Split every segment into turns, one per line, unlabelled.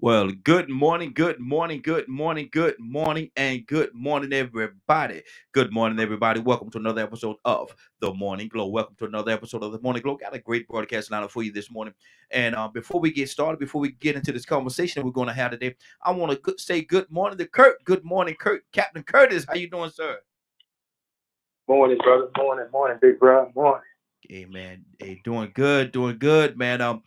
Well, good morning, everybody. Good morning, everybody. Welcome to another episode of The Morning Glow. Welcome to another episode of The Morning Glow. Got a great broadcast lineup for you this morning. And before we get started, before we get into this conversation we're going to have today, I want to say good morning to Kurt. Good morning, Kurt. Captain Curtis, how you doing, sir?
Morning, brother. Morning, big brother. Morning.
Hey, man. Hey, doing good, man.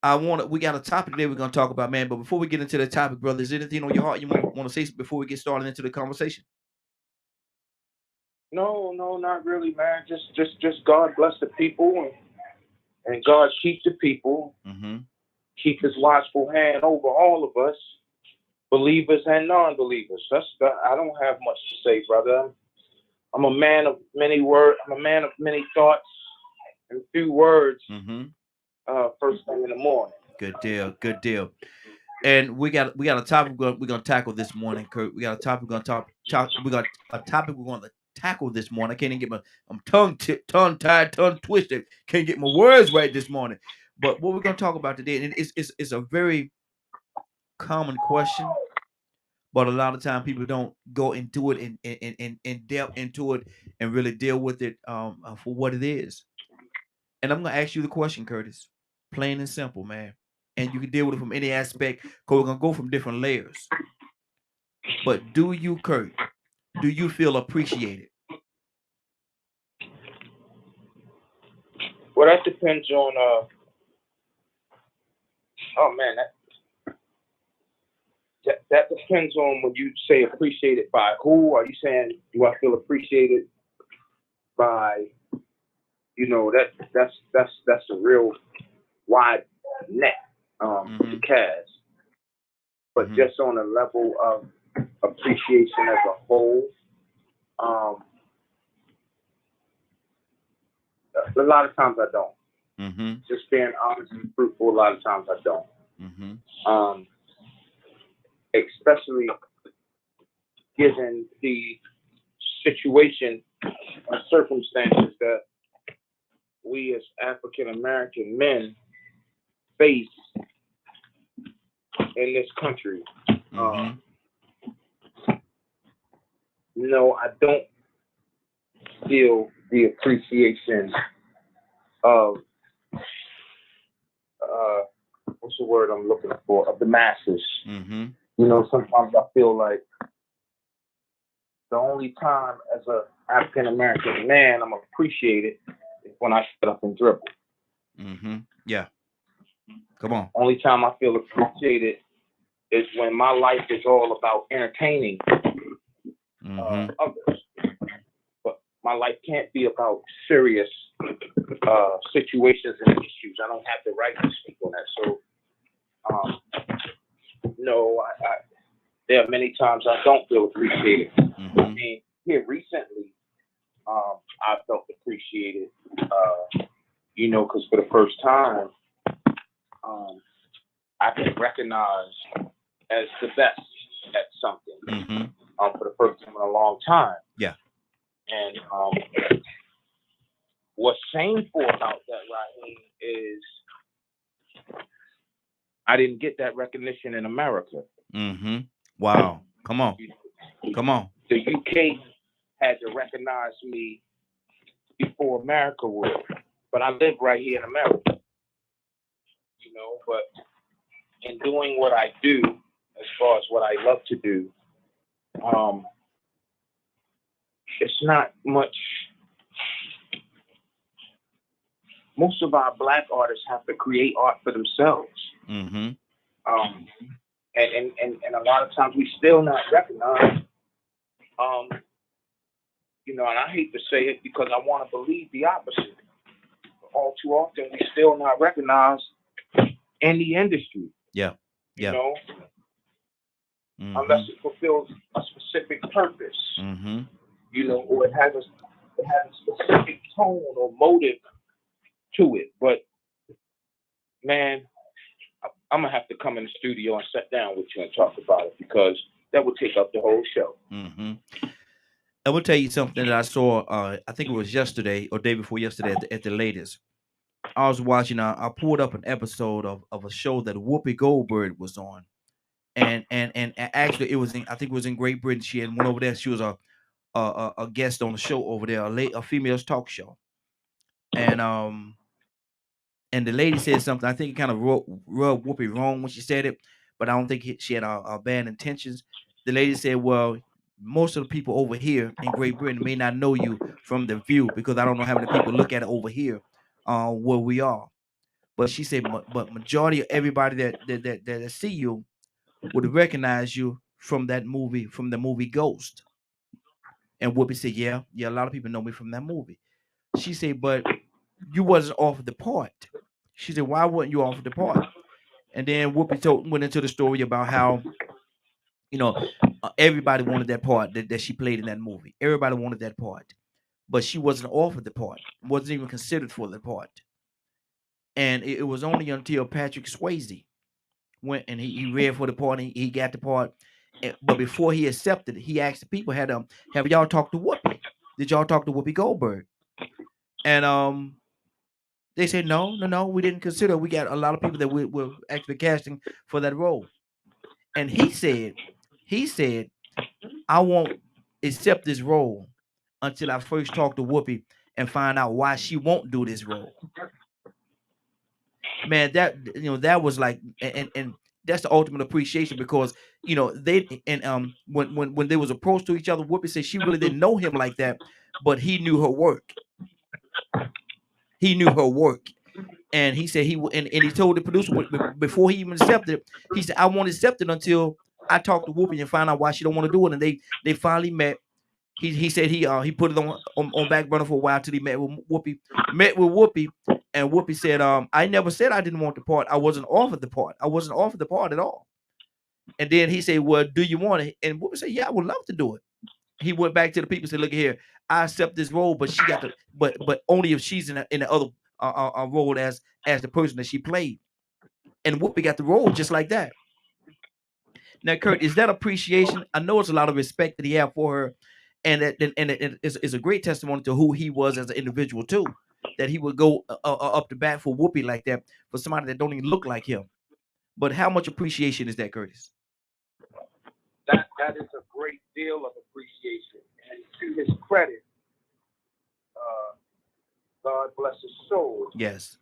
We got a topic today we're gonna talk about, man. But before we get into the topic, brother, is there anything on your heart you want to say before we get started into the conversation?
No, not really, man. Just God bless the people and God keep the people.
Mm-hmm.
Keep His watchful hand over all of us, believers and non-believers. I don't have much to say, brother. I'm a man of many words. I'm a man of many thoughts and few words.
Mm-hmm.
First thing in the morning.
Good deal. Good deal. And we got a topic we're gonna tackle this morning, Kurt. We got a topic we're gonna talk. We got a topic we're gonna tackle this morning. I can't even get my I'm tongue tied, tongue twisted. Can't get my words right this morning. But what we're gonna talk about today, and it's a very common question, but a lot of time people don't go into it and delve into it and really deal with it for what it is. And I'm gonna ask you the question, Curtis, plain and simple, man. And you can deal with it from any aspect, because we're gonna go from different layers. But do you, Kurt, do you feel appreciated?
Well, that depends on. Oh man, that depends on when you say appreciated by who. Are you saying do I feel appreciated by that's a real wide net to
Mm-hmm.
cast. But
Mm-hmm.
just on a level of appreciation as a whole, um, a lot of times I don't.
Mm-hmm.
Just being honest and truthful, a lot of times I don't.
Mm-hmm.
Um, Especially given the situation and circumstances that we as African American men face in this country.
Mm-hmm.
No, I don't feel the appreciation of what's the word I'm looking for, of the masses.
Mm-hmm.
Sometimes I feel like the only time as a African American man I'm appreciated is when I shut up and dribble.
Mm-hmm. Yeah. Come on.
Only time I feel appreciated is when my life is all about entertaining
Mm-hmm.
others. But my life can't be about serious situations and issues. I don't have the right to speak on that. So, no, there are many times I don't feel appreciated. I
Mm-hmm.
mean, here recently, I felt appreciated, because for the first time, I can recognize as the best at something
Mm-hmm.
for the first time in a long time.
Yeah.
And what's shameful about that, Raheem, is I didn't get that recognition in America.
Mm-hmm. Wow. Come on. Come on.
The UK had to recognize me before America would. But I live right here in America, but in doing what I do, as far as what I love to do, it's not much. Most of our black artists have to create art for themselves.
Mm-hmm.
Um, and a lot of times we still not recognized. And I hate to say it because I want to believe the opposite. All too often we still not recognized in the industry.
Yeah.
You
Yeah.
know,
Mm-hmm.
unless it fulfills a specific purpose.
Mm-hmm.
Or it has a specific tone or motive to it. But man, I'm gonna have to come in the studio and sit down with you and talk about it because that would take up the whole show.
Mm-hmm. I will tell you something that I saw. I think it was yesterday or day before yesterday at the latest. I was watching. I pulled up an episode of a show that Whoopi Goldberg was on, and actually it was in, I think it was in Great Britain. She had went over there. She was a guest on the show over there, a female's talk show, and and the lady said something. I think it kind of rubbed Whoopi wrong when she said it, but I don't think she had bad intentions. The lady said, "Well, most of the people over here in Great Britain may not know you from The View because I don't know how many people look at it over here, where we are." But she said, "But majority of everybody that see you would recognize you from the movie Ghost." And Whoopi said, "Yeah, a lot of people know me from that movie." She said, "But you wasn't offered the part." She said, "Why wasn't you offered the part?" And then went into the story about how you know everybody wanted that part that she played in that movie. Everybody wanted that part, but she wasn't offered the part, wasn't even considered for the part. And it was only until Patrick Swayze went and he read for the part, and he got the part. But before he accepted it, he asked the people, have y'all talked to Whoopi? Did y'all talk to Whoopi Goldberg?" And they said, "No, no, no, we didn't consider. We got a lot of people that we were actually casting for that role." And he said, "I won't accept this role until I first talk to Whoopi and find out why she won't do this role." Man, that was like, and that's the ultimate appreciation, because they and when they was approached to each other, Whoopi said she really didn't know him like that, but he knew her work. He knew her work. And he said and he told the producer before he even accepted it, he said, "I won't accept it until I talk to Whoopi and find out why she don't want to do it." And they finally met. He said he put it on back burner for a while till he met with Whoopi. Met with Whoopi, and Whoopi said, "I never said I didn't want the part. I wasn't offered the part. I wasn't offered the part at all." And then he said, "Well, do you want it?" And Whoopi said, "Yeah, I would love to do it." He went back to the people and said, "Look here, I accept this role, but she got to, but only if she's in the other role as the person that she played." And Whoopi got the role just like that. Now, Kurt, is that appreciation? I know it's a lot of respect that he had for her, and it's a great testimony to who he was as an individual too. That he would go up the bat for Whoopi like that, for somebody that don't even look like him. But how much appreciation is that, Curtis?
That is a great deal of appreciation. And to his credit, uh, God bless his soul,
Yes.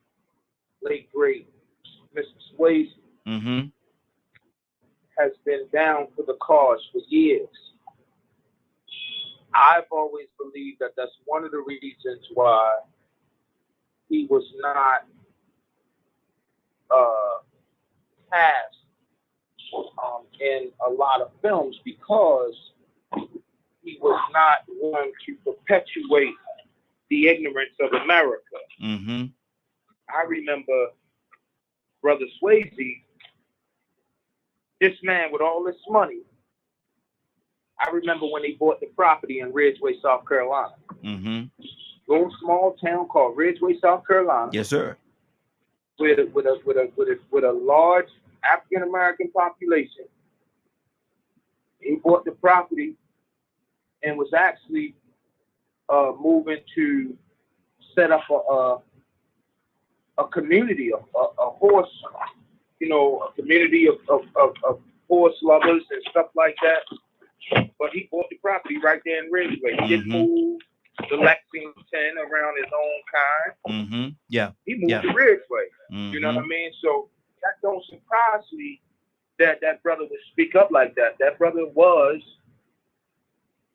late great Mr. Swayze
Mm-hmm.
has been down for the cause for years. I've always believed that that's one of the reasons why he was not cast in a lot of films, because he was not one to perpetuate the ignorance of America.
Mm-hmm.
I remember Brother Swayze, this man with all this money. I remember when he bought the property in Ridgeway, South Carolina.
Mm-hmm.
Little small town called Ridgeway, South Carolina.
Yes, sir.
With a large African American population. He bought the property and was actually moving to set up a community, a horse, a community of horse lovers and stuff like that. But he bought the property right there in Ridgeway. He didn't move to Lexington around his own kind.
Mm-hmm. Yeah.
He moved to Ridgeway.
Mm-hmm.
You know what I mean? So that don't surprise me that brother would speak up like that. That brother was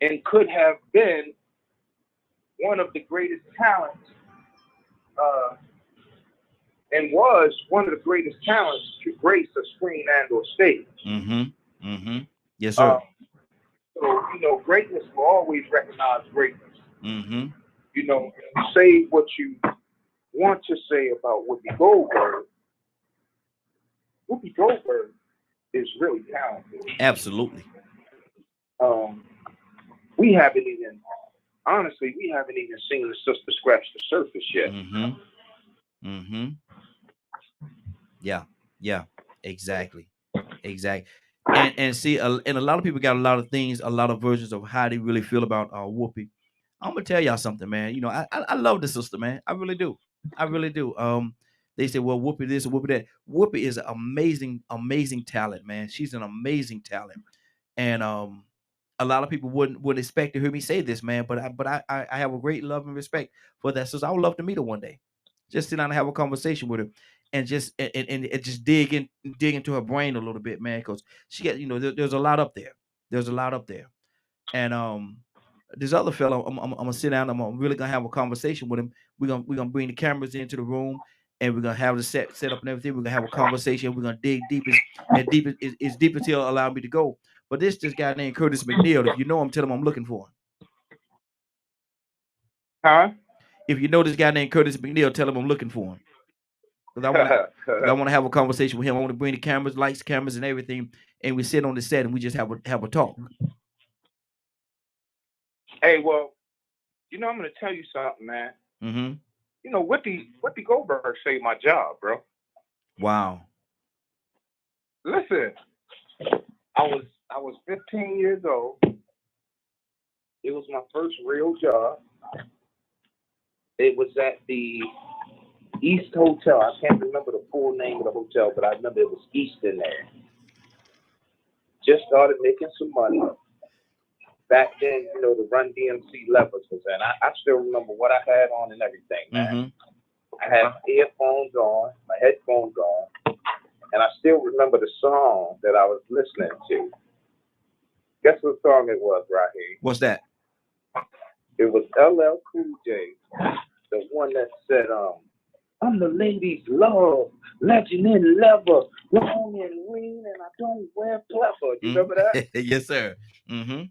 and could have been one of the greatest talents, and was one of the greatest talents to grace a screen and or stage.
Mm-hmm. Mm-hmm. Yes, sir.
So, greatness will always recognize greatness.
Mm-hmm.
Say what you want to say about Whoopi Goldberg. Whoopi Goldberg is really talented.
Absolutely.
We haven't even seen the sister scratch the surface yet.
Mm-hmm. Mm-hmm. Yeah. Yeah. Exactly. And see, and a lot of people got a lot of things, a lot of versions of how they really feel about Whoopi. I'm gonna tell y'all something, man. I love the sister, man. I really do. I really do. They say, well, Whoopi this, Whoopi that. Whoopi is an amazing, amazing talent, man. She's an amazing talent, and a lot of people wouldn't expect to hear me say this, man. But I have a great love and respect for that. So I would love to meet her one day, just sit down and have a conversation with her, and and just dig into her brain a little bit, man, because she got there's a lot up there. There's a lot up there, and this other fellow, I'm gonna sit down. I'm really gonna have a conversation with him. We're gonna bring the cameras into the room, and we're gonna have the set up and everything. We're gonna have a conversation. We're gonna dig deep as deep as he'll allow me to go. But this guy named Curtis McNeil. If you know him, tell him I'm looking for him.
Huh?
If you know this guy named Curtis McNeil, tell him I'm looking for him. Because I want to have a conversation with him. I want to bring the cameras, lights, cameras, and everything, and we sit on the set and we just have a talk.
Hey, well, I'm gonna tell you something, man.
Mm-hmm.
Whoopi Goldberg saved my job, bro.
Wow.
Listen, I was 15 years old. It was my first real job. It was at the East Hotel. I can't remember the full name of the hotel, but I remember it was East in there. Just started making some money. Back then, the Run DMC levels was in. I still remember what I had on and everything, man.
Mm-hmm.
I had my earphones on, my headphones on, and I still remember the song that I was listening to. Guess what song it was, Raheem?
What's that?
It was LL Cool J, the one that said, I'm the ladies' love, legend and lever, long and lean, and I don't wear plepper. You remember that?
Yes, sir. Mm-hmm.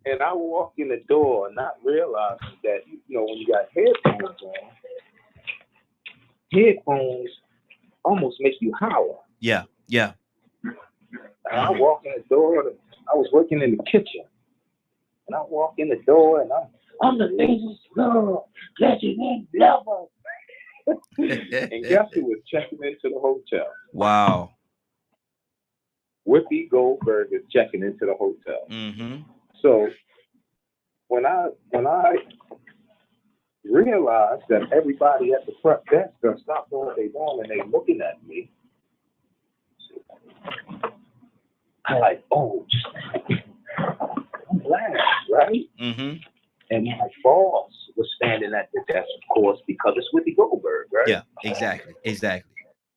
And I walked in the door not realizing that, when you got headphones on, headphones almost make you howl.
Yeah.
And I walked in the door, I was working in the kitchen. And I walk in the door and I'm the ladies' love, legend and lover. And guess who was checking into the hotel?
Wow.
Whoopi Goldberg is checking into the hotel.
Mm-hmm.
So when I realized that everybody at the front desk gonna stop doing what they doing and they looking at me, I'm like, oh, I'm glad, right?
Mm-hmm.
And my boss was standing at the desk, of course, because it's Whoopi Goldberg, right?
Yeah, exactly.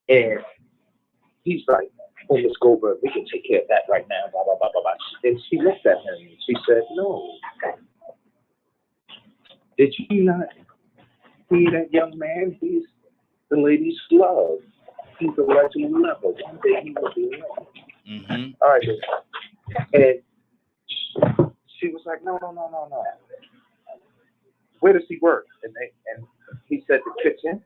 And he's like, oh, Miss Goldberg, we can take care of that right now, blah, blah, blah, blah, blah. And she looked at him and she said, no. Did you not see that young man? He's the lady's love. He's a legend level. One day he will be known.
Mm-hmm.
All right. And she was like, no. Where does he work? And he said the kitchen.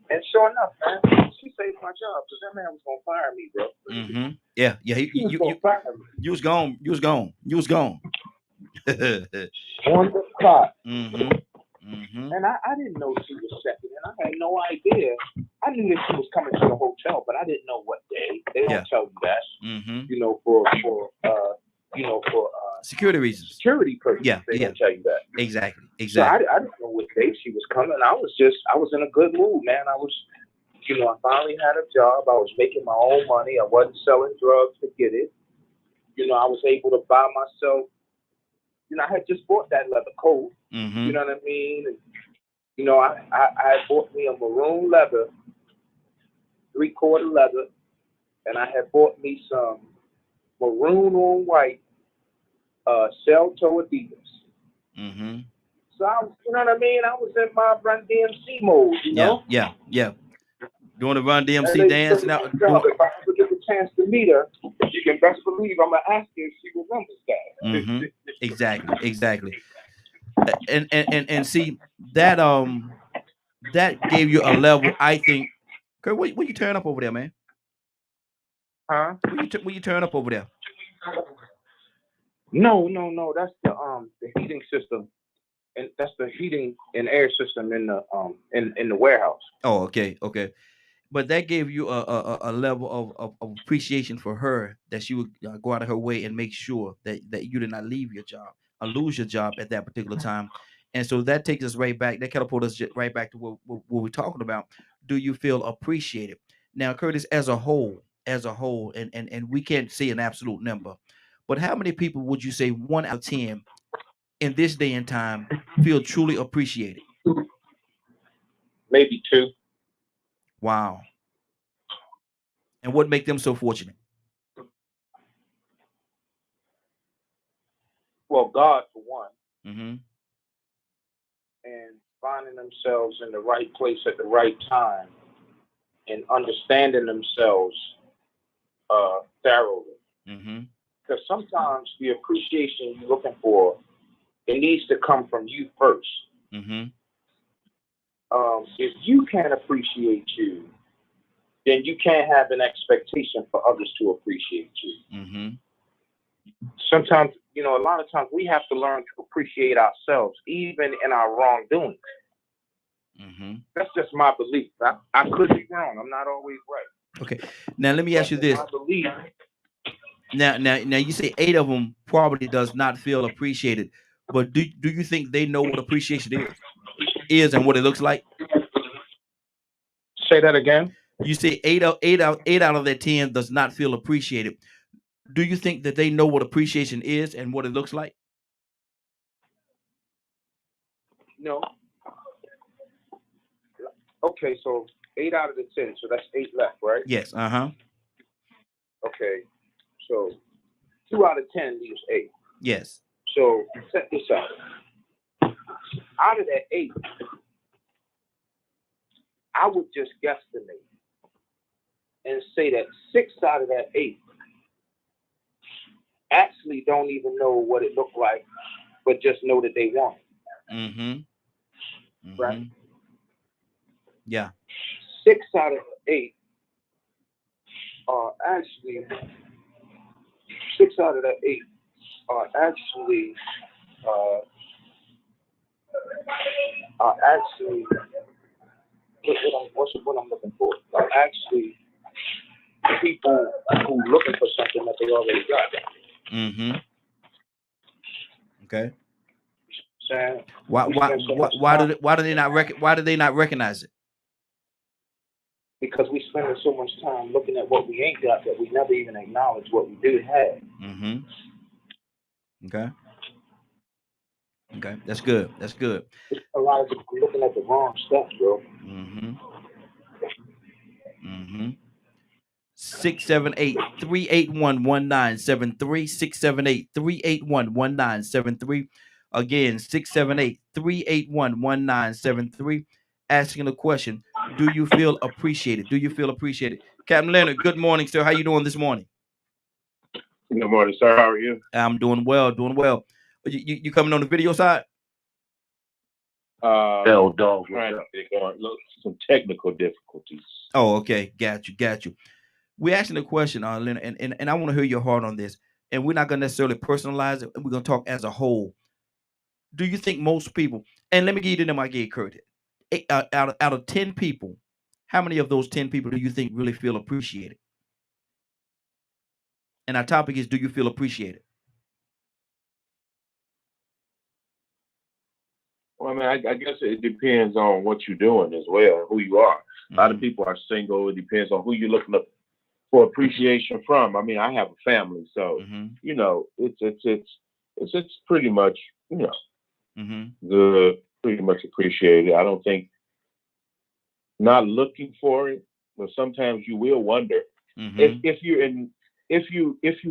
And sure enough, man, she saved my job because that man was gonna fire me, bro.
Mm-hmm. Yeah. You was gone.
On the spot.
Mm-hmm. Mm-hmm.
And I didn't know she was checking in. I had no idea. I knew that she was coming to the hotel, but I didn't know what day. They don't tell you that.
Mm-hmm.
For
security reasons.
Security purposes.
Yeah.
They don't tell you that.
Exactly.
So I didn't know what day she was coming. I was in a good mood, man. I finally had a job. I was making my own money. I wasn't selling drugs to get it. I was able to buy myself. I had just bought that leather coat.
Mm-hmm.
You know what I mean? And, I had bought me a maroon leather, 3/4 leather, and I had bought me some maroon on white shell toe Adidas.
Mm-hmm.
So I was, you know what I mean? I was in my Run DMC mode, you know?
Yeah. Doing the Run DMC dance now.
If I ever get the chance to meet her, you can best believe I'm gonna ask her if she remembers that.
Mm-hmm. Exactly. And see that gave you a level. I think. Kurt, what you turn up over there, man?
Huh?
What you turn up over there?
No. That's the heating system, and that's the heating and air system in the in the warehouse.
Oh, okay. But that gave you a level of appreciation for her, that she would go out of her way and make sure that you did not leave your job or lose your job at that particular time, And so that takes us right back. That catapults us right back to what we're talking about. Do you feel appreciated? Now, Curtis, as a whole, and we can't say an absolute number, but how many people would you say 1 out of 10 in this day and time feel truly appreciated?
Maybe 2.
Wow. And what make them so fortunate?
Well, God for one,
Mm-hmm.
and finding themselves in the right place at the right time, and understanding themselves thoroughly.
Mm-hmm.
Because sometimes the appreciation you're looking for, it needs to come from you first.
Mm-hmm.
If you can't appreciate you, then you can't have an expectation for others to appreciate you.
Mm-hmm.
Sometimes, a lot of times we have to learn to appreciate ourselves, even in our wrongdoing.
Mm-hmm.
That's just my belief. I could be wrong. I'm not always right.
Okay. Now let me ask you this.
My belief.
Now you say 8 of them probably does not feel appreciated, but do you think they know what appreciation is and what it looks like?
Say that again.
You say 8 out of that 10 does not feel appreciated. Do you think that they know what appreciation is and what it looks like?
No. Okay, so 8 out of the 10, so that's 8 left, right?
Yes. Uh-huh.
Okay, so 2 out of 10 leaves 8.
Yes.
So check this out. Out of that 8, I would just guesstimate and say that 6 out of that 8 actually don't even know what it looked like, but just know that they want it.
Mm-hmm. Mm-hmm.
Right?
Yeah.
6 out of 8 are actually 6 out of that 8 are actually what I'm looking for. Are actually people who looking for something that they already got.
Mm-hmm. Okay.
Saying
Why do they not recognize it?
Because we spend so much time looking at what we ain't got that we never even acknowledge what we do have.
Mm-hmm. Okay. Okay. That's good. That's good.
A lot of people looking at the wrong stuff, bro.
Mm-hmm. Mm-hmm. 678-381-1973. 678-381-1973. Again, 678-381-1973. Asking the question, do you feel appreciated? Do you feel appreciated? Captain Leonard, good morning, sir. How you doing this morning?
Good morning, sir. How are you?
I'm doing well, doing well. You coming on the video side?
Hell, dog. Look, some technical difficulties.
Oh, okay. Got you. We're asking the question, Leonard, and I want to hear your heart on this. And we're not going to necessarily personalize it. We're going to talk as a whole. Do you think most people, and let me give you the number I gave Kurt, out of 10 people, how many of those 10 people do you think really feel appreciated? And our topic is, do you feel appreciated?
Well, I mean, I guess it depends on what you're doing as well, who you are. A lot of people are single. It depends on who you're looking up for appreciation from. I mean, I have a family, so it's pretty much good, pretty much appreciated. I don't think not looking for it, but sometimes you will wonder if you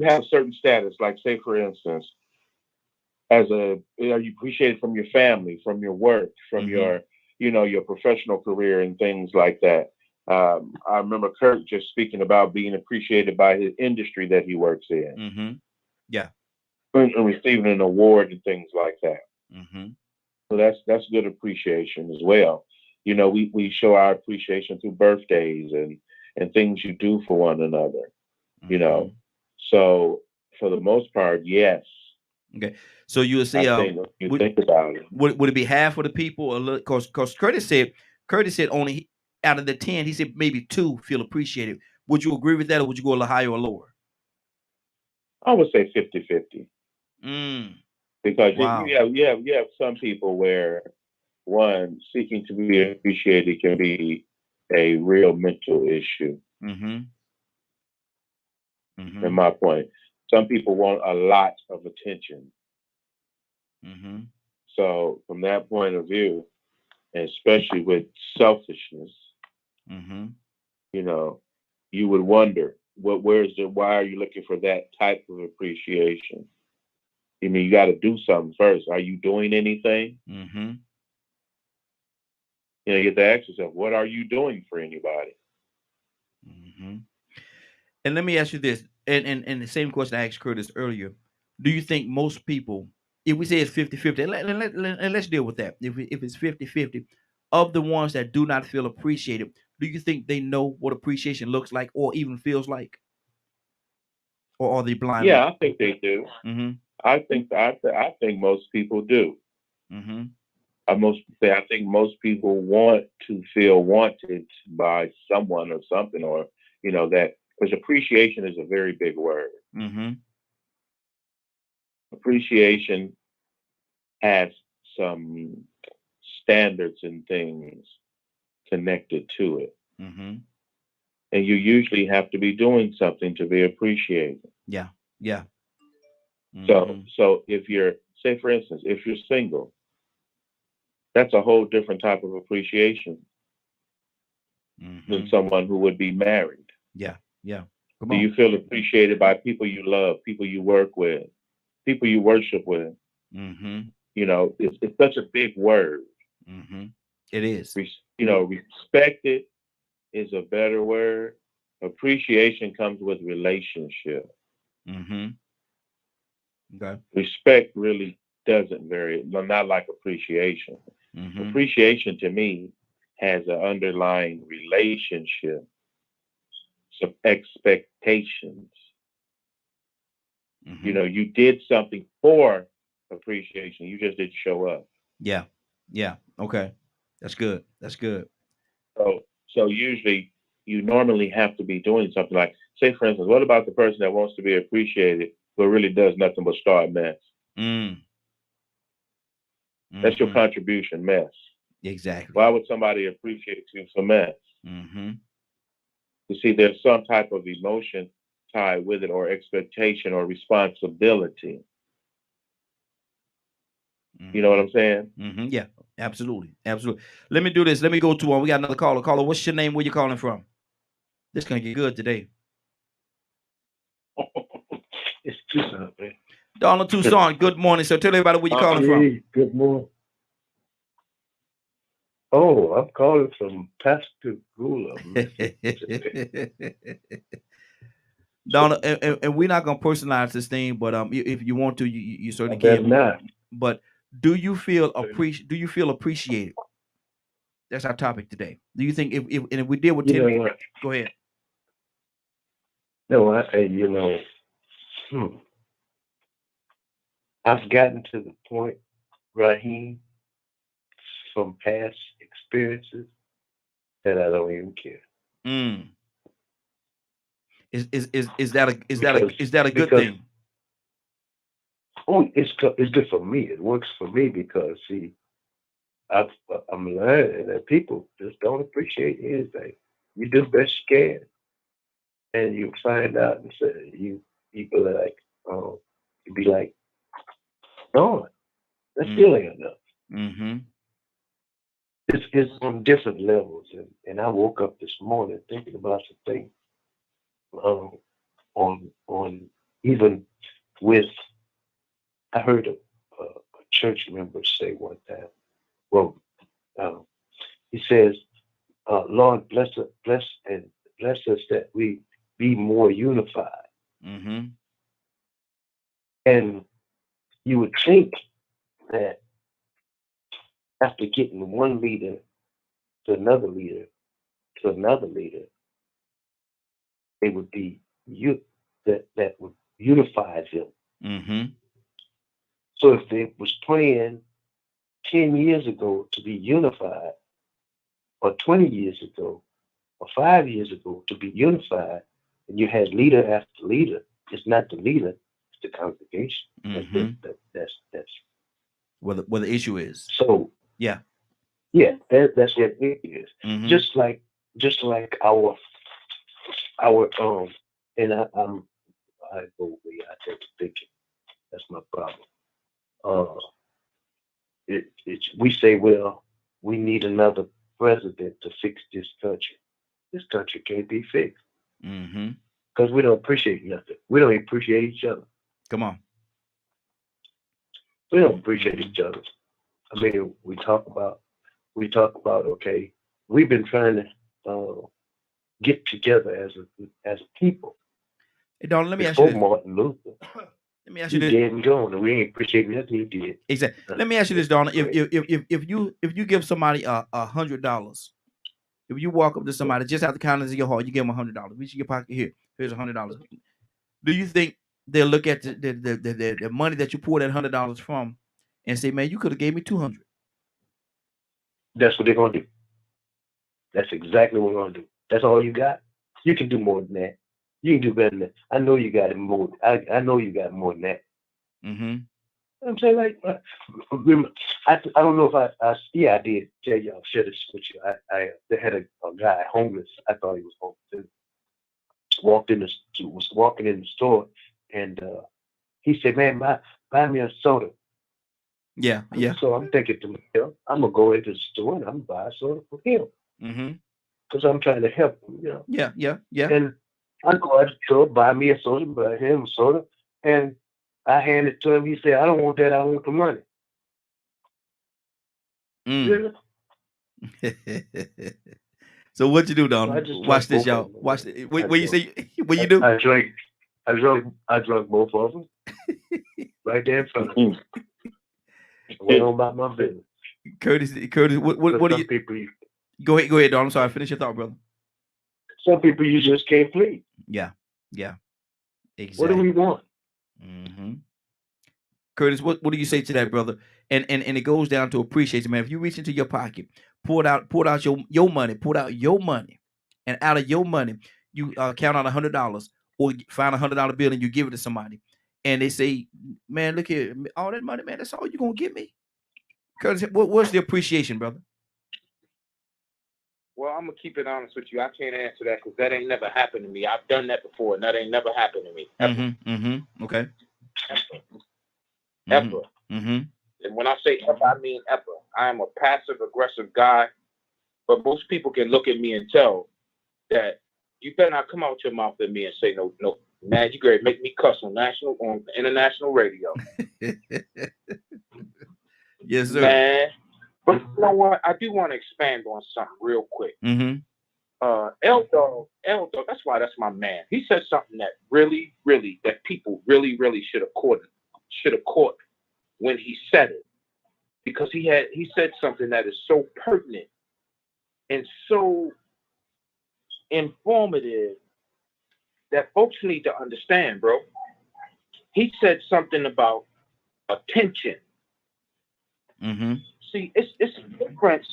have certain status, like say for instance, are you appreciated from your family, from your work, from your professional career and things like that. I remember Kurt just speaking about being appreciated by his industry that he works in.
Yeah.
And receiving an award and things like that.
Mm-hmm.
So that's good appreciation as well. We show our appreciation through birthdays and things you do for one another. So for the most part, yes.
Okay, so you would say,
think about it.
Would it be half of the people? Because Curtis said only out of the 10, he said maybe 2 feel appreciated. Would you agree with that, or would you go a little higher or lower?
I would say 50-50. because
Wow.
you have some people where one seeking to be appreciated can be a real mental issue.
Mm-hmm.
In
Mm-hmm.
my point, some people want a lot of attention.
Mm-hmm.
So from that point of view, and especially with selfishness,
Mm-hmm.
you know, you would wonder why are you looking for that type of appreciation? You mean you got to do something first? Are you doing anything?
Mm-hmm.
You have to ask yourself, what are you doing for anybody?
Mm-hmm. And let me ask you this, and the same question I asked Curtis earlier. Do you think most people, if we say it's 50-50, and let's deal with that. If it's 50-50, of the ones that do not feel appreciated, do you think they know what appreciation looks like or even feels like? Or are they blind with
Yeah,
it?
I think they do.
Mm-hmm.
I think most people do.
Mm-hmm.
I think most people want to feel wanted by someone or something, or that, because appreciation is a very big word.
Mm-hmm.
Appreciation has some standards and things connected to it,
Mm-hmm.
and you usually have to be doing something to be appreciated.
Yeah. Yeah.
So,
Mm-hmm.
if you're, say for instance, if you're single, that's a whole different type of appreciation than
Mm-hmm.
someone who would be married.
Yeah. Yeah. Come
Do
on.
you feel appreciated by people you love, people you work with, people you worship with?
Mm-hmm.
It's such a big word.
Mm-hmm. It is.
Respected is a better word. Appreciation comes with relationship.
Mm-hmm. Okay.
Respect really doesn't vary, not like appreciation.
Mm-hmm.
Appreciation to me has an underlying relationship, some expectations.
Mm-hmm.
You did something for appreciation. You just didn't show up.
Yeah. Yeah. Okay. That's good. That's good.
So usually you normally have to be doing something like, say, for instance, what about the person that wants to be appreciated but really does nothing but start mess?
Mm.
That's your
Mm-hmm.
contribution, mess.
Exactly.
Why would somebody appreciate you for mess?
Mm-hmm.
You see, there's some type of emotion tied with it, or expectation, or responsibility. You know what
Mm-hmm.
I'm saying?
Mm-hmm. Yeah. Absolutely. Absolutely. Let me do this. Let me go to one. We got another caller. Caller, what's your name? Where you calling from? This gonna get good today.
It's Tucson, man.
Donald Tucson. Good morning. So tell everybody where you calling from.
Hey, good morning. Oh, I'm calling from Pascagoula, Mississippi.
Donald, and we're not gonna personalize this thing, but if you want to, you
I
certainly
better
can.
not.
But do you feel appreciated? That's our topic today. Do you think if we deal with
You
10
know
people,
what?
go ahead.
No, hmm, I've gotten to the point, Raheem, from past experiences that I don't even care.
Mm.
Because
is that a good
because
thing?
it's good for me. It works for me because see, I've, I'm learning that people just don't appreciate anything. You do the best you can, and you find out and say you people are like, oh, you be like, no, that
Mm.
still ain't enough.
Mm-hmm.
It's on different levels, and I woke up this morning thinking about the thing um, on even with I heard a church member say one time. Well, um, he says, "Lord, bless us that we be more unified."
Mm-hmm.
And you would think that after getting one leader to another leader to another leader, they would be that would unify them.
Mm-hmm.
So if they was praying 10 years ago to be unified, or 20 years ago, or 5 years ago to be unified, and you had leader after leader, it's not the leader, it's the congregation.
Mm-hmm.
That's
Where the issue is.
so.
Yeah.
Yeah, that's what it is.
Mm-hmm.
Just like our and I go way out there thinking that's my problem. Uh, we say, well, we need another president to fix this country. This country can't be fixed
Mm-hmm.
because we don't appreciate nothing. We don't appreciate each other.
Come on.
We don't appreciate each other. I mean, we talk about okay, we've been trying to get together as a people
Hey, Donald, let me ask you
before
this.
Martin Luther.
Let me ask you
He
this.
dead and gone, and we ain't appreciate nothing he did.
Exactly. Let me ask you this, Donald. If you give somebody $100, if you walk up to somebody just out the kindness of your heart, you give them $100. Reach in your pocket here. Here's $100. Do you think they'll look at the money that you pulled that $100 from and say, man, you could have gave me 200?
That's what they're gonna do. That's exactly what we're gonna do. That's all you got. You can do more than that. You can do better than that. I know you got it more. I know you got more than that.
Mm-hmm.
I'm saying like, I don't know if I did tell y'all share this with you. They had a guy homeless. I thought he was homeless. Was walking in the store, and he said, "Man, buy me a soda."
Yeah.
So I'm thinking to myself, I'm gonna go into the store and I'm gonna buy a soda for him
Mm-hmm.
because I'm trying to help him,
Yeah.
And I go out to the store, buy me a soda, buy him a soda, and I hand it to him. He said, "I don't want that. I want the money."
Mm. So what you do,
So I
Donald?
just
Watch
drank
this,
both of
y'all.
them.
Watch it. What you say? What you do?
I drank both of them right there in front of me. I went on about my business.
Curtis, what
But
do
some
you?
people,
Go ahead, Donald. I'm sorry. Finish your thought, brother.
some people you just can't please.
Yeah.
What do
Exactly.
we want?
Mm-hmm. Curtis, what do you say to that, brother? And it goes down to appreciation, man. If you reach into your pocket, pull out your money, and out of your money, you count out $100 or find $100 bill and you give it to somebody, and they say, "Man, look here, all that money, man. That's all you gonna give me." Curtis, what's the appreciation, brother?
Well, I'm gonna keep it honest with you. I can't answer that because that ain't never happened to me. I've done that before, and that ain't never happened to me. Ever.
Okay.
Ever. And when I say ever, I mean ever. I am a passive aggressive guy, but most people can look at me and tell that you better not come out your mouth at me and say no, man, you great make me cuss on international radio.
Yes, sir.
Man. But you know what? I do want to expand on something real quick. L Dog, that's why that's my man. He said something that really, really, that people really, really should have caught when he said it. Because he said something that is so pertinent and so informative that folks need to understand, bro. He said something about attention. See, it's a difference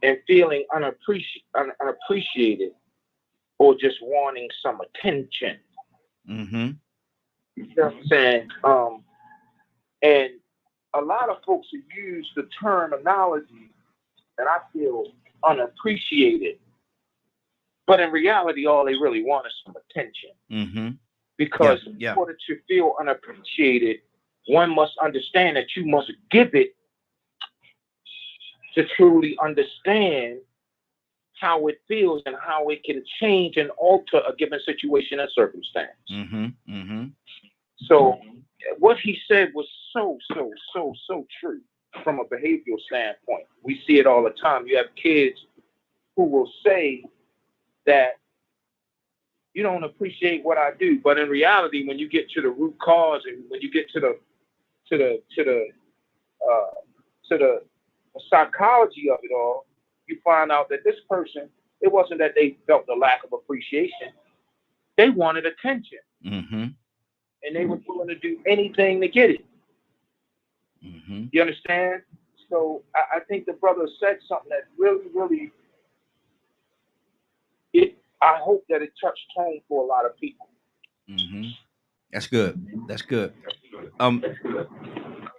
in feeling unappreciated or just wanting some attention. You know what I'm saying? And a lot of folks who use the terminology that I feel unappreciated, but in reality, all they really want is some attention. Because in order to feel unappreciated, one must understand that you must give it to truly understand how it feels and how it can change and alter a given situation and circumstance. So what he said was so true from a behavioral standpoint. We see it all the time. You have kids who will say that you don't appreciate what I do, but in reality, when you get to the root cause and when you get to the psychology of it all, you find out that this person, it wasn't that they felt the lack of appreciation. They wanted attention. And they were willing to do anything to get it. You understand? So I think the brother said something that really, I hope that it touched home for a lot of people.
That's good. That's good.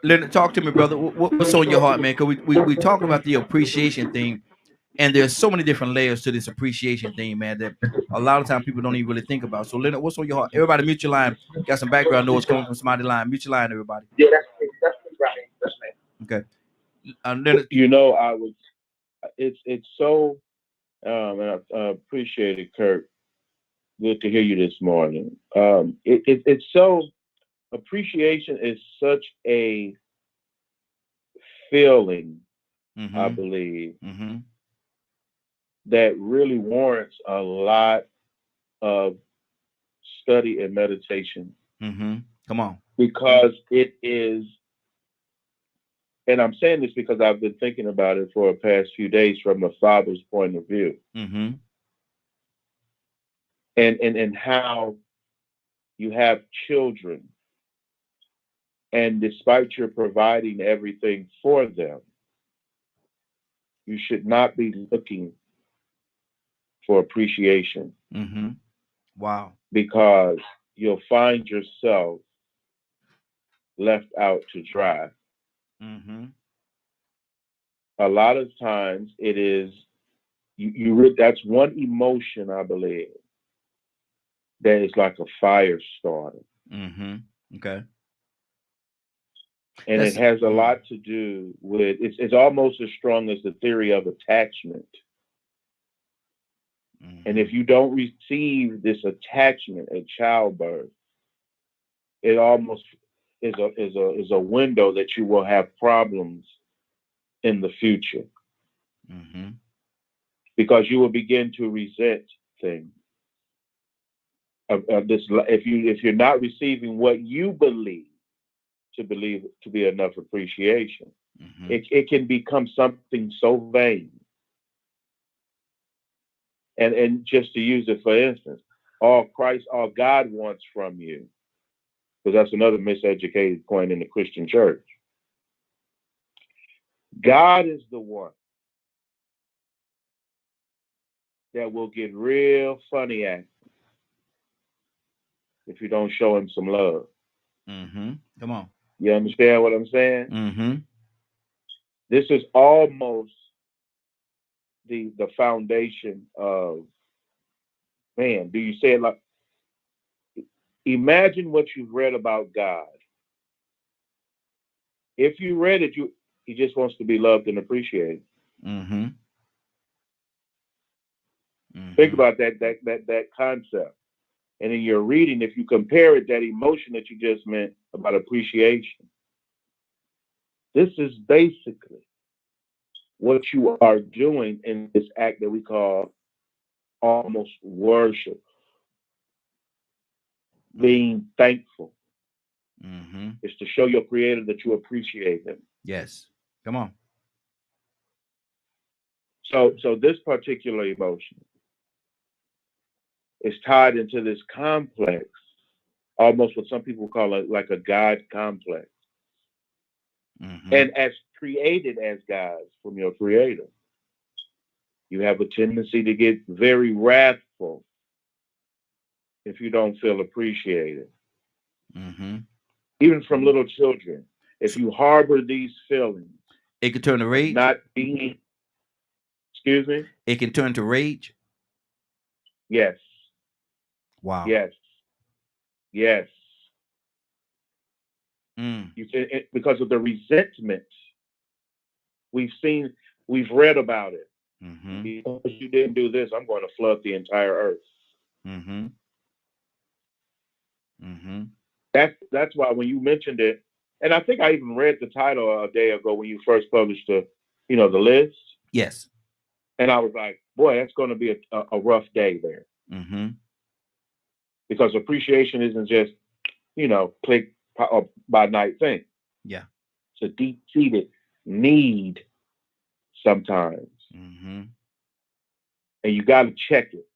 Leonard, talk to me, brother. What's on your heart, man? Because we talking about the appreciation thing, and there's so many different layers to this appreciation thing, man, that a lot of times people don't even really think about. So, Leonard, what's on your heart? Everybody, mute your line. Got some background noise coming from somebody's line. Mute your line, everybody.
Yeah, that's right. That's right.
Okay. Leonard,
I was. It's so. And I appreciate it, Kurt. Good to hear you this morning. It's so. Appreciation is such a feeling, I believe, that really warrants a lot of study and meditation.
Come on.
Because it is, and I'm saying this because I've been thinking about it for the past few days from the Father's point of view. And how you have children, and despite your providing everything for them, you should not be looking for appreciation.
Wow.
Because you'll find yourself left out to dry. A lot of times it is, that's one emotion, I believe, that is like a fire starter.
Okay.
And it has a lot to do with, it's almost as strong as the theory of attachment. And if you don't receive this attachment at childbirth, it almost is a window that you will have problems in the future. Because you will begin to resent things. If you're not receiving what you believe to be enough appreciation, it can become something so vain. And just to use it for instance, all God wants from you, because that's another miseducated point in the Christian church. God is the one that will get real funny at you if you don't show him some love.
Come on.
You understand what I'm saying? This is almost the foundation of, man, do you say it like, imagine what you've read about God. If you read it, he just wants to be loved and appreciated. Think about that concept. And in your reading, if you compare it, that emotion that you just meant about appreciation, this is basically what you are doing in this act that we call almost worship. Being thankful. Is to show your Creator that you appreciate him.
Yes. Come on.
So this particular emotion is tied into this complex, almost what some people call like a God complex. And as created as gods from your Creator, you have a tendency to get very wrathful if you don't feel appreciated. Even from little children, if you harbor these feelings,
it can turn to rage.
Excuse me?
It can turn to rage.
Yes.
Wow.
Yes. Because of the resentment, we've read about it. Because you didn't do this, I'm going to flood the entire earth. That's why when you mentioned it, and I think I even read the title a day ago when you first published the list.
Yes.
And I was like, boy, that's going to be a rough day there. Because appreciation isn't just, click by night thing.
Yeah.
It's a deep-seated need sometimes. And you got to check it.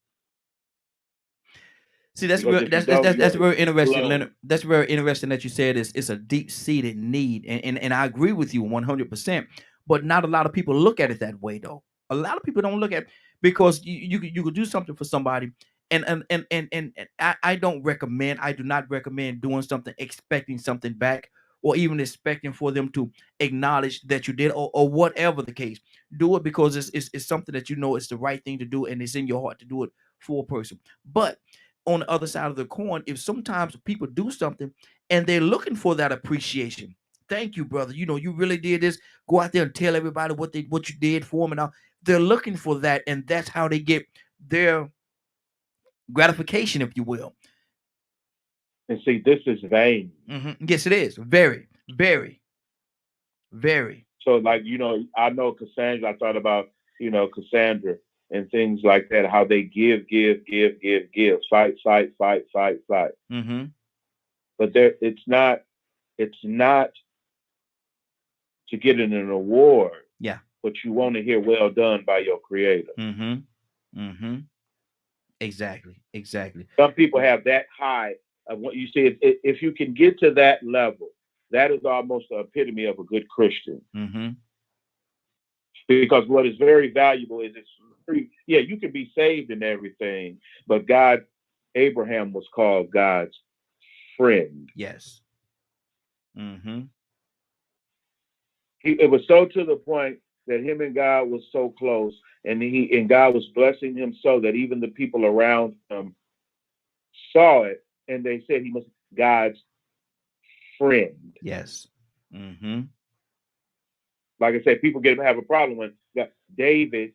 See, that's very interesting, Leonard. That's very interesting that you said it's a deep-seated need, and I agree with you 100%. But not a lot of people look at it that way, though. A lot of people don't look at, because you could do something for somebody, And I don't recommend, I do not recommend doing something expecting something back, or even expecting for them to acknowledge that you did, or whatever the case. Do it because it's something that you know it's the right thing to do, and it's in your heart to do it for a person. But on the other side of the coin, if sometimes people do something and they're looking for that appreciation, thank you, brother. You know, you really did this. Go out there and tell everybody what you did for them, and all. They're looking for that, and that's how they get their gratification, if you will.
And see, this is vain.
Yes, it is. Very, very, very.
So, like, I know Cassandra. I thought about, Cassandra and things like that. How they give, fight, fight, fight, fight, fight. But it's not to get an award.
Yeah.
But you want to hear "well done" by your Creator.
Exactly.
Some people have that high of what you see. If you can get to that level, that is almost the epitome of a good Christian. Because what is very valuable is it's free. Yeah, you can be saved and everything, but Abraham was called God's friend.
Yes.
It was so to the point that him and God was so close, and God was blessing him so that even the people around him saw it, and they said he was God's friend.
Yes.
Like I said, people have a problem when David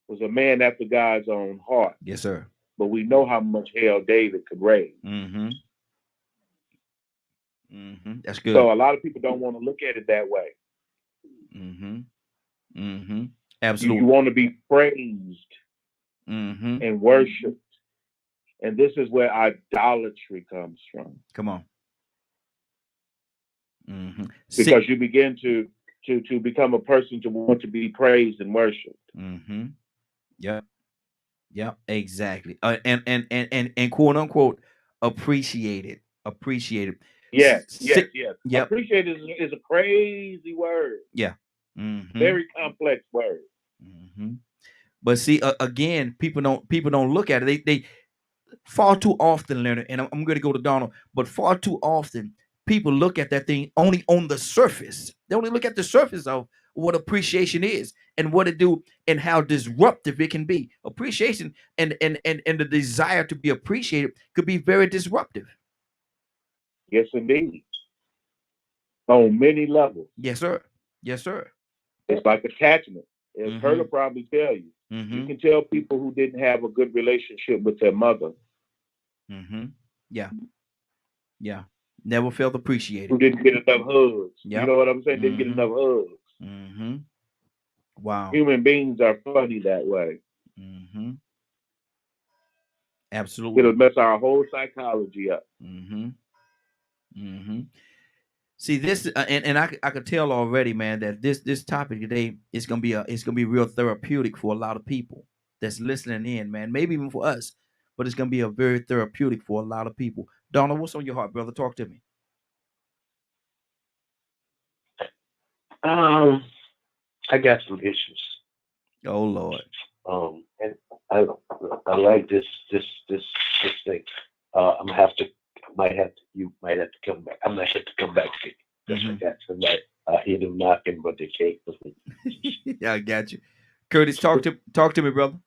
was a man after God's own heart.
Yes, sir.
But we know how much hell David could raise.
That's good.
So a lot of people don't want to look at it that way.
Absolutely.
You want to be praised and worshipped. And this is where idolatry comes from.
Come on.
Because you begin to become a person to want to be praised and worshipped.
Yeah, exactly. And quote unquote appreciated.
Yes.
Yep.
Appreciated is a crazy word.
Yeah.
Very complex word.
But see, again, people don't look at it. They far too often, Leonard, and I'm going to go to Donald, but far too often people look at that thing only on the surface. They only look at the surface of what appreciation is and what it do and how disruptive it can be. Appreciation and the desire to be appreciated could be very disruptive.
Yes, indeed. On many levels.
Yes, sir.
It's like attachment. As Herta probably tell you. You can tell people who didn't have a good relationship with their mother.
Yeah. Never felt appreciated.
Who didn't get enough hugs.
Yep.
You know what I'm saying? Didn't get enough hugs.
Wow.
Human beings are funny that way.
Absolutely.
It'll mess our whole psychology up.
See this, and I could tell already, man, that this topic today is gonna be real therapeutic for a lot of people that's listening in, man. Maybe even for us, but it's gonna be a very therapeutic for a lot of people. Donald, what's on your heart, brother? Talk to me.
I got some issues.
Oh Lord.
And I like this thing. You might have to come back. I might have to come back to you. Because I got somebody. I hear them knocking, but they can't.
Yeah, I got you. Curtis, talk to me, brother.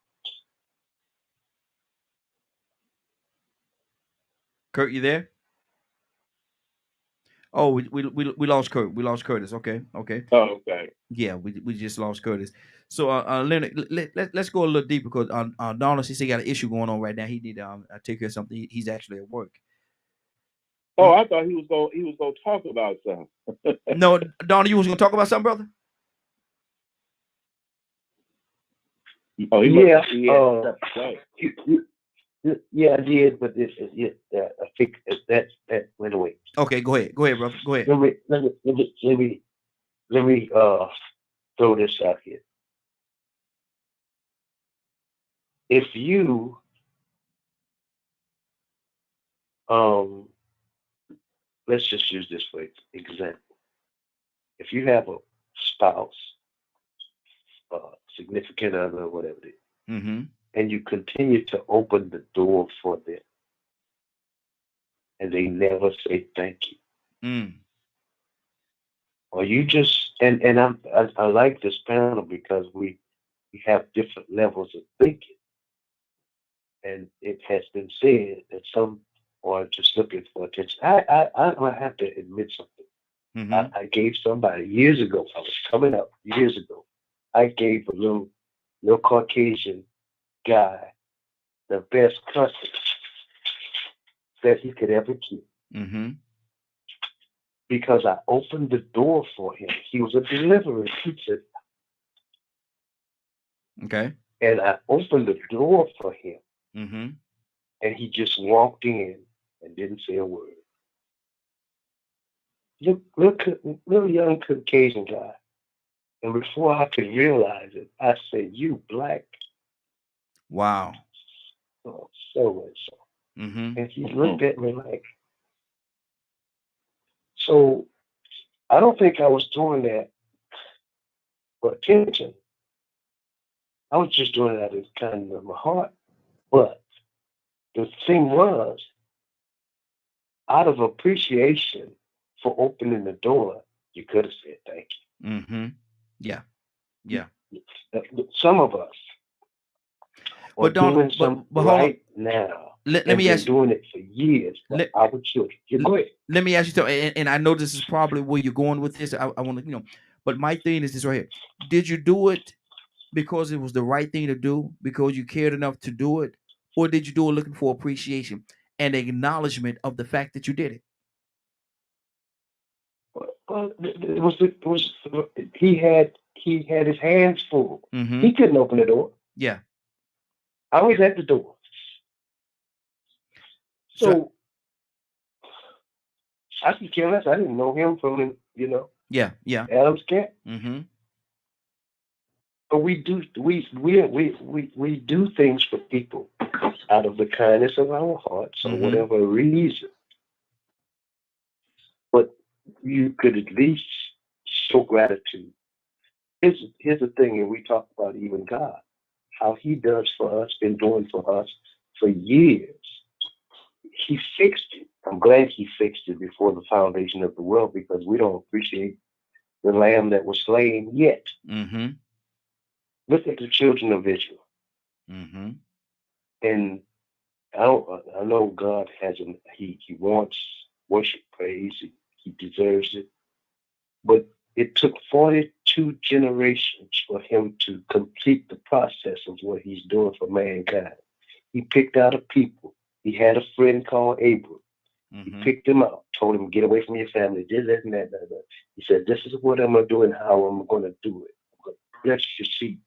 Kurt, you there? Oh, we lost Kurt. We lost Curtis. Okay.
Oh, okay.
Yeah, we just lost Curtis. So, Leonard, let's go a little deeper because Donald, he said he got an issue going on right now. He need to take care of something. He's actually at work.
Oh, I thought he was going to talk about something.
No, Donald, you was going to talk about something, brother?
Oh,
yeah.
Yeah,
I did, but I think that went away.
Okay, go ahead, brother. Go ahead.
Let me throw this out here. If you let's just use this for example. If you have a spouse, significant other, whatever it is, and you continue to open the door for them, and they never say thank you.
Mm.
Or you just I like this panel because we have different levels of thinking, and it has been said that some are just looking for attention. I have to admit something.
Mm-hmm.
I gave somebody years ago. I was coming up years ago. I gave a little Caucasian guy the best customer that he could ever get
Mm-hmm.
because I opened the door for him. He was a delivery pizza,
Okay.
and I opened the door for him,
Mm-hmm.
and he just walked in and didn't say a word. Little young Caucasian guy. And before I could realize it, I said, "You black?"
Wow.
Oh, so and so.
Mm-hmm.
And he looked at me like, so I don't think I was doing that for attention. I was just doing it out of kind of my heart. But the thing was, out of appreciation for opening the door, you could have said thank
Mm-hmm. Yeah. Yeah.
you. Some of us are
But Donald,
doing something
but hold on.
right now
Let
and
me
been
ask
doing it for years for
let,
our children. You
let,
go ahead.
let me ask you something, and I know this is probably where you're going with this. I want to, but my thing is this right here. Did you do it because it was the right thing to do, because you cared enough to do it, or did you do it looking for appreciation and acknowledgement of the fact that you did it?
Well, he had his hands full.
Mm-hmm.
He couldn't open the door.
Yeah.
I was at the door.
So
So I could care less. I didn't know him from
yeah.
Adam's cat.
Mm-hmm.
But we do things for people out of the kindness of our hearts or
Mm-hmm.
whatever reason. But you could at least show gratitude. Here's the thing, and we talk about even God, how He does for us, been doing for us for years. He fixed it. I'm glad He fixed it before the foundation of the world because we don't appreciate the lamb that was slain yet.
Mm-hmm.
Look at the children of Israel.
Mm-hmm.
And I know God has him. He wants worship, praise. He deserves it. But it took 42 generations for him to complete the process of what he's doing for mankind. He picked out a people. He had a friend called Abram. He
Mm-hmm.
picked him out, told him, get away from your family, did this and that, and that. He said, this is what I'm going to do and how I'm going to do it. I'm going to bless your seed.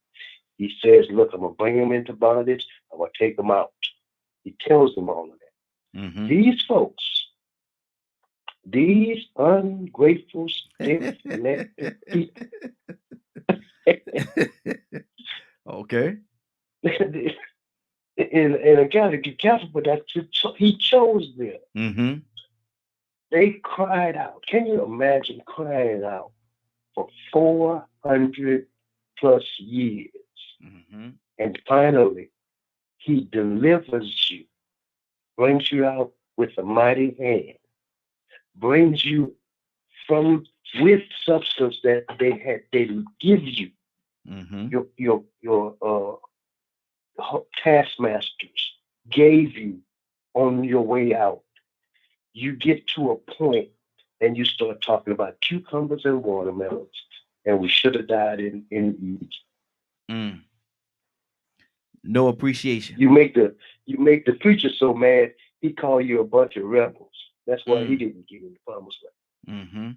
He says, look, I'm going to bring them into bondage. I'm going to take them out. He tells them all of that.
Mm-hmm.
These folks, these ungrateful, stiff-necked people,
Okay.
and I got to be careful with that. He chose them.
Mm-hmm.
They cried out. Can you imagine crying out for 400 plus years?
Mm-hmm.
And finally, he delivers you, brings you out with a mighty hand, brings you from with substance that they give you.
Mm-hmm.
Your taskmasters gave you on your way out. You get to a point and you start talking about cucumbers and watermelons, and we should have died in Egypt.
Mm. No appreciation.
You make the preacher so mad he call you a bunch of rebels. That's why he didn't get in the promised land.
Mm-hmm.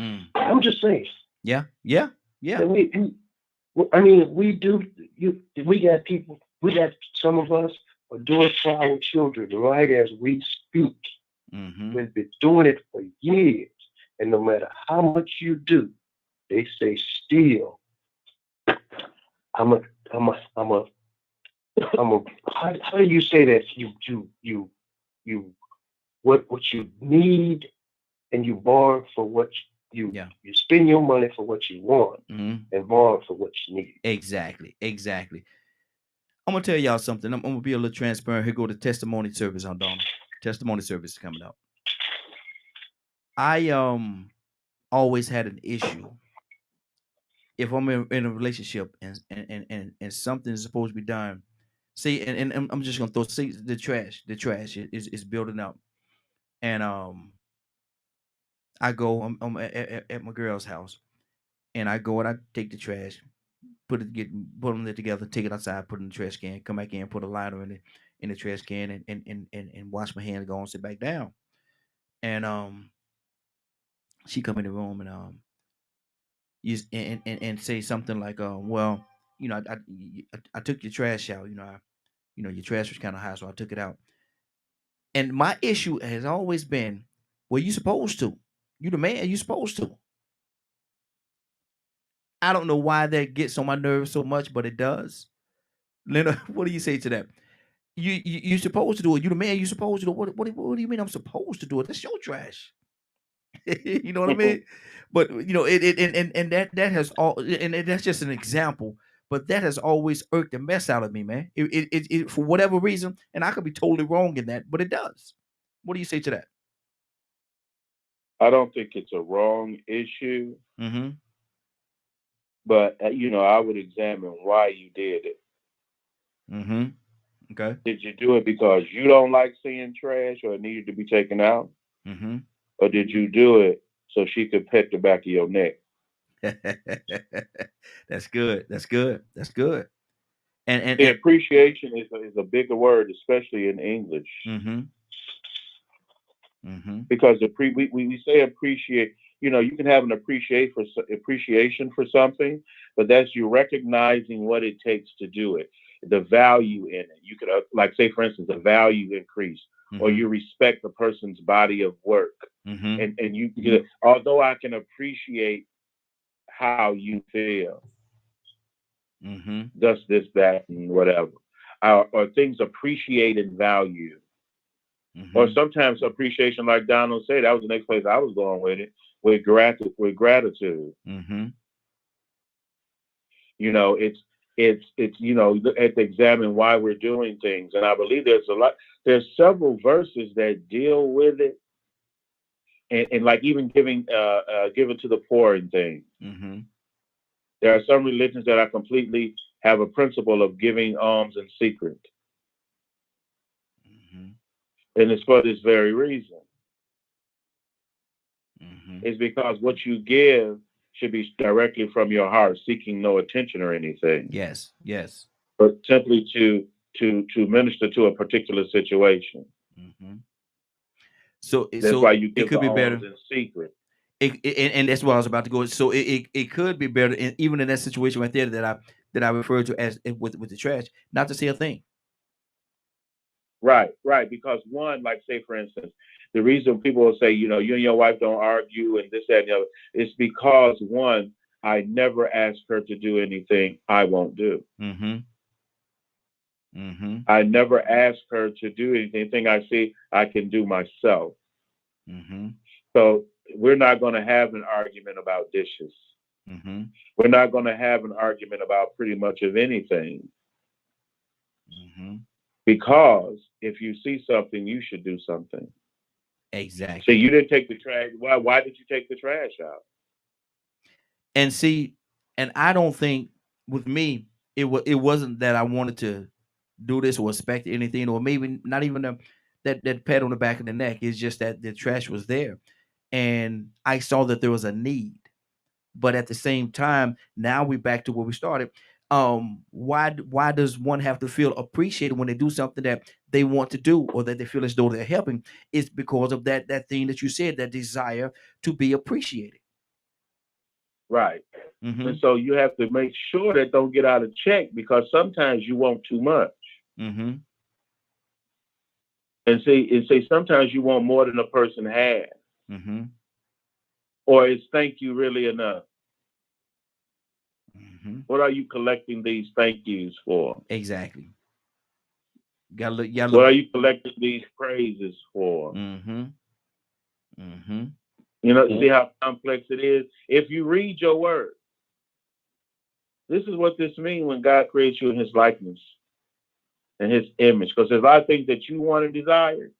Mm.
I'm just saying.
Yeah.
We do. We got people. We got some of us are doing for our children right as we speak.
Mm-hmm.
We've been doing it for years, and no matter how much you do, they say still. I'm a. How do you say that? You what you need, and you borrow for what You
Yeah.
you spend your money for what you want
Mm-hmm.
and borrow for what you need.
Exactly. Exactly. I'm gonna tell y'all something. I'm gonna be a little transparent. Here go the testimony service on Donna. Testimony service is coming up. I always had an issue if I'm in a relationship and something is supposed to be done. See, and I'm just gonna throw see the trash. The trash is building up, and I go. I'm at my girl's house, and I go and I take the trash, put them there together, take it outside, put it in the trash can, come back in, put a liner in the trash can, and wash my hands, go and sit back down. And she come in the room and use and say something like, well, I took your trash out, your trash was kind of high, so I took it out. And my issue has always been, well, you supposed to, you the man, you supposed to. I don't know why that gets on my nerves so much, but it does. Leonard, what do you say to that? You supposed to do it. You the man. You supposed to do it. What do you mean? I'm supposed to do it? That's your trash. You know what I mean? But it and that has all and that's just an example. But that has always irked the mess out of me, man. It for whatever reason, and I could be totally wrong in that, but it does. What do you say to that?
I don't think it's a wrong issue,
Mm-hmm.
but I would examine why you did it.
Mm-hmm. Okay.
Did you do it because you don't like seeing trash or it needed to be taken out?
Mm-hmm.
Or did you do it so she could pet the back of your neck?
That's good. That's good. That's good.
The
And
appreciation is a bigger word, especially in English,
mm-hmm. Mm-hmm.
because we say appreciate. You can have an appreciation for something, but that's you recognizing what it takes to do it, the value in it. You could like say, for instance, a value increase, or
Mm-hmm.
you respect the person's body of work,
Mm-hmm.
and although I can appreciate how you feel,
Mm-hmm.
thus this, that, and whatever, or things appreciate in value. Or
Mm-hmm.
sometimes appreciation, like Donald said, that was the next place I was going with it, with gratitude.
Mm-hmm.
It's at to examine why we're doing things, and I believe there's several verses that deal with it, and like even giving to the poor and things.
Mm-hmm.
There are some religions that are completely have a principle of giving alms in secret,
Mm-hmm.
and it's for this very reason.
Mm-hmm.
It's because what you give should be directly from your heart, seeking no attention or anything,
Yes. Yes.
but simply to minister to a particular situation.
Mm-hmm. So
That's why you
it
give
could
the
be
alms
better.
in secret.
And that's what I was about to go. So it could be better, even in that situation right there that I referred to as with the trash, not to say a thing.
Right, right. Because one, like say for instance, the reason people will say, you and your wife don't argue and this, that, and the other, is because one, I never ask her to do anything I won't do.
Mm-hmm. Mm-hmm.
I never ask her to do anything I see I can do myself.
Mm-hmm.
So we're not going to have an argument about dishes.
Mm-hmm.
We're not going to have an argument about pretty much of anything.
Mm-hmm.
Because if you see something, you should do something.
Exactly.
So you didn't take the trash. Why did you take the trash out?
And see, and I don't think with me it wasn't that I wanted to do this or expect anything, or maybe not even that pat on the back of the neck. It's just that the trash was there, and I saw that there was a need. But at the same time, now we're back to where we started. Why does one have to feel appreciated when they do something that they want to do or that they feel as though they're helping? It's because of that thing that you said, that desire to be appreciated.
Right.
Mm-hmm.
And so you have to make sure that don't get out of check, because sometimes you want too much.
Mm-hmm.
And say sometimes you want more than a person has.
Mm-hmm.
Or is thank you really enough?
Mm-hmm.
What are you collecting these thank yous for?
Exactly. Gotta look. Gotta
What
look.
are you collecting these praises for?
Mm-hmm. Mm-hmm.
You know, see how complex it is? If you read your word, this is what this means when God creates you in his likeness and his image. Because there's a lot of things that you want and desire,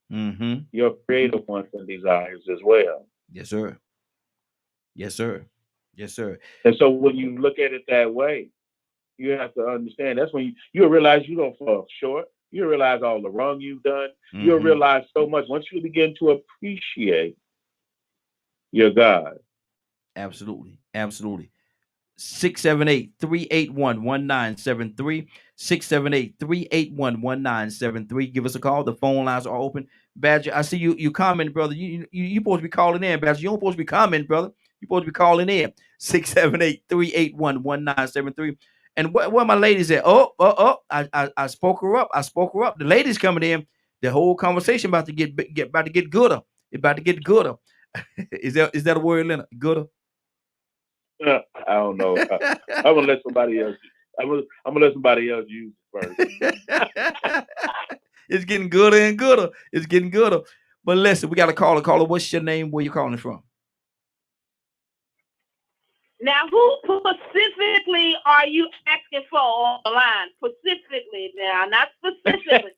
your creator wants and desires as well.
Yes, sir. Yes, sir. Yes, sir.
And so when you look at it that way, you have to understand that's when you'll realize you don't fall short. You'll realize all the wrong you've done. You'll realize so much once you begin to appreciate your God.
Absolutely. Absolutely. 678-381-1973. 678-381-1973. Give us a call. The phone lines are open. Badger, I see you comment, brother. You supposed to be calling in, Badger. You don't supposed to be commenting, brother. You're supposed to be calling in. 678-381-1973. And where my ladies at? I spoke her up. The ladies coming in. The whole conversation about to get gooder. It's about to get gooder. Is that a word, Leonard? Gooder?
I don't know. I'm gonna let somebody else. I'm gonna let somebody else use it first.
It's getting gooder and gooder. It's getting gooder. But listen, we got a caller. Caller, what's your name? Where you calling from?
Now, who specifically are you asking for on the line? Specifically, now, not specifically.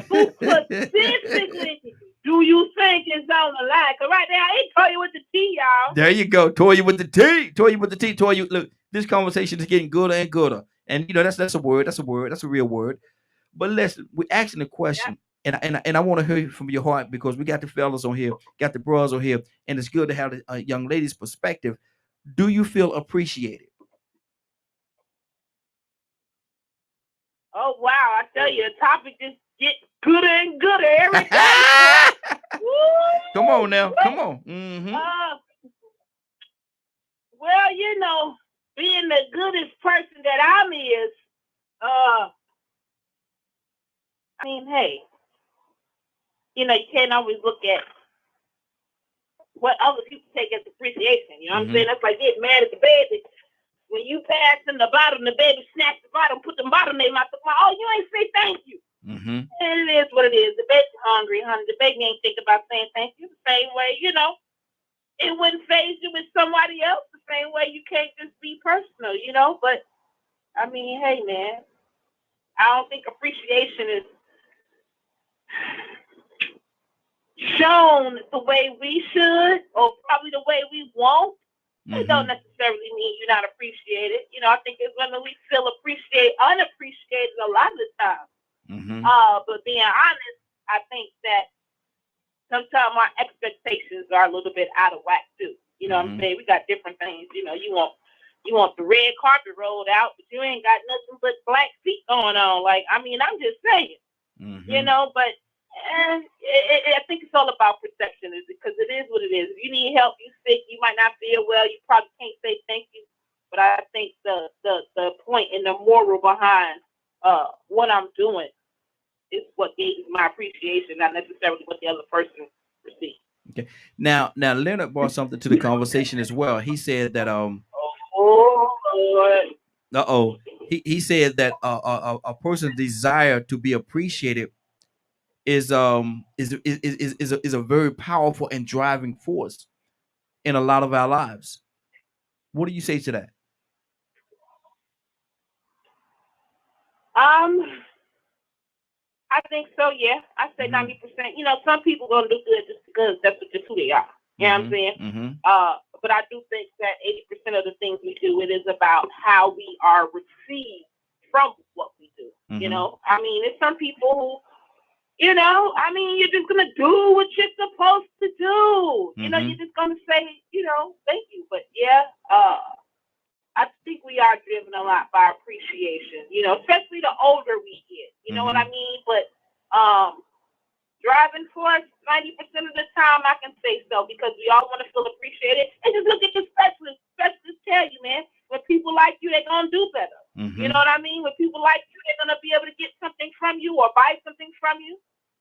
Who specifically do you think is on the line? Because right now, he told you with the T, y'all.
There you go. Toya with the T. Toya with the T. Toya, look, this conversation is getting gooder and gooder. And, you know, that's a word. That's a word. That's a real word. But listen, we're asking a question. Yeah. And I want to hear from your heart because we got the fellas on here, got the bros on here, and it's good to have a young lady's perspective. Do you feel appreciated?
Oh, wow. I tell you, the topic just gets gooder and gooder every time.
Come on now. Come on.
Well, you know, being the goodest person that I'm is, I mean, hey, you know, you can't always look at what other people take as appreciation. You know what I'm saying? That's like getting mad at the baby. When you pass in the bottom, the baby snatch the bottom, put the bottom in my mouth. Oh, you ain't say thank you. And it is what it is. The baby's hungry, honey. The baby ain't think about saying thank you the same way, you know. It wouldn't faze you with somebody else the same way. You can't just be personal, you know. But, I mean, hey, man, I don't think appreciation is shown the way we should or probably the way we want. It don't necessarily mean you're not appreciated. You know, I think it's when we feel unappreciated a lot of the time. But being honest, I think that sometimes our expectations are a little bit out of whack too. You know what I'm saying? We got different things. You know, you want the red carpet rolled out, but you ain't got nothing but black feet going on. Like, I mean, I'm just saying. You know, but I think it's all about perception, because it is what it is. If you need help, you sick, you might not feel well, you probably can't say thank you. But I think the point and the moral behind what I'm doing is what gauges my appreciation, not necessarily what the other person received.
Okay. Now Leonard brought something to the conversation as well. He said that he said that a person's desire to be appreciated is a very powerful and driving force in a lot of our lives. What do you say to that?
I think so, yeah. I say 90%. You know, some people gonna do good just because that's just who they are. You know what I'm saying? But I do think that 80% of the things we do, it is about how we are received from what we do. You know, I mean, there's some people who, you know, I mean, you're just gonna do what you're supposed to do. You know, you're just gonna say, you know, thank you. But yeah, I think we are driven a lot by appreciation, you know, especially the older we get. You know what I mean? But driving force, 90% of the time, I can say so, because we all want to feel appreciated. And just look at your specialists. Specialists tell you, man, when people like you, they're going to do better. You know what I mean? When people like you, they're going to be able to get something from you or buy something from you.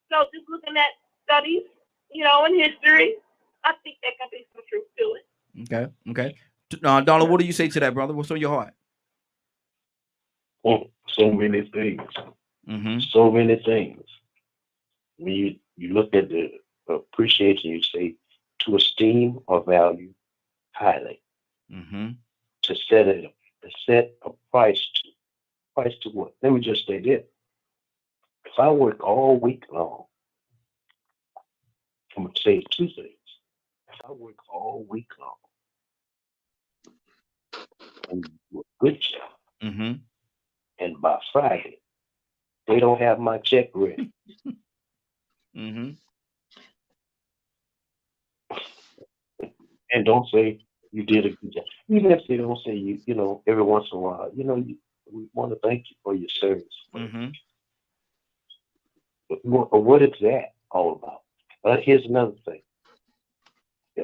So just looking at studies, you know, in history, I think there can be some truth to it.
Okay. Donald, what do you say to that, brother? What's on your heart?
Oh, so many things. So many things. When you look at the appreciation, you say to esteem or value highly,
Mm-hmm.
to set a price to what? Let me just say this. If I work all week long, I'm going to say two things. If I work all week long and do a good job,
Mm-hmm.
and by Friday, they don't have my check ready.
Mm-hmm.
And don't say you did a good job. Even if they don't say you know, every once in a while, we want to thank you for your service.
Mm-hmm.
But what is that all about? But here's another thing.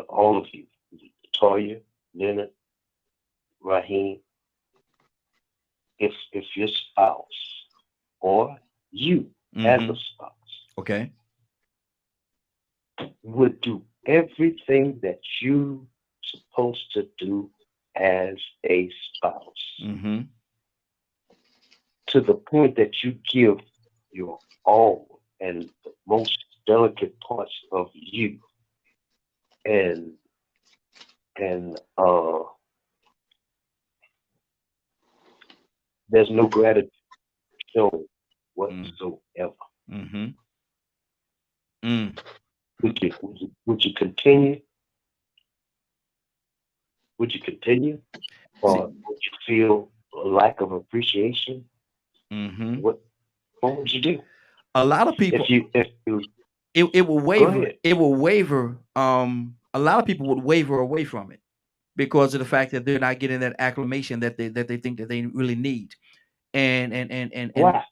All of you, Toya, Leonard, Raheem, if your spouse or you as a
Mm-hmm.
spouse
Okay.
would do everything that you supposed to do as a spouse,
Mm-hmm.
to the point that you give your all and the most delicate parts of you, and and there's no gratitude shown whatsoever.
Mm-hmm. Mm.
Would you continue? Would you continue,
See.
or would you feel a lack of appreciation?
Mm-hmm.
What would you do
A lot of people,
if you
it will
go
waver.
ahead?
It will waver. A lot of people would waver away from it because of the fact that they're not getting that acclamation that they think that they really need. And
Why?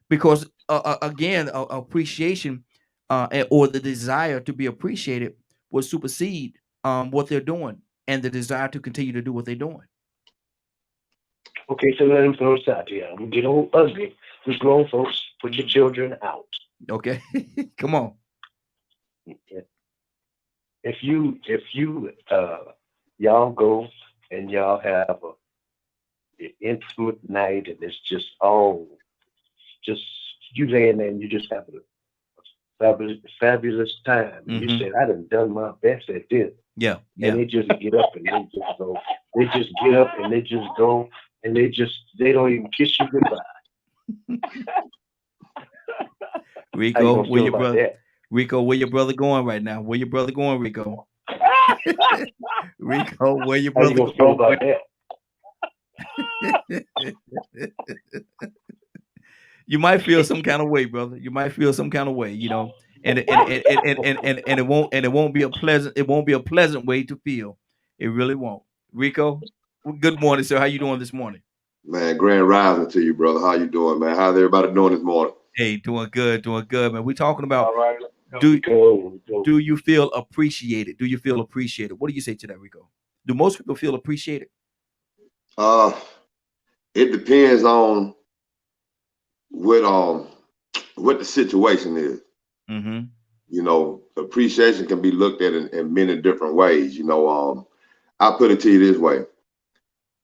because again, appreciation or the desire to be appreciated will supersede what they're doing and the desire to continue to do what they're doing.
Okay, so let him throw us out here. I'm gonna get old ugly. We grown folks, put your children out.
Okay. Come on.
If you y'all go and y'all have an intimate night and it's just you laying there and you just have a fabulous time. And you
Mm-hmm.
said, I done my best at this.
Yeah.
And they just get up and they just go. They just get up and they just go and they don't even kiss you goodbye.
Rico, where your brother? That? Rico, where your brother going right now? Where your brother going, Rico? Rico, where your brother going?
Feel about that?
You might feel some kind of way, brother. You might feel some kind of way, you know, and it won't be a pleasant way to feel. It really won't. Rico, good morning, sir. How you doing this morning?
Man, grand rising to you, brother. How you doing, man? How's everybody doing this morning?
Hey, doing good, man. We're talking about
All right.
do you feel appreciated? Do you feel appreciated? What do you say to that, Rico? Do most people feel appreciated?
It depends on what the situation is.
Mm-hmm.
You know, appreciation can be looked at in many different ways. You know, I put it to you this way.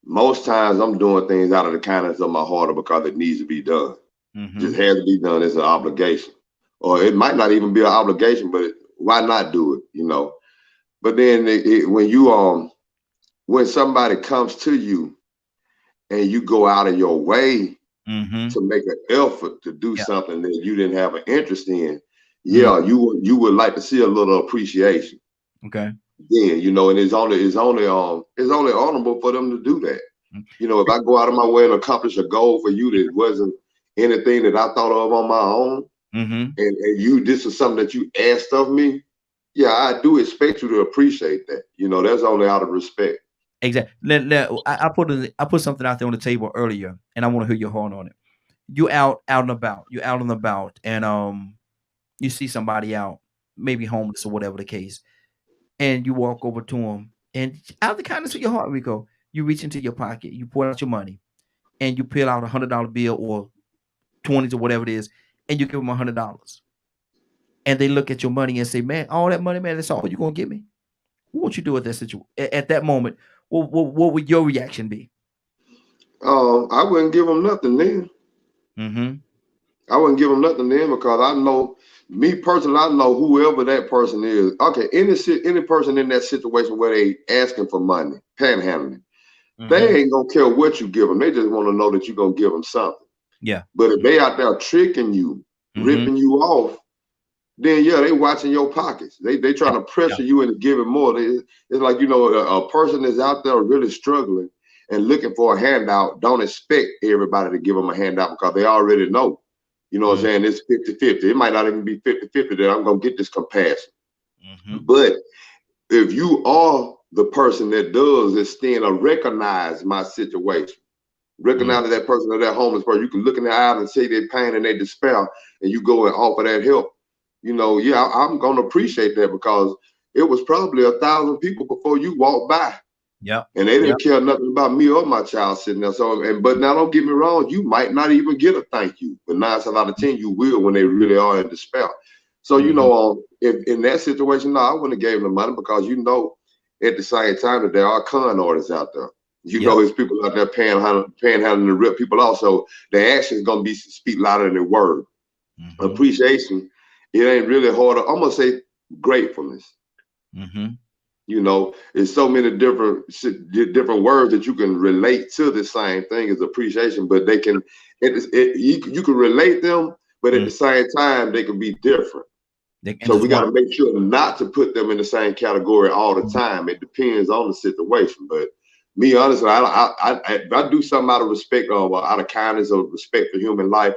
Most times I'm doing things out of the kindness of my heart or because it needs to be done.
Mm-hmm.
Just has to be done. It's an obligation. Or it might not even be an obligation, but why not do it, you know? But then when somebody comes to you and you go out of your way
mm-hmm.
to make an effort to do something that you didn't have an interest in, you would like to see a little appreciation.
Okay.
Yeah, you know, and it's only honorable for them to do that. You know, if I go out of my way and accomplish a goal for you that wasn't anything that I thought of on my own,
mm-hmm.
and this is something that you asked of me, yeah, I do expect you to appreciate that. You know, that's only out of respect.
Exactly. I put something out there on the table earlier, and I want to hear your horn on it. You out and about. You're out and about, and you see somebody out, maybe homeless or whatever the case, and you walk over to them, and out of the kindness of your heart, Rico, you reach into your pocket, you pull out your money, and you peel out $100 bill or 20s or whatever it is, and you give them $100. And they look at your money and say, "Man, all that money, man, that's all you're gonna give me." What would you do at that situation? At that moment, what would your reaction be?
I wouldn't give them nothing then.
Mm-hmm.
I wouldn't give them nothing then because I know, me personally, I know whoever that person is. Okay, any person in that situation where they asking for money, panhandling, they ain't gonna care what you give them. They just want to know that you're gonna give them something.
Yeah.
But if they out there tricking you, ripping you off, then yeah, they watching your pockets. They trying to pressure you into giving more. It's like, you know, a person is out there really struggling and looking for a handout. Don't expect everybody to give them a handout because they already know. You know what I'm saying? It's 50-50. It might not even be 50-50 that I'm gonna get this compassion. But if you are the person that does extend or recognize my situation, recognize that person or that homeless person, you can look in their eyes and see their pain and their despair, and you go and offer that help. You know, yeah, I'm gonna appreciate that because it was probably 1,000 people before you walked by.
Yeah.
And they didn't care nothing about me or my child sitting there. So, but now don't get me wrong, you might not even get a thank you, but 9 times out of 10 you will when they really are in despair. So you know, in that situation, no, I wouldn't have gave them the money because you know, at the same time that there are con artists out there. You know, there's people out there panhandling to rip people off. So the action is gonna be speak louder than the word. Appreciation, it ain't really hard. I'm gonna say gratefulness. You know, there's so many different words that you can relate to the same thing as appreciation, but they can, you can relate them, but at the same time, they can be different. So we got to make sure not to put them in the same category all the time. It depends on the situation. But me, honestly, I do something out of respect or out of kindness or respect for human life.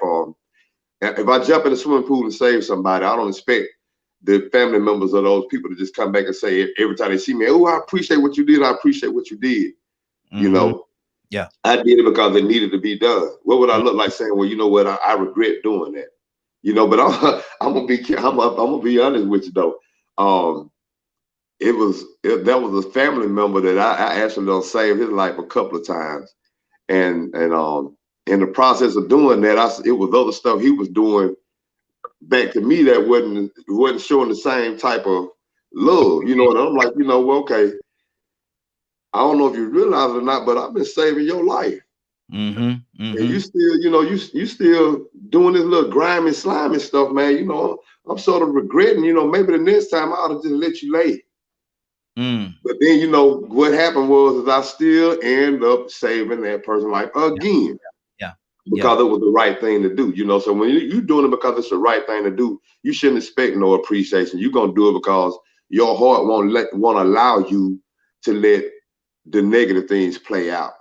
If I jump in the swimming pool and save somebody, I don't expect the family members of those people to just come back and say every time they see me, oh, I appreciate what you did. I appreciate what you did. You know, I did it because it needed to be done. What would I look like saying, well, you know what? I regret doing that. You know, but I'm gonna be honest with you though. That was a family member that I actually done saved his life a couple of times, and in the process of doing that, it was other stuff he was doing back to me that wasn't showing the same type of love, you know. And I'm like, you know, well, okay, I don't know if you realize it or not, but I've been saving your life. And you still, you know, you still doing this little grimy, slimy stuff, man. You know, I'm sort of regretting, you know, maybe the next time I ought to just let you lay. But then, you know, what happened was I still end up saving that person's life again. Because it was the right thing to do, you know. So when you're doing it because it's the right thing to do, you shouldn't expect no appreciation. You're gonna do it because your heart won't allow you to let the negative things play out.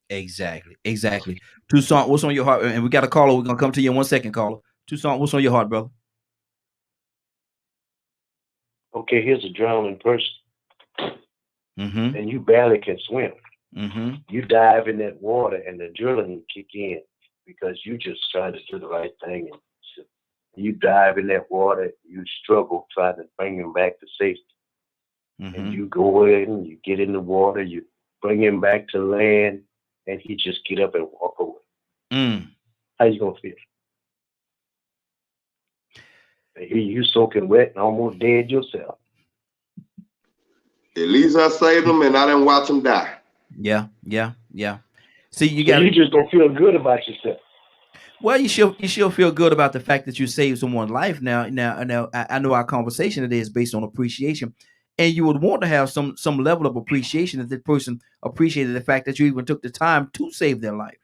Exactly. Toussaint, what's on your heart? And we got a caller. We're gonna come to you in 1 second, caller. Toussaint, what's on your heart, brother?
Okay, here's a drowning person, and you barely can swim. You dive in that water, and the adrenaline kick in because you just trying to do the right thing. And you dive in that water, you struggle trying to bring him back to safety. And you go in, and you get in the water, you bring him back to land, and he just get up and walk away. How you gonna feel? You soaking wet and almost dead yourself.
At least I saved him, and I didn't watch him die.
Yeah. See, you
just gonna feel good about yourself.
Well, you should feel good about the fact that you saved someone's life. Now, I know our conversation today is based on appreciation, and you would want to have some level of appreciation that person appreciated the fact that you even took the time to save their life.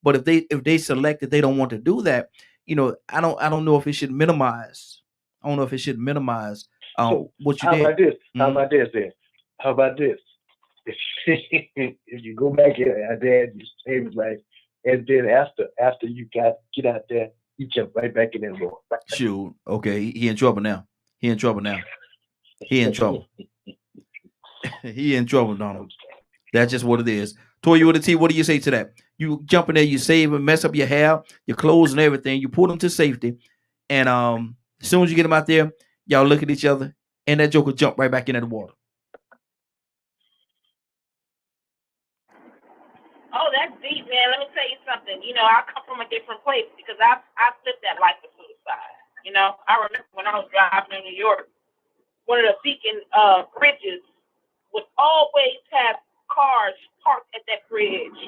But if they select that they don't want to do that, you know, I don't know if it should minimize. I don't know if it should minimize what you did.
How about this then? How about this? If you go back and then you save his life, and then after you get out there, you jump right back in that water.
Shoot, okay, he in trouble now. He in trouble, Donald. That's just what it is. Toya with a T, what do you say to that? You jump in there, you save and mess up your hair, your clothes and everything. You pull them to safety. And as soon as you get them out there, y'all look at each other and that joker jump right back into the water.
Oh, that's deep, man. Let me tell you something. You know, I come from a different place because I lived that life of suicide. You know, I remember when I was driving in New York, one of the Beacon bridges would always have cars parked at that bridge.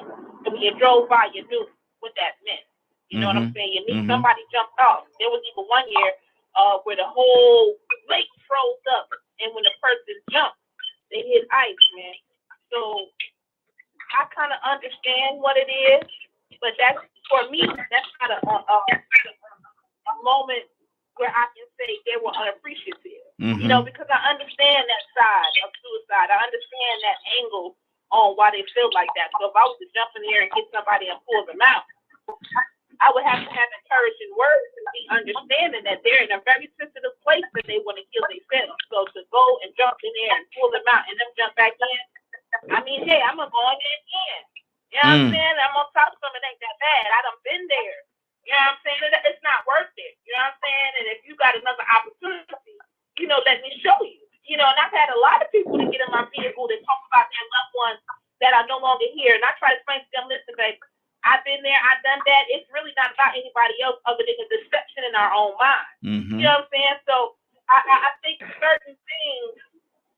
And when you drove by, you knew what that meant. You know what I'm saying? You need somebody jumped off. There was even one year where the whole lake froze up, and when the person jumped, they hit ice, man. So I kind of understand what it is, but that's, for me, that's not a moment where I can say they were unappreciative. You know, because I understand that side of suicide. I understand that angle on why they feel like that. So if I was to jump in there and get somebody and pull them out, I would have to have encouraging words and be understanding that they're in a very sensitive place that they want to kill themselves. So to go and jump in there and pull them out and them jump back in, I mean, hey, I'm going to go in there again. You know what I'm saying? I'm going to talk to them. It ain't that bad. I done been there. You know what I'm saying? It's not worth it. You know what I'm saying? And if you got another opportunity, you know, let me show you. You know, and I've had a lot of people to get in my vehicle that talk about their loved ones that are no longer here. And I try to explain to them, listen, babe, I've been there, I've done that. It's really not about anybody else other than the deception in our own mind. You know what I'm saying? So I think certain things,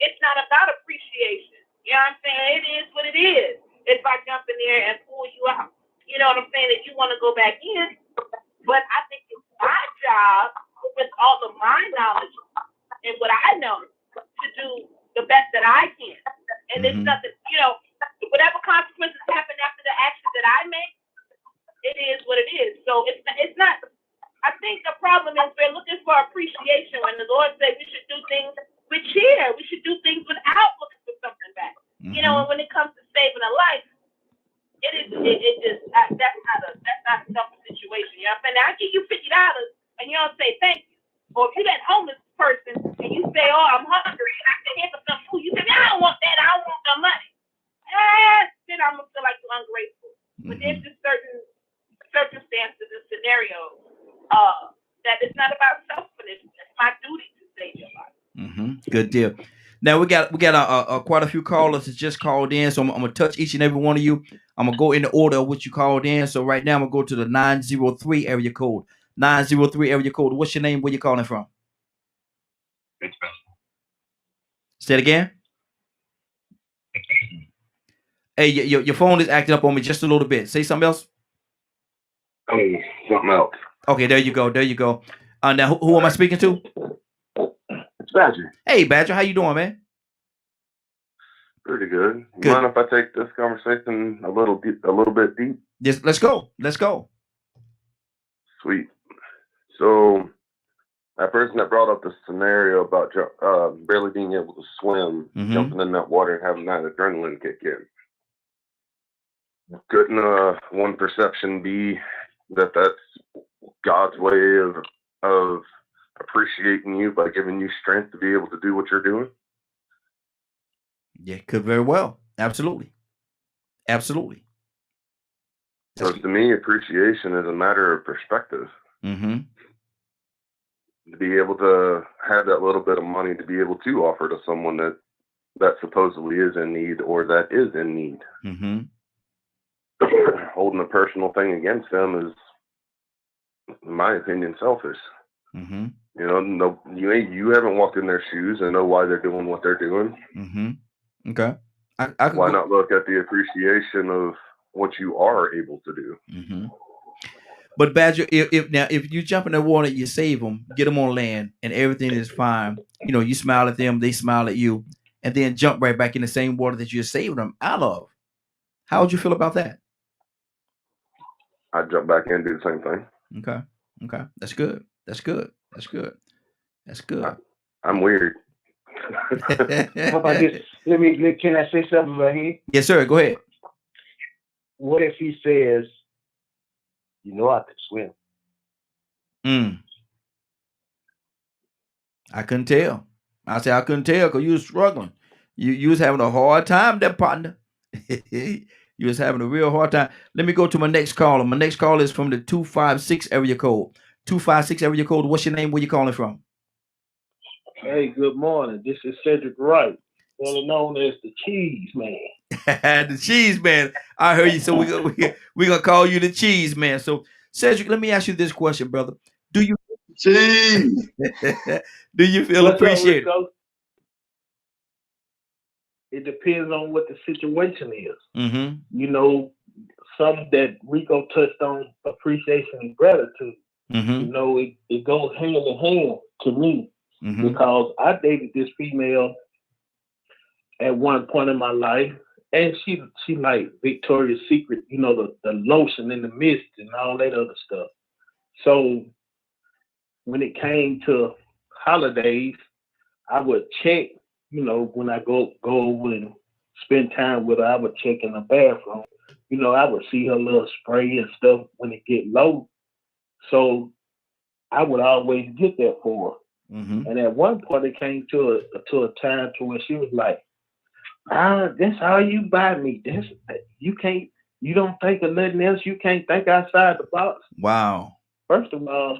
it's not about appreciation. You know what I'm saying? It is what it is. If I jump in there and pull you out, you know what I'm saying, that you want to go back in. But I think it's my job, with all of my knowledge and what I know, to do the best that I can. And it's nothing, you know, whatever consequences happen after the action that I make, it is what it is. So it's not, I think the problem is we're looking for appreciation when the Lord said we should do things with cheer. We should do things without looking for something back. You know, and when it comes to saving a life, that's not a simple situation. You know what I'm saying? Now, I give you $50 and you don't say thank you. Or if you're that homeless person and you say, oh, I'm hungry, and I say, here's some food, you say, I don't want that, I don't want the money. Then I'm going to feel like you're ungrateful. But there's just certain circumstances and scenarios that it's not about selfishness. It's my duty to save your life.
Good deal. Now we got quite a few callers that just called in, so I'm gonna touch each and every one of you. I'm gonna go in the order of which you called in. So right now I'm gonna go to the 903 area code. 903 area code. What's your name? Where you calling from?
It's best.
Say it again. Hey, your phone is acting up on me just a little bit. Say something else.
Hey, something else.
Okay, there you go. There you go. Now who am I speaking to?
It's Badger.
Hey, Badger, how you doing, man?
Pretty good.
Good.
Mind if I take this conversation a little bit deep?
Yes, let's go. Let's go.
Sweet. So that person that brought up the scenario about barely being able to swim, jumping in that water and having that adrenaline kick in. Couldn't one perception be that that's God's way of appreciating you by giving you strength to be able to do what you're doing?
Yeah, could very well. Absolutely. Absolutely.
So to me, appreciation is a matter of perspective. To be able to have that little bit of money to be able to offer to someone that supposedly is in need or that is in need. Holding a personal thing against them is, in my opinion, selfish. You know, no, you haven't walked in their shoes and know why they're doing what they're doing.
Okay.
Why not look at the appreciation of what you are able to do?
But Badger, if you jump in the water, you save them, get them on land, and everything is fine. You know, you smile at them, they smile at you, and then jump right back in the same water that you're saving them out of. How would you feel about that?
I'd jump back in and do the same thing.
Okay. That's good.
I'm weird.
How about this? Can I say something right here?
Yes, sir. Go ahead.
What if he says, you know, I could swim?
I couldn't tell. I said I couldn't tell because you was struggling. You was having a hard time, there, partner. You was having a real hard time. Let me go to my next caller. My next caller is from the 256 area code. 256 area code. What's your name? Where you calling from?
Hey, good morning. This is Cedric Wright, better known as the Cheese Man.
The Cheese Man. I heard you. So we're gonna call you the Cheese Man. So Cedric, let me ask you this question, brother. Do you feel appreciated?
It depends on what the situation is. You know, something that Rico touched on, appreciation and gratitude. You know, it goes hand in hand to me because I dated this female at one point in my life, and she like Victoria's Secret, you know, the lotion and the mist and all that other stuff. So when it came to holidays, I would check, you know, when I go over and spend time with her, I would check in the bathroom. You know, I would see her little spray and stuff when it get low. So I would always get that for her. And at one point it came to a time to where she was like, that's all you buy me. You don't think of nothing else. You can't think outside the box.
Wow.
First of all,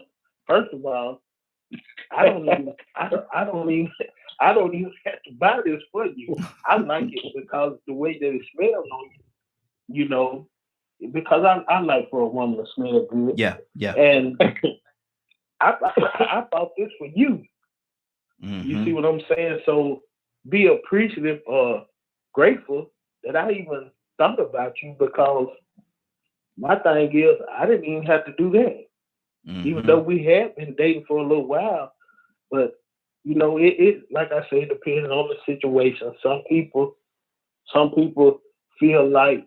I don't even have to buy this for you. I like it because the way that it smells on you, you know, because I like for a woman to smell good.
Yeah.
And I bought this for you. You see what I'm saying? So be appreciative or grateful that I even thought about you, because my thing is I didn't even have to do that. Even though we had been dating for a little while, but you know, it like I said, depends on the situation. Some people feel like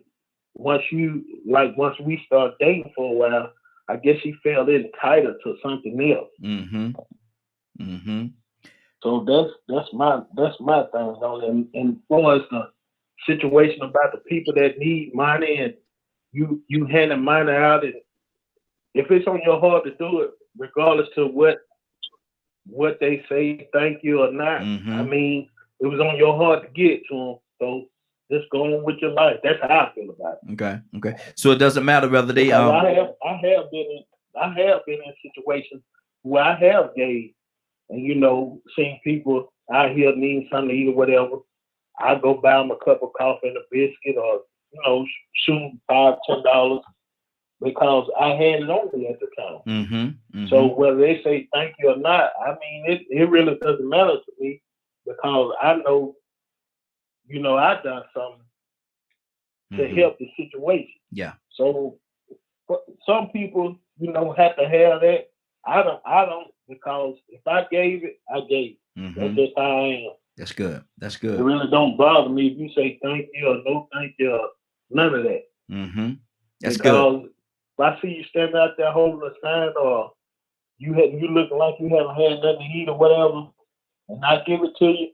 once we start dating for a while, I guess she felt entitled to something else. So that's my thing on it. And as far as the situation about the people that need money and you handing money out, and if it's on your heart to do it, regardless to what they say, thank you or not, I mean, it was on your heart to get to them. So just go on with your life. That's how I feel about it.
Okay. So it doesn't matter whether they
I have been in situations where I have gave, and you know, seeing people out here need something to eat or whatever. I go buy them a cup of coffee and a biscuit, or you know, shoot $5-10 because I had it on me at the time. So whether they say thank you or not, I mean, it really doesn't matter to me, because I know, you know, I've done something to help the situation.
Yeah.
So some people, you know, have to have that. I don't, because if I gave it, I gave it. That's just how I am.
That's good.
It really don't bother me if you say thank you or no thank you or none of that.
That's
because
good.
If I see you standing out there holding a sign, or you looking like you haven't had nothing to eat or whatever, and I give it to you,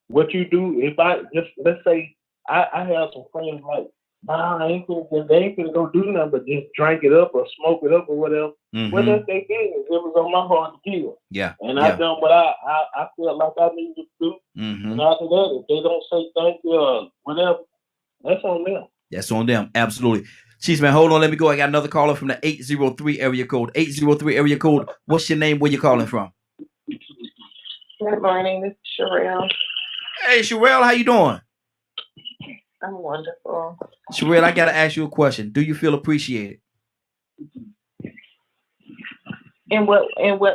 what you do, if I just, let's say, I have some friends like, nah, they ain't gonna go do nothing but just drink it up or smoke it up or whatever. Well, that's their business. It was on my heart to give.
Yeah.
And I done what I felt like I needed to do. And after that, if they don't say thank you or whatever, that's on them.
That's on them. Absolutely. Jeez, man, hold on. Let me go. I got another caller from the 803 area code. 803 area code. What's your name? Where you calling from?
Good morning. This is Sherelle.
Hey, Sherelle, how you doing?
I'm wonderful.
Sherelle, I got to ask you a question. Do you feel appreciated?
In what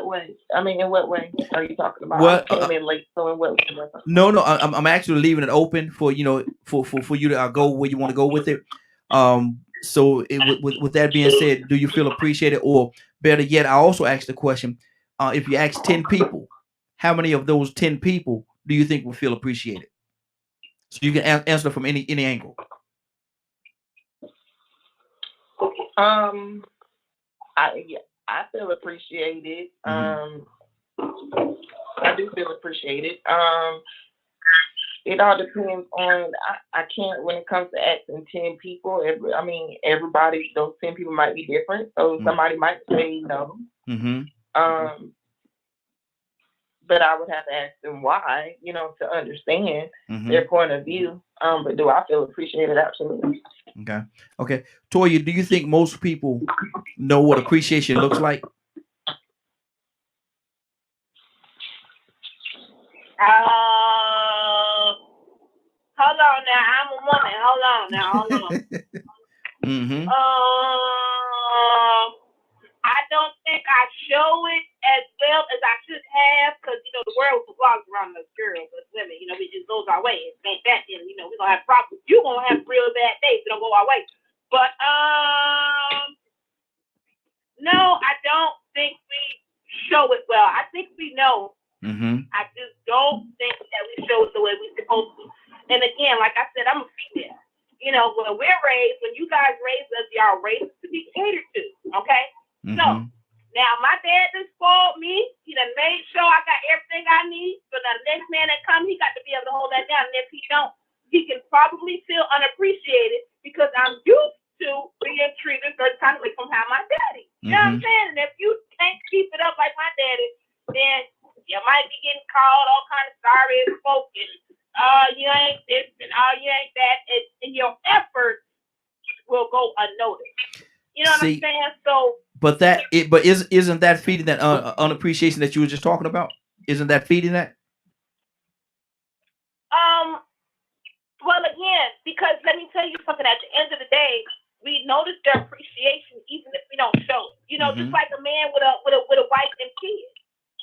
way? I mean, in what way are you talking about?
Well,
I came in late, so in what way?
No, I'm actually leaving it open for, you know, for you to go where you want to go with it. So with that being said, do you feel appreciated? Or better yet, I also asked the question, if you ask 10 people, how many of those 10 people do you think will feel appreciated? So you can answer from any angle.
I feel appreciated. I do feel appreciated. It all depends on, I can't, when it comes to asking 10 people, everybody, those 10 people might be different. So somebody might say no. But I would have to ask them why, you know, to understand their point of view. But do I feel appreciated? Absolutely.
Okay. Toya, do you think most people know what appreciation looks like?
Hold on now. I'm a woman. Hold on. I don't think I show it as well as I should have, because, you know, the world revolves around us girls, us women. You know, it just goes our way. It ain't that, you know, we're going to have problems. You're going to have real bad days that don't go our way. But no, I don't think we show it well. I think we know. I just don't think that we show it the way we're supposed to. And again, like I said, I'm a female. You know, when we're raised, when you guys raise us, y'all raised to be catered to. Okay? So now my dad done spoiled me. He done made sure I got everything I need. So the next man that comes, he got to be able to hold that down. And if he don't, he can probably feel unappreciated because I'm used to being treated certain kind of way from how my daddy. You know what I'm saying? And if you can't keep it up like my daddy, then you might be getting called all kind of sorry folk and you ain't this and you ain't that, and your effort will go unnoticed. You know what I'm saying? So, but
isn't that feeding that unappreciation that you were just talking about? Isn't that feeding that?
Well, again, because let me tell you something. At the end of the day, we notice their appreciation even if we don't show it. You know, just like a man with a wife and kids.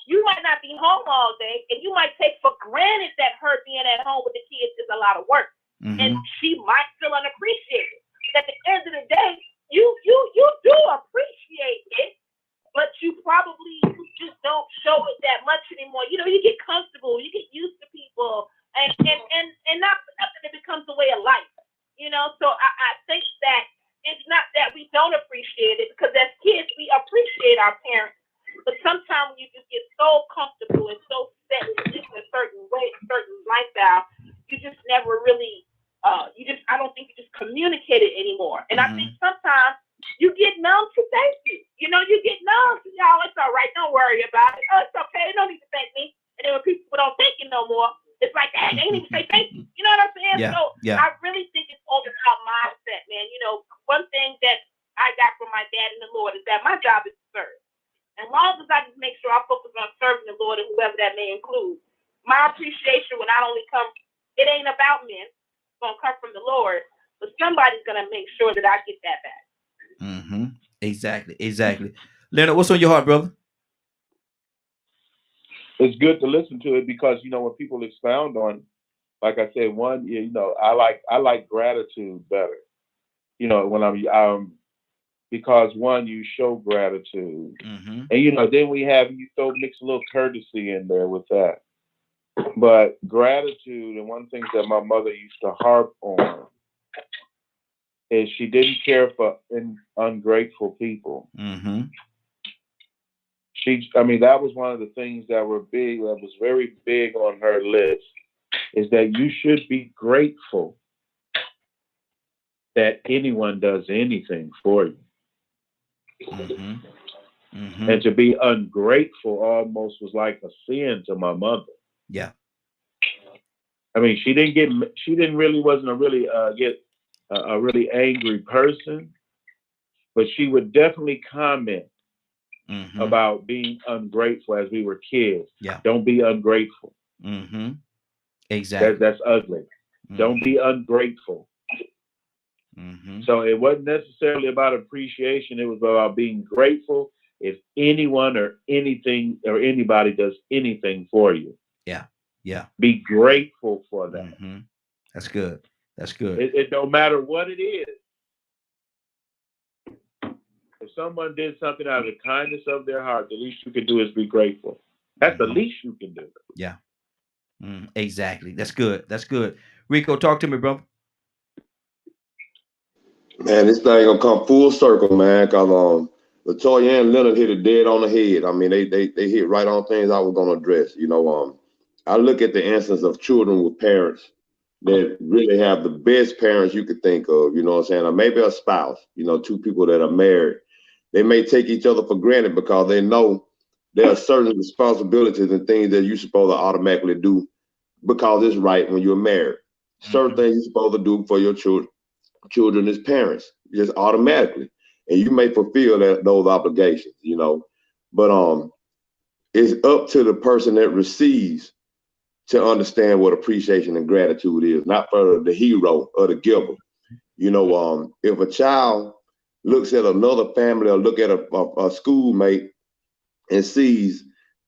You might not be home all day, and you might take for granted that her being at home with the kids is a lot of work, and she might feel unappreciated. But at the end of the day, you do appreciate it, but you probably just don't show it that much anymore. You know, you get comfortable, you get used to people, and not nothing, it becomes a way of life. You know, so I think that it's not that we don't appreciate it, because as kids we appreciate our parents. But sometimes you just get so comfortable and so set in a certain way, certain lifestyle, you just never really, I don't think you just communicate it anymore. And I think sometimes you get numb to thank you. You know, you get numb to, y'all, it's all right, don't worry about it. Oh, it's okay, they don't need to thank me. And then when people don't thank you no more, it's like, hey, they need to say thank you. You know what I'm saying?
Yeah,
So I really think it's all about mindset, man. You know, one thing that I got from my dad and the Lord is that my job is to serve. As long as I just make sure I focus on serving the Lord and whoever that may include, my appreciation will not only come, it ain't about men, it's going to come from the Lord, but somebody's going to make sure that I get that back.
Exactly. Leonard, what's on your heart, brother?
It's good to listen to it because, you know, when people expound on, like I said, one, you know, I like gratitude better. You know, when I'm because one, you show gratitude, and you know, then you mix a little courtesy in there with that. But gratitude, and one thing that my mother used to harp on is she didn't care for ungrateful people. That was one of the things that was very big on her list, is that you should be grateful that anyone does anything for you. And to be ungrateful almost was like a sin to my mother.
Yeah.
I mean, she wasn't a really angry person, but she would definitely comment about being ungrateful as we were kids.
Yeah.
Don't be ungrateful.
Exactly.
That's ugly. Don't be ungrateful. So it wasn't necessarily about appreciation. It was about being grateful if anyone or anything or anybody does anything for you.
Yeah.
Be grateful for that.
That's good.
It don't matter what it is. If someone did something out of the kindness of their heart, the least you can do is be grateful. That's the least you can do.
Yeah. Exactly. That's good. Rico, talk to me, bro.
Man, this thing gonna come full circle, man. Cause Latoya and Leonard hit it dead on the head. I mean, they hit right on things I was gonna address. You know, I look at the instance of children with parents that really have the best parents you could think of. You know what I'm saying? Or maybe a spouse. You know, two people that are married. They may take each other for granted because they know there are certain responsibilities and things that you're supposed to automatically do because it's right when you're married. Certain things you're supposed to do for your children as parents, just automatically, and you may fulfill those obligations, you know. But it's up to the person that receives to understand what appreciation and gratitude is, not for the hero or the giver. You know, if a child looks at another family or look at a schoolmate and sees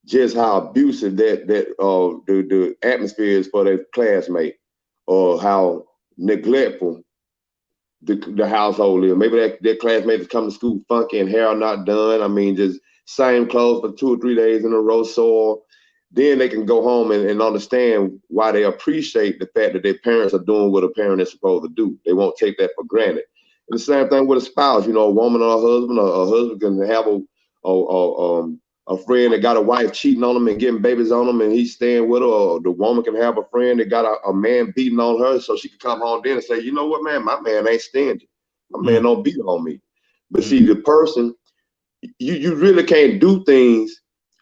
just how abusive the atmosphere is for their classmate, or how neglectful the household is. Maybe their classmates come to school funky and hair not done. I mean, just same clothes for 2 or 3 days in a row, sore. Then they can go home and understand why they appreciate the fact that their parents are doing what a parent is supposed to do. They won't take that for granted. And the same thing with a spouse. You know, a woman or a husband can have a friend that got a wife cheating on him and getting babies on him, and he's staying with her. Or the woman can have a friend that got a man beating on her, so she can come home then and say, you know what, man, my man ain't stingy. My man don't beat on me. But see, the person, you really can't do things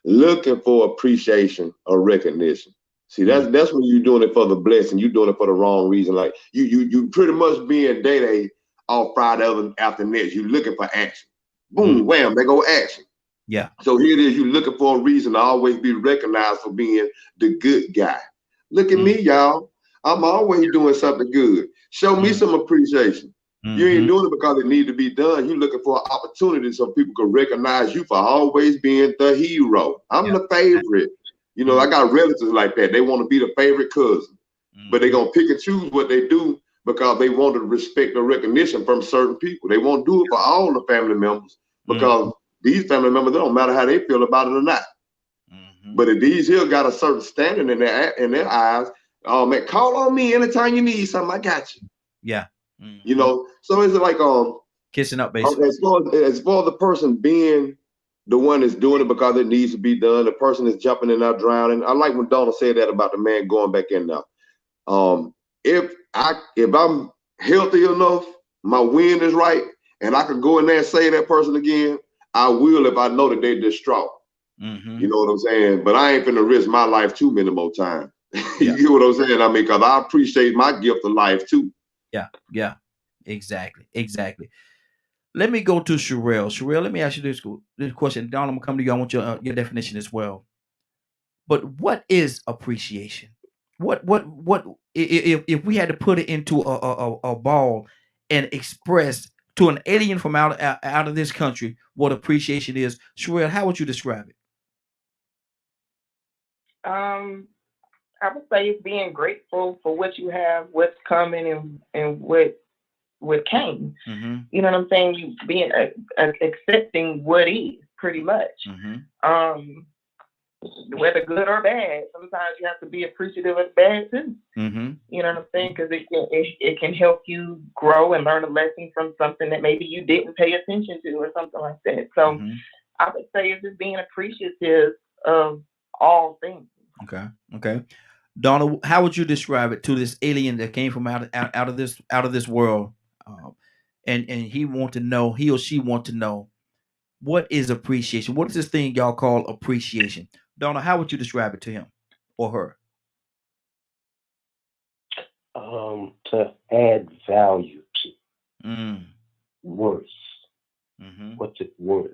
looking for appreciation or recognition. See, that's when you're doing it for the blessing. You're doing it for the wrong reason. Like you pretty much being day all Friday after next. You're looking for action. Boom, wham, they go action.
Yeah.
So here it is. You're looking for a reason to always be recognized for being the good guy. Look at me, y'all. I'm always doing something good. Show me some appreciation. You ain't doing it because it needs to be done. You're looking for an opportunity so people can recognize you for always being the hero. I'm the favorite. You know, I got relatives like that. They want to be the favorite cousin, but they're going to pick and choose what they do because they want to respect or recognition from certain people. They won't do it for all the family members because these family members, it don't matter how they feel about it or not. But if these here got a certain standard in their eyes, man, call on me anytime you need something. I got you.
Yeah.
You know, so it's like
kissing up, basically.
As far as the person being the one that's doing it because it needs to be done, the person is jumping in there drowning. I like when Donna said that about the man going back in there. If I'm healthy enough, my wind is right, and I can go in there and say that person again, I will if I know that they're distraught. You know what I'm saying? But I ain't finna risk my life too many more times. You get what I'm saying? I mean, because I appreciate my gift of life too.
Yeah, exactly. Let me go to Sherelle. Sherelle, let me ask you this question. Don, I'm gonna come to you. I want your definition as well. But what is appreciation? What if we had to put it into a ball and express to an alien from out of this country what appreciation is? Sherelle, how would you describe it?
I would say it's being grateful for what you have, what's coming, and what came. You know what I'm saying? You being accepting what is, pretty much. Whether good or bad, sometimes you have to be appreciative of bad too. You know what I'm saying? Because it can help you grow and learn a lesson from something that maybe you didn't pay attention to or something like that. So I would say it's just being appreciative of all things.
Okay. Donna, how would you describe it to this alien that came from out of this world, and he or she want to know what is appreciation? What is this thing y'all call appreciation? Donna, how would you describe it to him or her?
To add value to worth. What's it worth?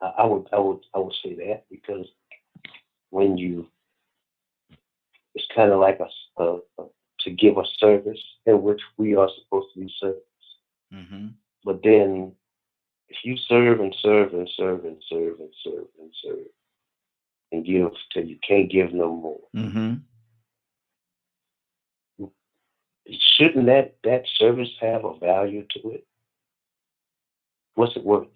I would say that because when it's kind of like to give a service in which we are supposed to be service. But then if you serve and serve and serve and serve and serve and serve and give till you can't give no more, shouldn't that service have a value to it? What's it worth?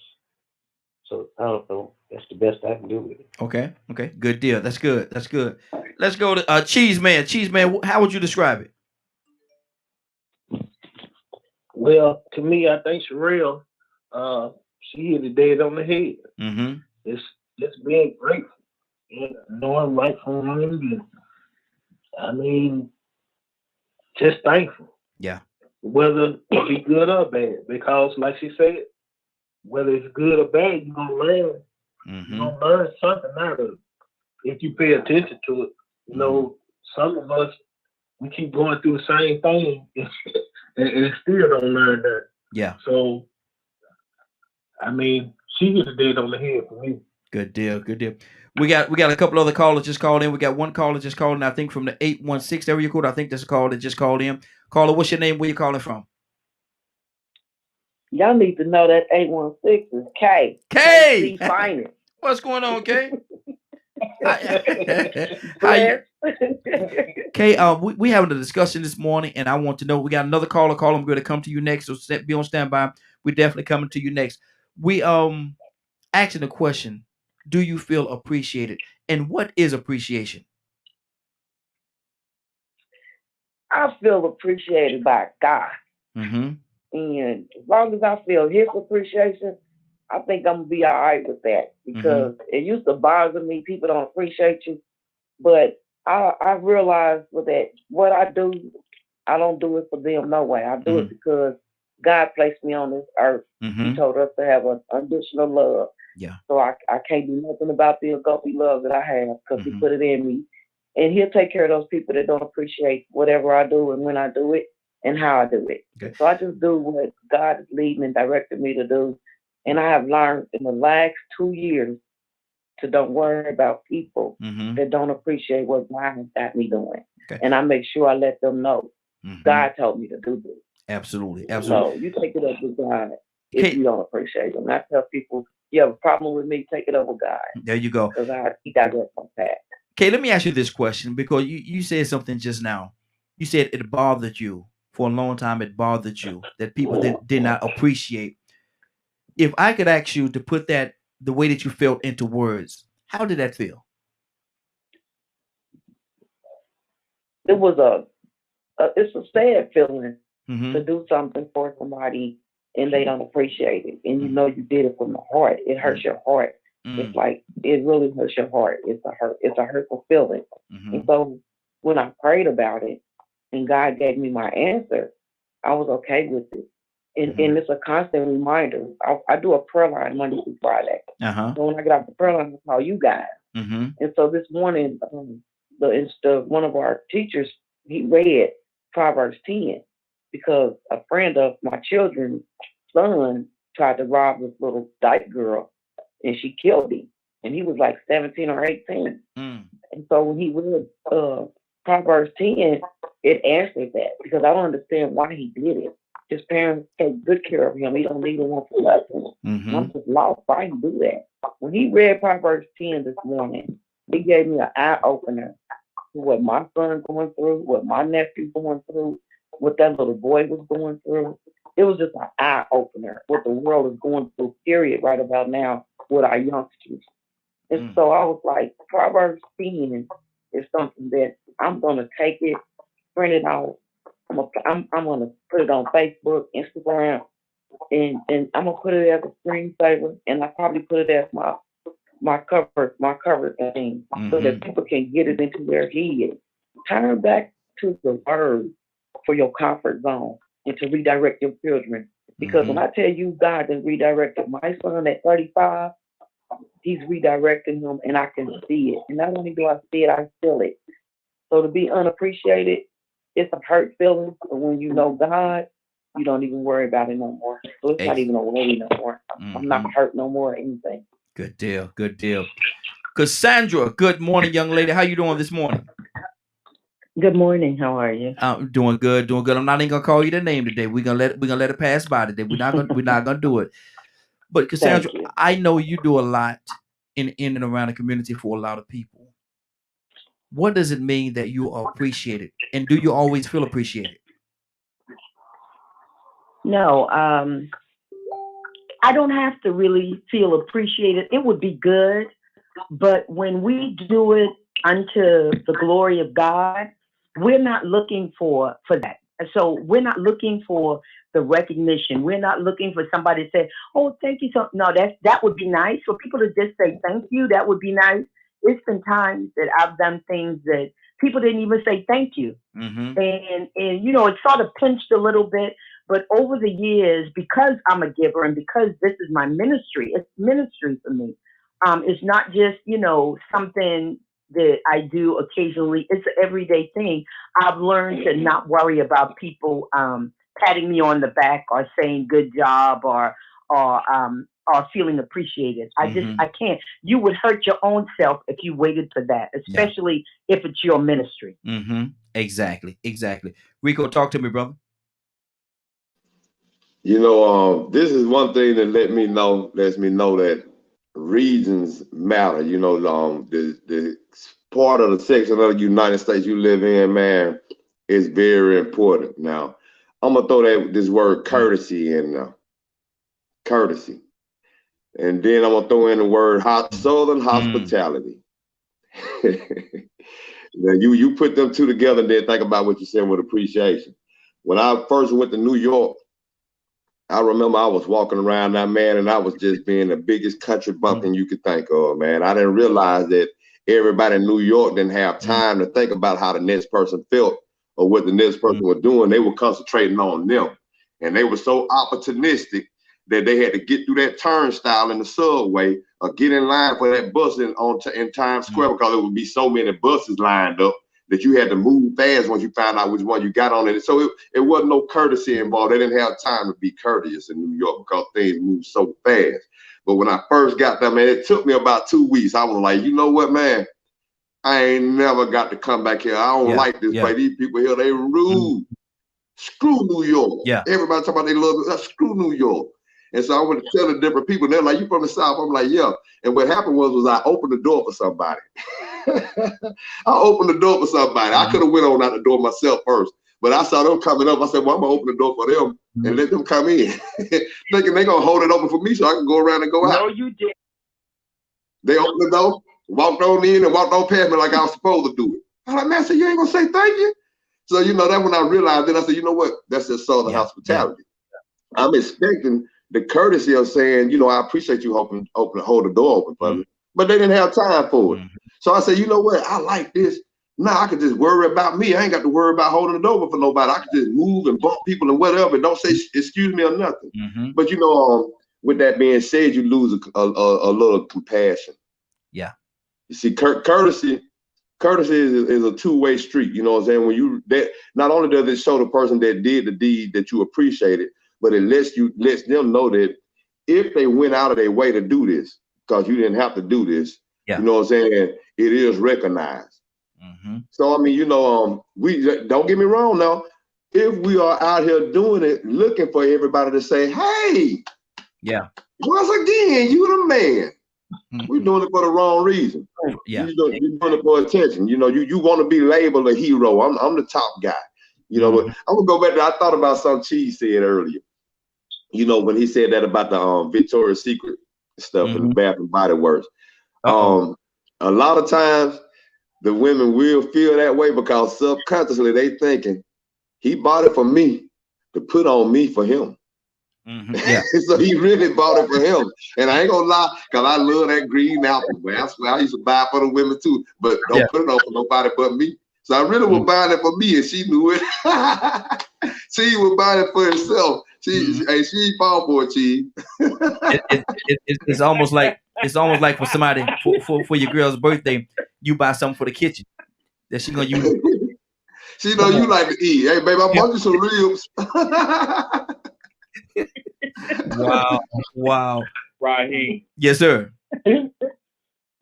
So I don't know. That's the best I can do with it.
Okay. Good deal. That's good. Let's go to Cheese Man. Cheese Man, how would you describe it?
Well, to me, I think Sherelle, she hit the dead on the head. It's being grateful, knowing right from wrong, and I mean, just thankful.
Yeah.
Whether it be good or bad, because like she said, whether it's good or bad, you're gonna learn. You're gonna learn something out of it if you pay attention to it. You know, some of us, we keep going through the same thing and still don't learn that.
Yeah.
So, I mean, she hit the dead on the head for me.
Good deal. We got a couple other callers just called in. We got one caller just called in, I think from the 816 area code. I think that's a call that just called in. Caller, what's your name? Where you calling from?
Y'all need to know that 816 is K.
K.
Finance.
What's going on, K? How you? Okay, we having a discussion this morning, and I want to know, we got another caller. I'm going to come to you next, so be on standby. We're definitely coming to you next. We asking the question: do you feel appreciated, and what is appreciation?
I feel appreciated by God, and as long as I feel His appreciation, I think I'm gonna be all right with that, because it used to bother me. People don't appreciate you, but I realized that what I do, I don't do it for them no way. I do it because God placed me on this earth. He told us to have an unconditional love.
Yeah.
So I can't do nothing about the agape love that I have, because He put it in me. And He'll take care of those people that don't appreciate whatever I do and when I do it and how I do it. Okay. So I just do what God is leading and directing me to do. And I have learned in the last 2 years to don't worry about people that don't appreciate what God has got me doing. Okay. And I make sure I let them know God told me to do this.
Absolutely.
So you take it up with God if you don't appreciate them. I tell people, you have a problem with me, take it up with God.
There you go.
Because He directs my path.
Okay, let me ask you this question, because you said something just now. You said it bothered you for a long time. It bothered you that people did not appreciate. If I could ask you to put that, the way that you felt, into words, how did that feel?
It was it's a sad feeling to do something for somebody and they don't appreciate it, and you know you did it from the heart. It hurts your heart. It's like, it really hurts your heart. It's a hurtful feeling. And so when I prayed about it and God gave me my answer, I was okay with it. And it's a constant reminder. I do a prayer line Monday through Friday. So when I get off the prayer line, I call you guys. And so this morning, one of our teachers, he read Proverbs 10, because a friend of my children's son tried to rob this little dyke girl, and she killed him. And he was like 17 or 18. And so when he read Proverbs 10, it answered that, because I don't understand why he did it. His parents take good care of him. He don't need anyone for nothing. I'm just lost. Why he do that? When he read Proverbs 10 this morning, it gave me an eye opener to what my son going through, what my nephew going through, what that little boy was going through. It was just an eye opener what the world is going through, period, right about now with our youngsters. And so I was like, Proverbs 10 is something that I'm gonna take it, print it out. I'm gonna put it on Facebook, Instagram, and I'm gonna put it as a screensaver, and I probably put it as my cover thing, so that people can get it into their head. Turn back to the word for your comfort zone and to redirect your children. Because when I tell you God has redirected my son at 35, He's redirecting him, and I can see it. And not only do I see it, I feel it. So to be unappreciated, it's a hurt feeling. But when you know God, you don't even worry about it no more. So it's not even a worry no more. I'm not hurt no more or anything.
Good deal. Good deal. Cassandra, good morning, young lady. How you doing this morning?
Good morning. How are you?
I'm doing good, doing good. I'm not even gonna call you the name today. We're gonna let it pass by today. We're not gonna do it. But Cassandra, I know you do a lot in and around the community for a lot of people. What does it mean that you are appreciated, and do you always feel appreciated?
No, I don't have to really feel appreciated. It would be good, but when we do it unto the glory of God, we're not looking for that. So we're not looking for the recognition. We're not looking for somebody to say, "Oh, thank you." So no, that would be nice for people to just say thank you. That would be nice. It's been times that I've done things that people didn't even say thank you, and you know, it sort of pinched a little bit. But over the years, because I'm a giver and because this is my ministry, it's ministry for me. It's not just, you know, something that I do occasionally. It's an everyday thing. I've learned to not worry about people patting me on the back or saying good job or feeling appreciated. I can't. You would hurt your own self if you waited for that, especially if it's your ministry.
Exactly. Rico, talk to me, brother.
You know, this is one thing that lets me know that reasons matter. You know, the part of the section of the United States you live in, man, is very important. Now, I'm gonna throw this word courtesy in there. Courtesy. And then I'm gonna throw in the word Southern hospitality. Now you put them two together and then think about what you said with appreciation. When I first went to New York, I remember I was walking around that, man, and I was just being the biggest country bumpkin you could think of, man. I didn't realize that everybody in New York didn't have time to think about how the next person felt or what the next person was doing. They were concentrating on them. And they were so opportunistic that they had to get through that turnstile in the subway or get in line for that bus in Times Square because there would be so many buses lined up that you had to move fast once you found out which one you got on it. So it wasn't no courtesy involved. They didn't have time to be courteous in New York because things moved so fast. But when I first got there, man, it took me about 2 weeks. I was like, you know what, man? I ain't never got to come back here. I don't like this place. These people here, they rude. Screw New York.
Yeah.
Everybody talking about they love it. Screw New York. And so I went to tell the different people. They're like, you from the South? I'm like, yeah. And what happened was I opened the door for somebody. I opened the door for somebody. I could have went on out the door myself first. But I saw them coming up. I said, well, I'm going to open the door for them and let them come in. Thinking they're going to hold it open for me so I can go around and go out.
No, you didn't.
They opened the door, walked on in and walked on past me like I was supposed to do it. I'm like, man, so you ain't going to say thank you? So, you know, that's when I realized it. I said, you know what? That's just Southern hospitality. Yeah. I'm expecting the courtesy of saying, you know, I appreciate you hold the door open for me. But they didn't have time for it. So I said, you know what? I like this. Now I could just worry about me. I ain't got to worry about holding the door open for nobody. I could just move and bump people and whatever. Don't say excuse me or nothing. But, you know, with that being said, you lose a little compassion.
Yeah.
You see, courtesy is a two-way street. You know what I'm saying? Not only does it show the person that did the deed that you appreciated, but it lets them know that if they went out of their way to do this, because you didn't have to do this, you know what I'm saying? It is recognized. So I mean, you know, we don't get me wrong now. If we are out here doing it, looking for everybody to say, "Hey, once again, you the man." We're doing it for the wrong reason. You're doing it for attention. You know, you want to be labeled a hero. I'm the top guy. You know, but I'm gonna go back to I thought about something Cheese said earlier. You know, when he said that about the Victoria's Secret stuff and the Bath and Body Works. A lot of times the women will feel that way because subconsciously they thinking he bought it for me to put on me for him. So he really bought it for him. And I ain't gonna lie, because I love that green apple. Man, I swear I used to buy it for the women too, but don't put it on for nobody but me. So I really was buying it for me, and she knew it. She was buying it for herself. She fall for it, Cheese.
It's almost like for somebody for your girl's birthday, you buy something for the kitchen that she gonna use.
She know you like to eat. Hey, baby, I bought you some ribs.
Wow.
Raheem.
Yes, sir.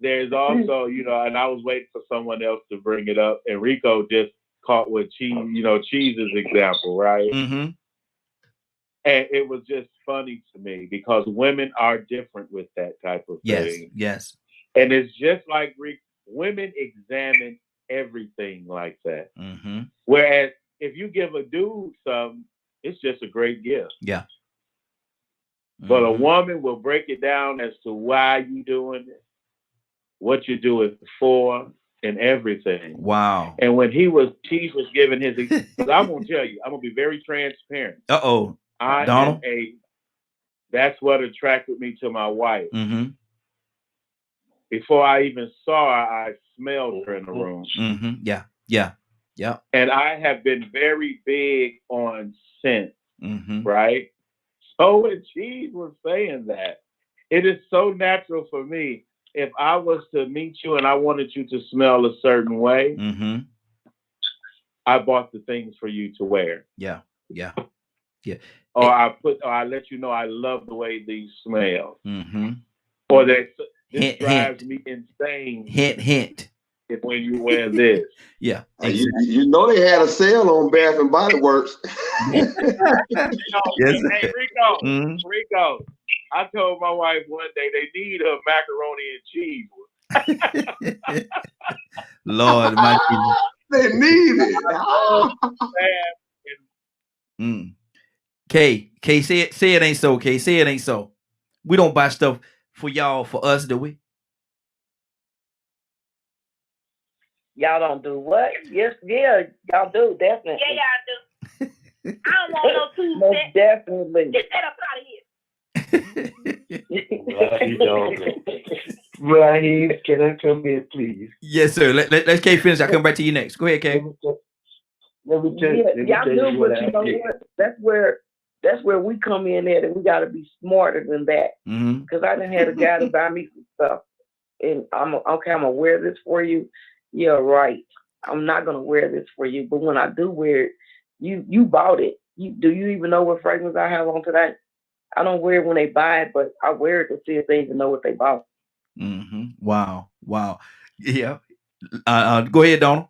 There's also, you know, and I was waiting for someone else to bring it up, and Rico just caught with Cheese's example, right? And it was just funny to me because women are different with that type of thing.
Yes.
And it's just like women examine everything like that. Whereas if you give a dude something, it's just a great gift.
Yeah.
But a woman will break it down as to why you doing it, what you do it for, and everything.
Wow.
And when Cheese was giving his, because I'm gonna tell you, I'm gonna be very transparent.
Donald?
That's what attracted me to my wife. Before I even saw her, I smelled her in the room.
Yeah.
And I have been very big on scent, right? So when Cheese was saying that, it is so natural for me. If I was to meet you and I wanted you to smell a certain way, I bought the things for you to wear.
Yeah.
Or I let you know I love the way these smell. Or that this drives me insane.
Hint.
If when you wear this.
Yeah.
Exactly. You know they had a sale on Bath and Body Works.
Hey, Rico.
I told my wife one day they need her macaroni and cheese.
Lord, my goodness.
They need it.
K, say it ain't so. K, say it ain't so. We don't buy stuff for y'all, for us, do we?
Y'all don't do what? Yes, yeah, y'all do, definitely.
Yeah, y'all do. I don't want no two
Most definitely.
Get that up out of here.
Raheem, can I come in, please?
Yes, sir. Let's K finish. I'll come back to you next. Go ahead, K.
Let me tell
you what I did. That's where we come in at, and we got to be smarter than that. Because I done had a guy to buy me some stuff, and I'm gonna wear this for you. Yeah, right. I'm not gonna wear this for you, but when I do wear it, you bought it. Do you even know what fragrance I have on today? I don't wear it when they buy it, but I wear it to see if they even know what they bought.
Wow. Yeah. Go ahead, Donald.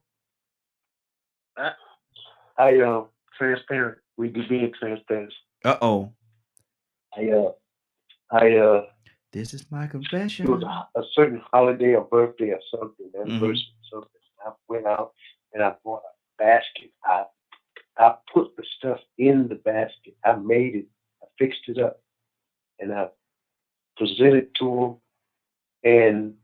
I transparent. We be being transparent.
Uh-oh. This is my confession.
It was a certain holiday or birthday or something, anniversary or something. I went out and I bought a basket. I put the stuff in the basket. I made it. I fixed it up, and I presented to them, and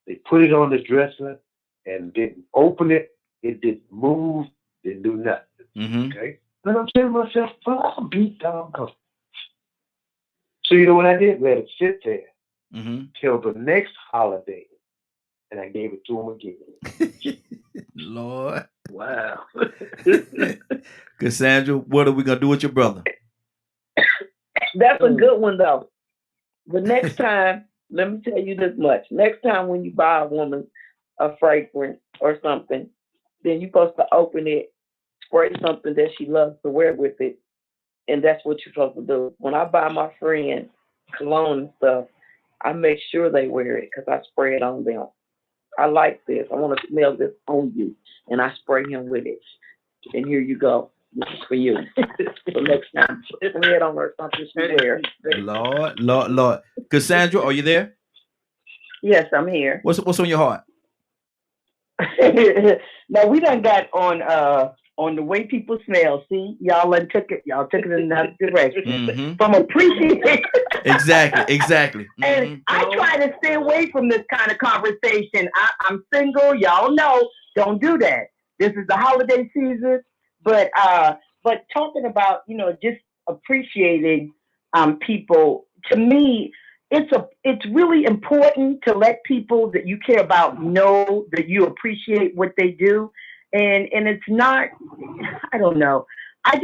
they put it on the dresser and didn't open it. It didn't move. Didn't do nothing. Okay. And I'm saying to myself, well, I'll beat doggone. So you know what I did? Let it sit there till the next holiday, and I gave it to him again.
Lord.
Wow.
Cassandra, what are we gonna do with your brother?
That's a good one though. The next time, let me tell you this much. Next time when you buy a woman a fragrance or something, then you're supposed to open it, spray something that she loves to wear with it, and that's what you're supposed to do. When I buy my friend cologne and stuff, I make sure they wear it because I spray it on them. I like this. I want to smell this on you, and I spray him with it. And here you go. This is for you. So next time, spray it on her something she wears.
Lord. Cassandra, are you there?
Yes, I'm here.
What's on your heart?
Now we done got on the way people smell. See, y'all took it in another direction. From appreciation.
Exactly.
And I try to stay away from this kind of conversation. I'm single, y'all know. Don't do that. This is the holiday season, but talking about just appreciating people, to me, it's really important to let people that you care about know that you appreciate what they do. And it's not, I don't know. I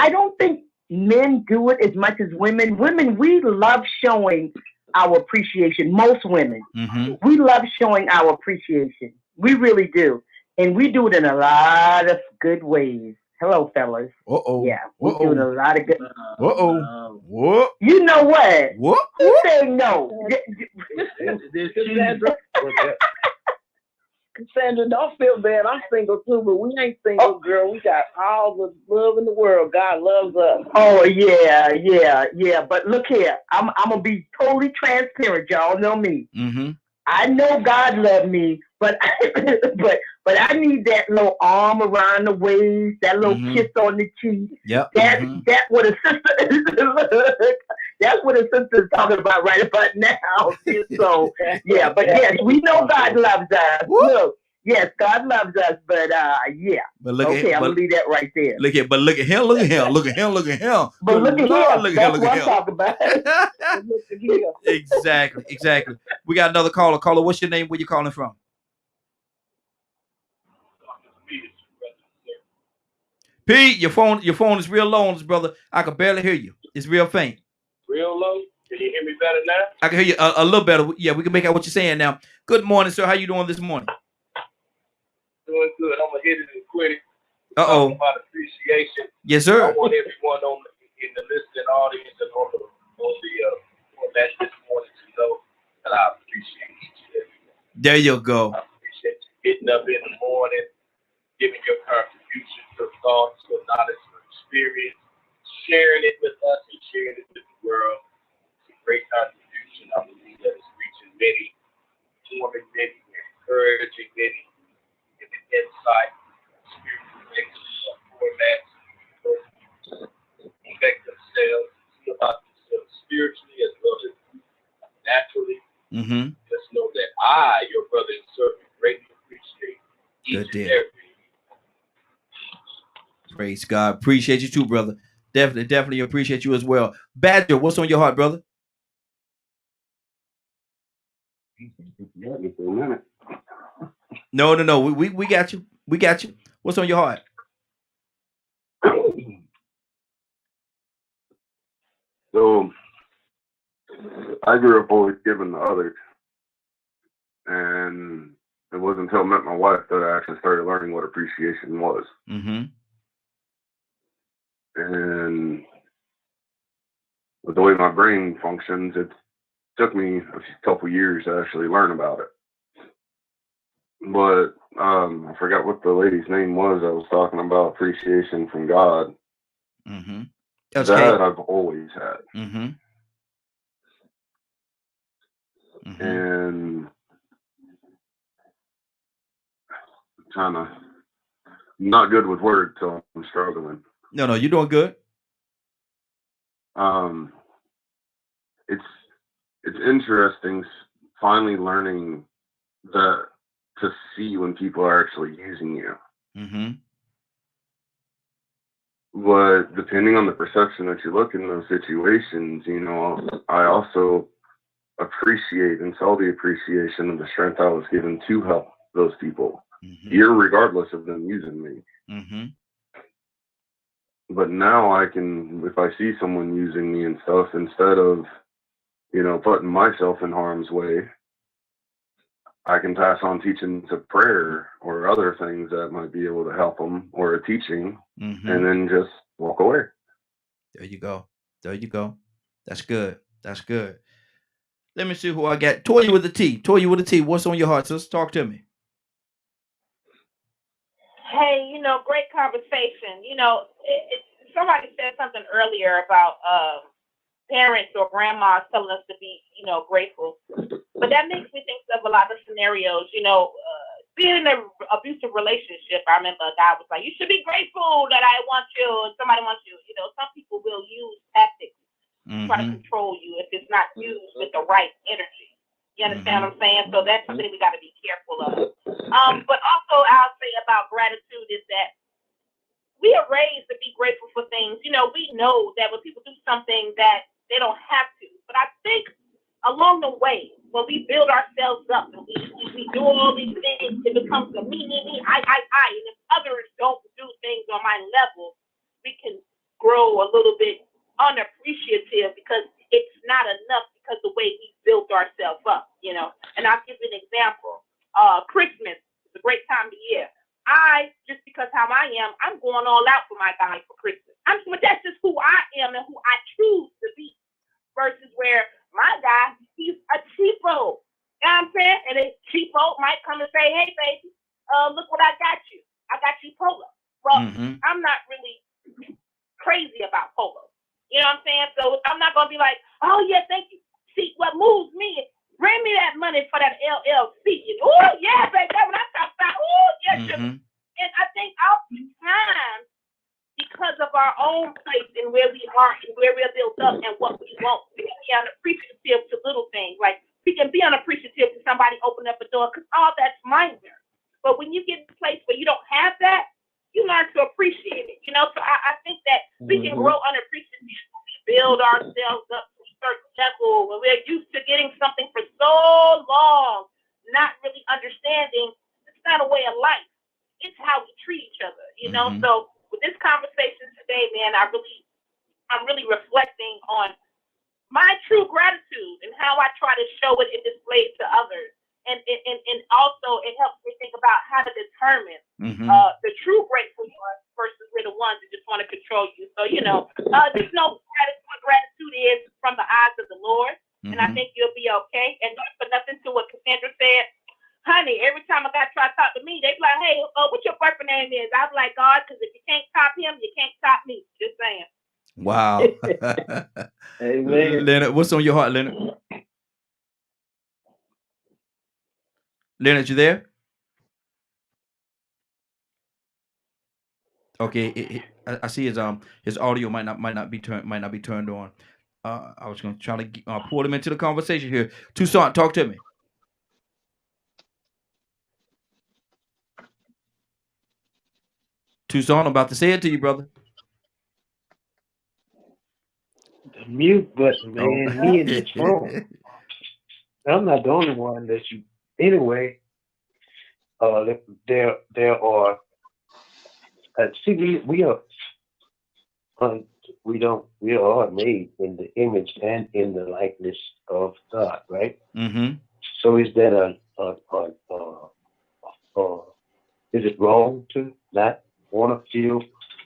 don't think men do it as much as women. Women, we love showing our appreciation. Most women, we love showing our appreciation. We really do. And we do it in a lot of good ways. Hello, fellas. Yeah, we do it in a lot of good.
What?
You know what?
What?
You say no.
Cassandra, don't feel bad. I'm single too, but we ain't single, girl. We got all the love in the world. God loves us.
Oh yeah. But look here, I'm gonna be totally transparent. Y'all know me. I know God loved me, but I need that little arm around the waist, that little kiss on the cheek.
Yep.
That's what a sister. That's what a sister is talking about right about now. So yeah, but yes, we know God loves us. Look, yes, God loves us, but yeah.
But look
okay, I'm gonna leave that right there.
Look at him. But look at him.
But look at him. That's what I'm talking about.
Exactly. We got another caller. Caller, what's your name? Where you calling from? Pete, your phone is real low on this, brother. I can barely hear you. It's real faint.
Real low? Can you hear me better now?
I can hear you a little better. Yeah, we can make out what you're saying now. Good morning, sir. How you doing this morning?
Doing good. I'm going to hit it and quit it.
Uh-oh.
Talking about appreciation.
Yes, sir.
I want everyone in the listening audience and on that this morning to know that I appreciate you.
There you go.
I appreciate you getting up in the morning, giving your contribution, your thoughts, your knowledge, your experience, sharing it with us and sharing it with the world. It's a great Just know that I, your brother and servant, greatly appreciate each and every.
Praise God. Appreciate you too, brother. Definitely appreciate you as well. Badger, what's on your heart, brother? No. We got you. We got you. What's on your heart?
So I grew up always giving to others, and it wasn't until I met my wife that I actually started learning what appreciation was. And with the way my brain functions, it took me a couple years to actually learn about it. But I forgot what the lady's name was. I was talking about appreciation from God. That I've always had. And I'm not good with words, so I'm struggling.
No, you're doing good.
It's interesting finally learning that to see when people are actually using you. But depending on the perception that you look in those situations, I also appreciate and saw the appreciation of the strength I was given to help those people, irregardless of them using me. But now I can, if I see someone using me and stuff, instead of, putting myself in harm's way, I can pass on teachings of prayer or other things that might be able to help them, or a teaching, and then just walk away.
There you go. That's good. Let me see who I got. Toya with a T. What's on your heart, sis? Talk to me.
Hey, great conversation. Somebody said something earlier about parents or grandmas telling us to be, grateful. But that makes me think of a lot of scenarios. Being in an abusive relationship, I remember a guy was like, "You should be grateful that I want you and somebody wants you." Some people will use tactics to try to control you if it's not used with the right energy. You understand what I'm saying? So that's something we got to be careful of. But also, I'll say about gratitude is that we are raised to be grateful for things. We know that when people do something that they don't have to. But I think along the way, when we build ourselves up and we do all these things, it becomes a me, I. And if others don't do things on my level, we can grow a little bit unappreciative because it's not enough because the way we built ourselves up, And I'll give you an example. Christmas is a great time of year. Just because how I am, I'm going all out for my guy for Christmas. But that's just who I am and who I choose to be. Versus where my guy, he's a cheapo. You know what I'm saying? And a cheapo might come and say, "Hey, baby, look what I got you. I got you polo." Well, I'm not really crazy about polo. You know what I'm saying? So I'm not going to be like, "Oh, yeah, thank you." See, what moves me is bring me that money for that LLC. Oh, yeah, baby, that's what I talk about. Oh, yeah, sugar. And I think oftentimes, because of our own place and where we are and where we're built up and what we want, we can be unappreciative to little things. Like, we can be unappreciative to somebody open up a door because all that's minor. But when you get to a place where you don't have that, you learn to appreciate it. So I think that we can grow unappreciative when we build ourselves up to a certain level when we're used to getting something for so long, not really understanding it's not a way of life. It's how we treat each other, So with this conversation today, man, I'm really reflecting on my true gratitude and how I try to show it and display it to others. And also it helps me think about how to determine the true grateful ones versus the ones that just want to control you. So, just know what gratitude is from the eyes of the Lord. And I think you'll be okay. And don't put nothing to what Cassandra said. Honey, every time a guy try to talk to me, they be like, "Hey, what your boyfriend name is?" I was like, "God, because if you can't top him, you can't top me." Just saying.
Wow.
Amen.
Leonard, what's on your heart, Leonard? Leonard, you there? Okay, I see his audio might not be turned on. I was going to try to pull them into the conversation here. Tucson, talk to me. Tucson, I'm about to say it to you, brother.
The mute button, man. Me and this phone. I'm not the only one that you. Anyway, there are. See, we are. We are made in the image and in the likeness of God, right?
Mm-hmm.
So is that is it wrong to not want to feel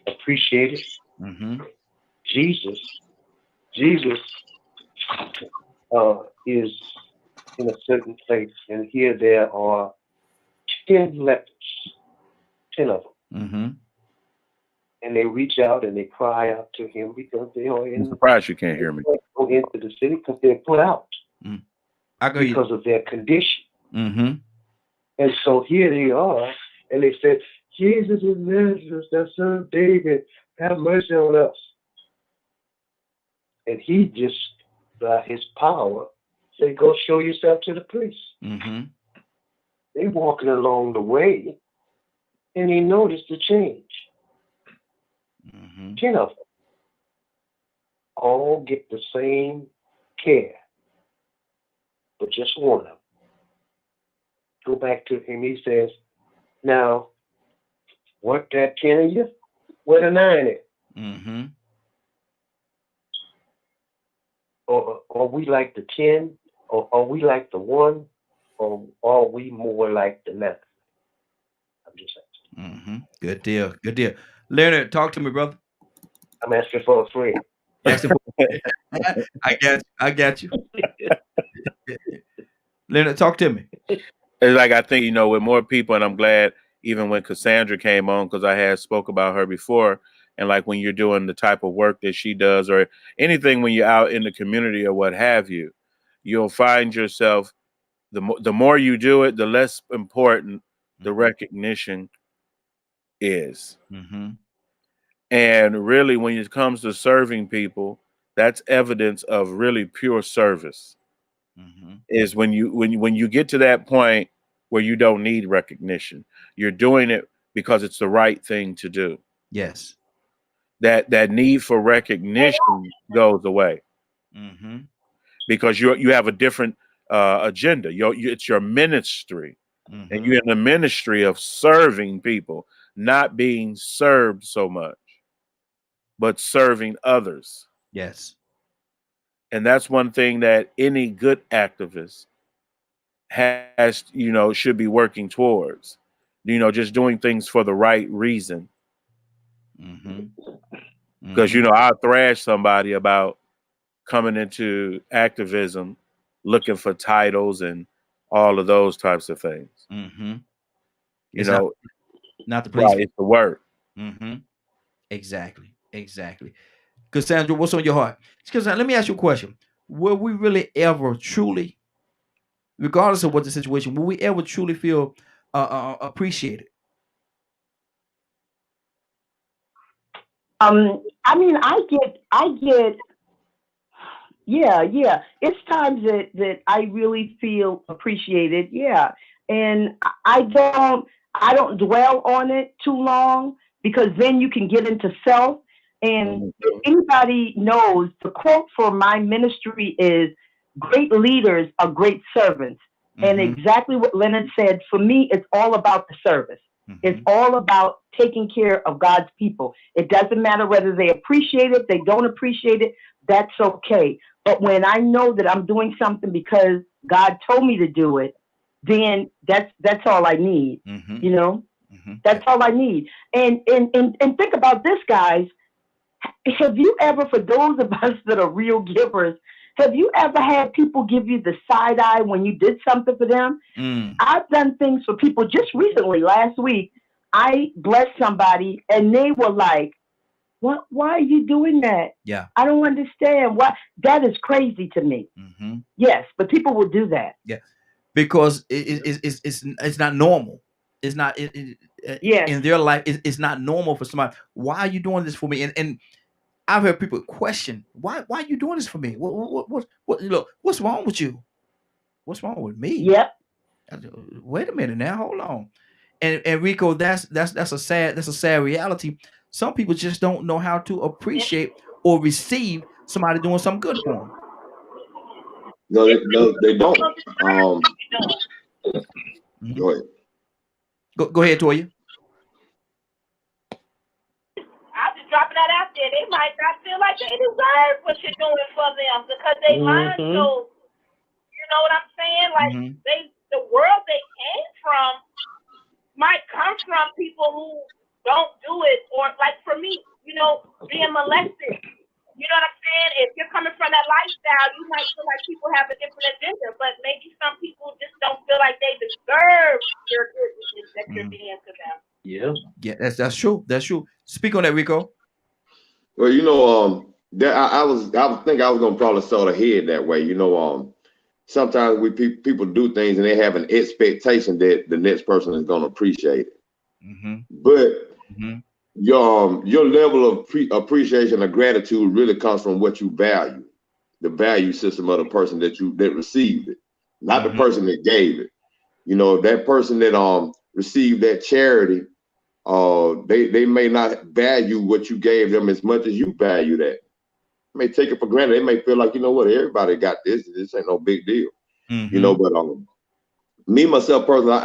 appreciated?
Mm-hmm.
Jesus is in a certain place, and here there are 10 lepers, 10 of them.
Mm-hmm.
And they reach out and they cry out to him because they are in.
I'm surprised you can't hear me.
Go into the city because they're put out because of their condition.
Mm-hmm.
And so here they are, and they said, Jesus is Nazareth, the son of David, have mercy on us. And he just, by his power, said, go show yourself to the priest.
Mm-hmm.
They walking along the way, and he noticed the change.
Mm-hmm.
10 of them all get the same care, but just one of them. Go back to him. He says, now, weren't that 10 of you? Where the 9 at?
Mm-hmm.
Or are we like the 10? Or are we like the 1? Or are we more like the 11? I'm just asking.
Mm-hmm. Good deal. Good deal. Leonard, talk to me, brother.
I'm asking for a friend.
I got you. Leonard, talk to me.
It's like, I think, with more people, and I'm glad even when Cassandra came on, because I had spoke about her before, and like when you're doing the type of work that she does, or anything when you're out in the community or what have you, you'll find yourself, the more you do it, the less important the recognition is.
Mm-hmm.
And really, when it comes to serving people, that's evidence of really pure service.
Mm-hmm.
Is when you get to that point where you don't need recognition. You're doing it because it's the right thing to do.
Yes.
That need for recognition goes away.
Mm-hmm.
Because you have a different agenda. It's your ministry.
Mm-hmm.
And you're in the ministry of serving people, not being served so much, but serving others.
Yes.
And that's one thing that any good activist has, should be working towards, just doing things for the right reason.
Mm-hmm.
Because, I'll thrash somebody about coming into activism, looking for titles and all of those types of things.
Mm-hmm.
Not the place. Right, it's the work.
Mm-hmm. Exactly. Cassandra, what's on your heart? Cassandra, let me ask you a question. Will we really ever truly, regardless of what the situation, will we ever truly feel appreciated?
I mean, I get. Yeah. It's times that I really feel appreciated. Yeah, and I don't dwell on it too long, because then you can get into self. And if anybody knows, the quote for my ministry is, great leaders are great servants. Mm-hmm. And exactly what Leonard said, for me, it's all about the service. Mm-hmm. It's all about taking care of God's people. It doesn't matter whether they appreciate it, they don't appreciate it, that's okay. But when I know that I'm doing something because God told me to do it, then that's all I need. Mm-hmm. Mm-hmm. That's all I need. And think about this, guys. Have you ever, for those of us that are real givers, have you ever had people give you the side eye when you did something for them? I've done things for people just recently. Last week, I blessed somebody and they were like, "What? Why are you doing that?
Yeah,
I don't understand. Why? That is crazy to me." Mm-hmm. Yes, but people will do that.
Yeah, because it's not normal. It's not in their life. It's not normal for somebody. Why are you doing this for me? And I've heard people question, why are you doing this for me? What look, what's wrong with you? What's wrong with me?
Yep.
Wait a minute now, hold on. And Rico, that's a sad reality. Some people just don't know how to appreciate or receive somebody doing something good for them.
No, they don't. Go ahead.
Go ahead, Toya.
I'm just dropping that out there. They might not feel like they deserve what you're doing for them because they mind so. You know what I'm saying? Like the world they came from might come from people who don't do it, or like for me, you know, being molested. You know what I'm saying? If you're coming from that lifestyle, you might feel like people have a different agenda, but maybe some people just don't feel like they deserve your goodness that you're being to them.
Yeah, that's true. That's true. Speak on that, Rico.
Well, you know, I think I was gonna probably sort of head that way. You know, sometimes people do things and they have an expectation that the next person is gonna appreciate it. But your level of appreciation or gratitude really comes from what you value, the value system of the person that received it, not the person that gave it. You know, that person that received that charity, they may not value what you gave them as much as you value that. They may take it for granted. They may feel like, you know what, everybody got this. This ain't no big deal. You know, but me myself personally,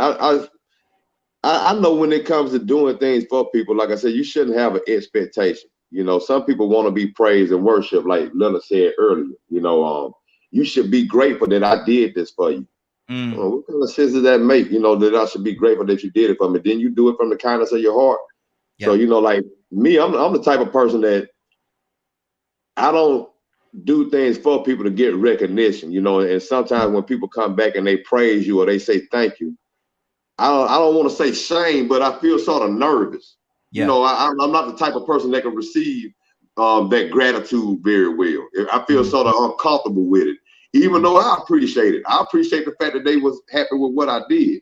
I know when it comes to doing things for people, like I said, you shouldn't have an expectation. You know, some people want to be praised and worshiped, like Leonard said earlier. You know, you should be grateful that I did this for you. What kind of sense does that make? You know, that I should be grateful that you did it for me. Then you do it from the kindness of your heart. So, you know, like me, I'm the type of person that I don't do things for people to get recognition, you know, and sometimes when people come back and they praise you or they say thank you, I don't want to say shame, but I feel sort of nervous. You know, I'm not the type of person that can receive that gratitude very well. I feel sort of uncomfortable with it, even though I appreciate it. I appreciate the fact that they was happy with what I did.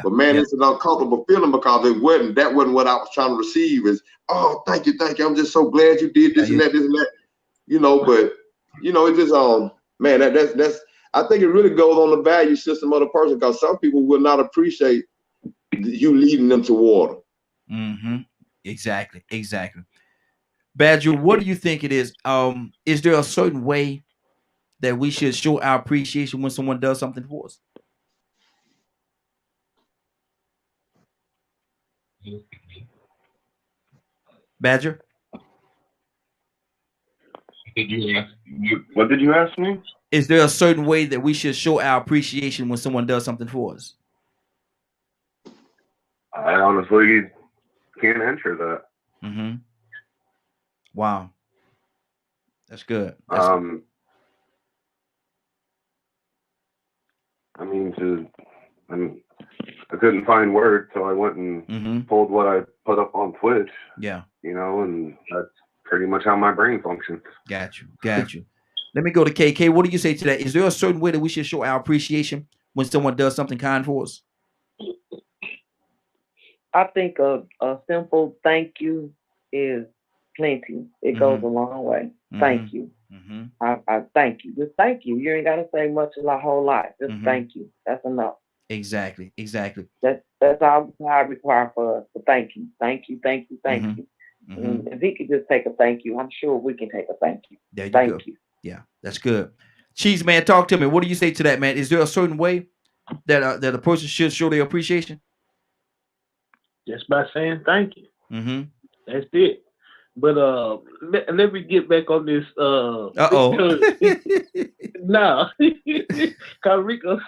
But man, it's an uncomfortable feeling because that wasn't what I was trying to receive. Is, oh, thank you. I'm just so glad you did this and that, you know. But you know, it just man, that's I think it really goes on the value system of the person, because some people will not appreciate you leading them to water.
Exactly. Badger, what do you think it is? Is there a certain way that we should show our appreciation when someone does something for us? Badger?
What did you ask me?
Is there a certain way that we should show our appreciation when someone does something for us?
I honestly can't answer that.
Wow. That's good.
I couldn't find words, so I went and pulled what I put up on Twitch.
Yeah.
You know, and that's pretty much how my brain functions.
Got you. Let me go to KK. What do you say to that? Is there a certain way that we should show our appreciation when someone does something kind for us?
I think a simple thank you is plenty. It goes a long way. Thank you. I thank you. Just thank you. You ain't got to say much, a whole lot. Just thank you. That's enough.
Exactly.
That's all I require for us. Thank you. Thank you. And if he could just take a thank you, I'm sure we can take a thank you.
There you
thank
go.
you.
Yeah, that's good. Cheese man, talk to me. What do you say to that, man? Is there a certain way that a person should show their appreciation?
Just by saying thank you. That's it. But let me get back on this. No, Rico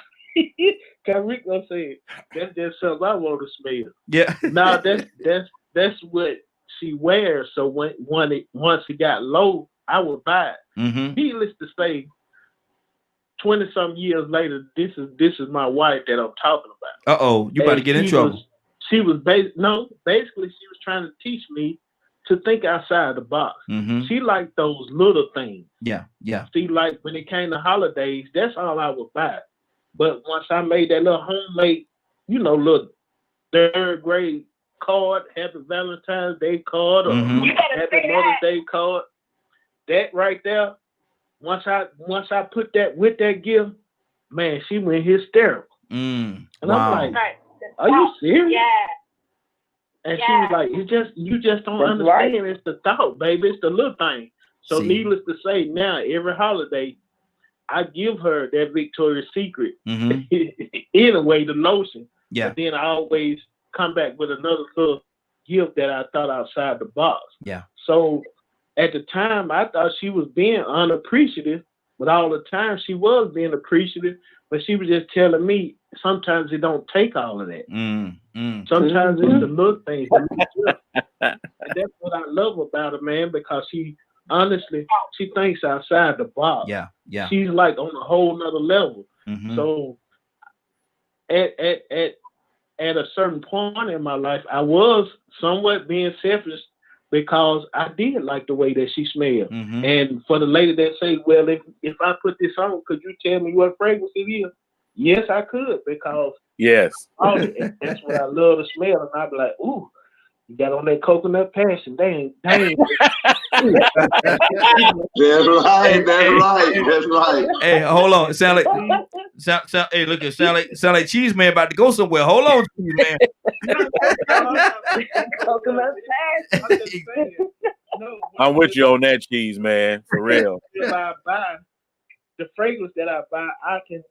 said that's just something I want to smell.
Yeah.
Now that's what she wears. So once it got low, I would buy it. Needless to say, 20-some years later, this is my wife that I'm talking about.
You about to get in trouble.
She was basically she was trying to teach me to think outside the box. She liked those little things.
Yeah.
See, like when it came to holidays, that's all I would buy. But once I made that little homemade, little 3rd grade card, Happy Valentine's Day card, or Happy Mother's Day card, that right there, once I put that with that gift, man, she went hysterical. And
wow.
I'm like, are you serious?
Yeah.
And she was like, you just don't understand. Right. It's the thought, baby. It's the little thing. So needless to say, now every holiday, I give her that Victoria's Secret. In a way, the notion.
Yeah.
But then I always come back with another little gift that I thought outside the box.
Yeah.
So at the time, I thought she was being unappreciative, but all the time she was being appreciative. But she was just telling me sometimes it don't take all of that. Sometimes it's the little things. And that's what I love about her, man, because she honestly, she thinks outside the box.
Yeah, yeah.
She's like on a whole nother level. So at a certain point in my life, I was somewhat being selfish because I did like the way that she smelled. And for the lady that say, well, if I put this on, could you tell me what fragrance it is? Yes, I could, because that's what I love to smell. And I'd be like, ooh, you got on that coconut passion. Dang.
That's right.
Hey, hold on. Sound like Cheese Man about to go somewhere. Hold on, Cheese Man.
Coconut passion.
I'm with you on that, Cheese Man, for real.
If I buy the fragrance that I buy, I can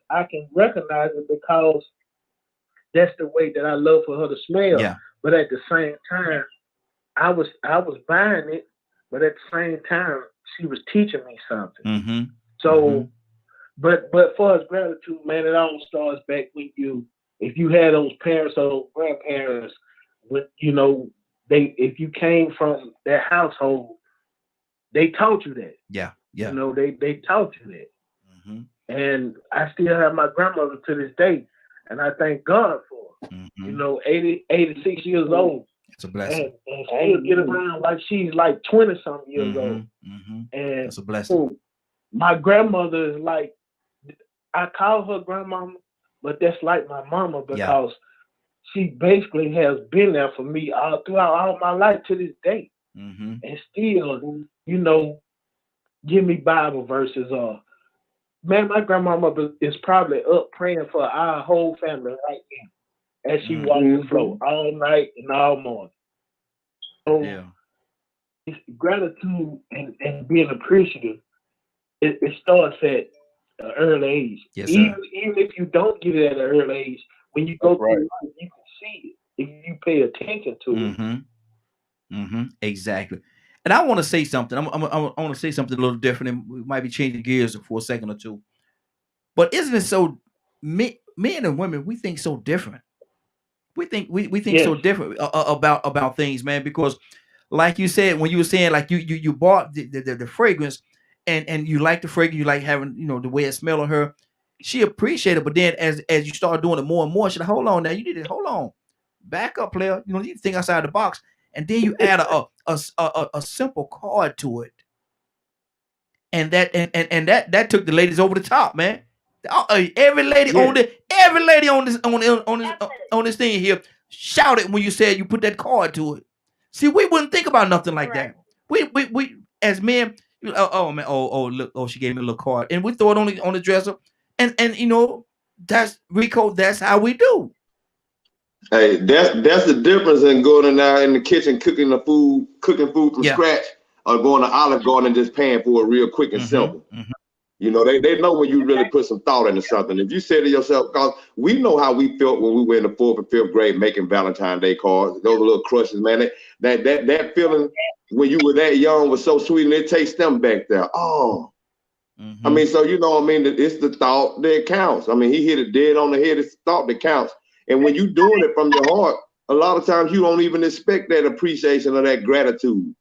recognize it because that's the way that I love for her to smell.
Yeah.
But at the same time, I was buying it, but at the same time, she was teaching me something. So, but for us gratitude, man, it all starts back when if you had those parents or grandparents, when if you came from that household, they taught you that.
Yeah.
They taught you that. And I still have my grandmother to this day, and I thank God for her. 86 years old.
It's a blessing.
And still get around like she's like 20-something years old. And
it's a blessing.
So my grandmother is like, I call her grandmama, but that's like my mama because she basically has been there for me all throughout all my life to this day. And still, give me Bible verses man, my grandmama is probably up praying for our whole family right now as she walks the floor all night and all morning. So it's gratitude and being appreciative, it starts at an early age.
Yes,
even if you don't get it at an early age, when you go through life, you can see it if you pay attention to it.
Exactly. And I want to say something. I want to say something a little different, and we might be changing gears for a second or two. But isn't it so? Men and women, we think so different. We think so different about things, man. Because, like you said, when you were saying, like you bought the fragrance, and you like the fragrance, you like having the way it smelled on her. She appreciated it, but then as you start doing it more and more, she like, hold on now, you need to hold on, back up, player. You need to think outside the box. And then you add a simple card to it, and that took the ladies over the top, man. Every lady on this thing here shouted when you said you put that card to it. See, we wouldn't think about nothing like that. We as men, look, she gave me a little card, and we throw it on the dresser, and that's Rico. That's how we do.
Hey, that's the difference in going in there in the kitchen cooking food from scratch, or going to Olive Garden and just paying for it real quick and simple. They know when you really put some thought into something. If you say to yourself, because we know how we felt when we were in the 4th and 5th grade making Valentine's Day cards, those little crushes, man. That feeling when you were that young was so sweet, and it takes them back there. Oh. I mean, so it's the thought that counts. I mean, he hit it dead on the head. It's the thought that counts. And when you're doing it from your heart, a lot of times you don't even expect that appreciation or that gratitude.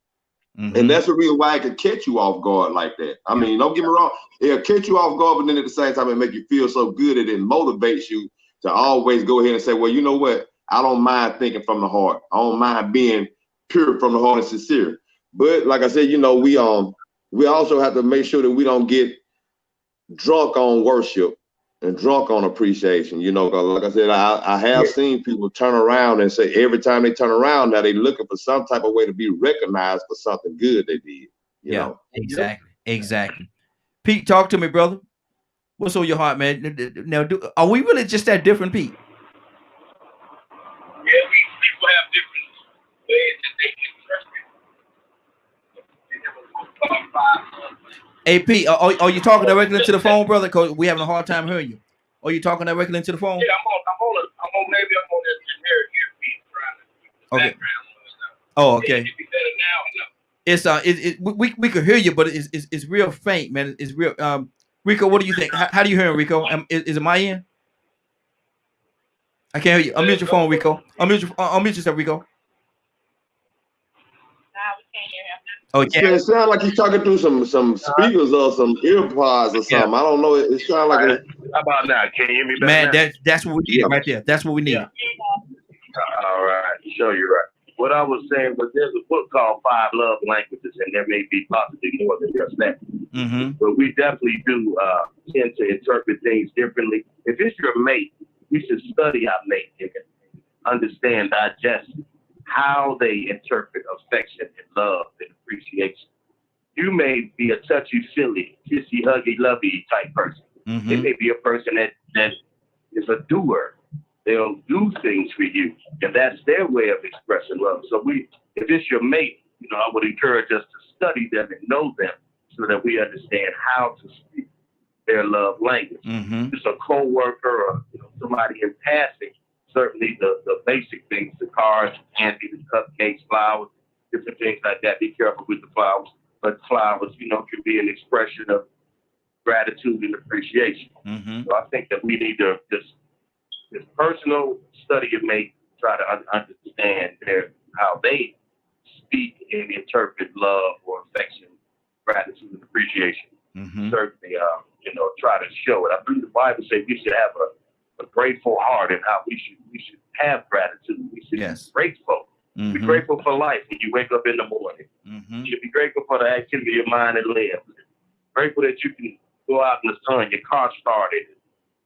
And that's the reason why it could catch you off guard like that. I mean, don't get me wrong, it'll catch you off guard, but then at the same time, it make you feel so good that it motivates you to always go ahead and say, well, you know what? I don't mind thinking from the heart. I don't mind being pure from the heart and sincere. But like I said, we also have to make sure that we don't get drunk on worship and drunk on appreciation, because like I said, I have seen people turn around and say every time they turn around now they looking for some type of way to be recognized for something good they did. You know.
Exactly. Pete, talk to me, brother. What's on your heart, man? Now, are we really just that different, Pete?
Yeah, people have different ways that they can express it.
Hey, Pete, are you talking directly into the phone, brother? Because we're having a hard time hearing you. Are you talking directly into the phone?
Yeah, I'm on maybe I'm on that generic earpiece trying to background.
Oh, okay.
Is it better now or no?
It's we could hear you, but it's real faint, man. It's real. Rico, what do you think? How do you hear him, Rico? Is it my end? I can't hear you. Unmute your phone, Rico. Unmute yourself, Rico.
Oh, yeah. It sounds like he's talking through some speakers or some earpods or something. I don't know. It sounds like
How about now? Can you hear me better?
Man,
now?
that's what we need right there. That's what we need.
All right, show you right. What I was saying was there's a book called 5 Love Languages, and there may be possibly more than just that. But we definitely do tend to interpret things differently. If it's your mate, we should study our mate and understand, digest how they interpret affection and love and appreciation. You may be a touchy-feely, kissy, huggy, lovey type person. It may be a person that is a doer. They'll do things for you, and that's their way of expressing love. So if it's your mate, I would encourage us to study them and know them so that we understand how to speak their love language. It's a co-worker or somebody in passing. Certainly the basic things, the cards, candy, the cupcakes, flowers, different things like that. Be careful with the flowers. But flowers, can be an expression of gratitude and appreciation. So I think that we need to just this personal study of mate, try to understand how they speak and interpret love or affection, gratitude and appreciation. Certainly, try to show it. I believe the Bible says we should have a grateful heart, and how we should have gratitude. We should be grateful. Be grateful for life when you wake up in the morning. You should be grateful for the activity of your mind and limbs. Grateful that you can go out in the sun, your car started.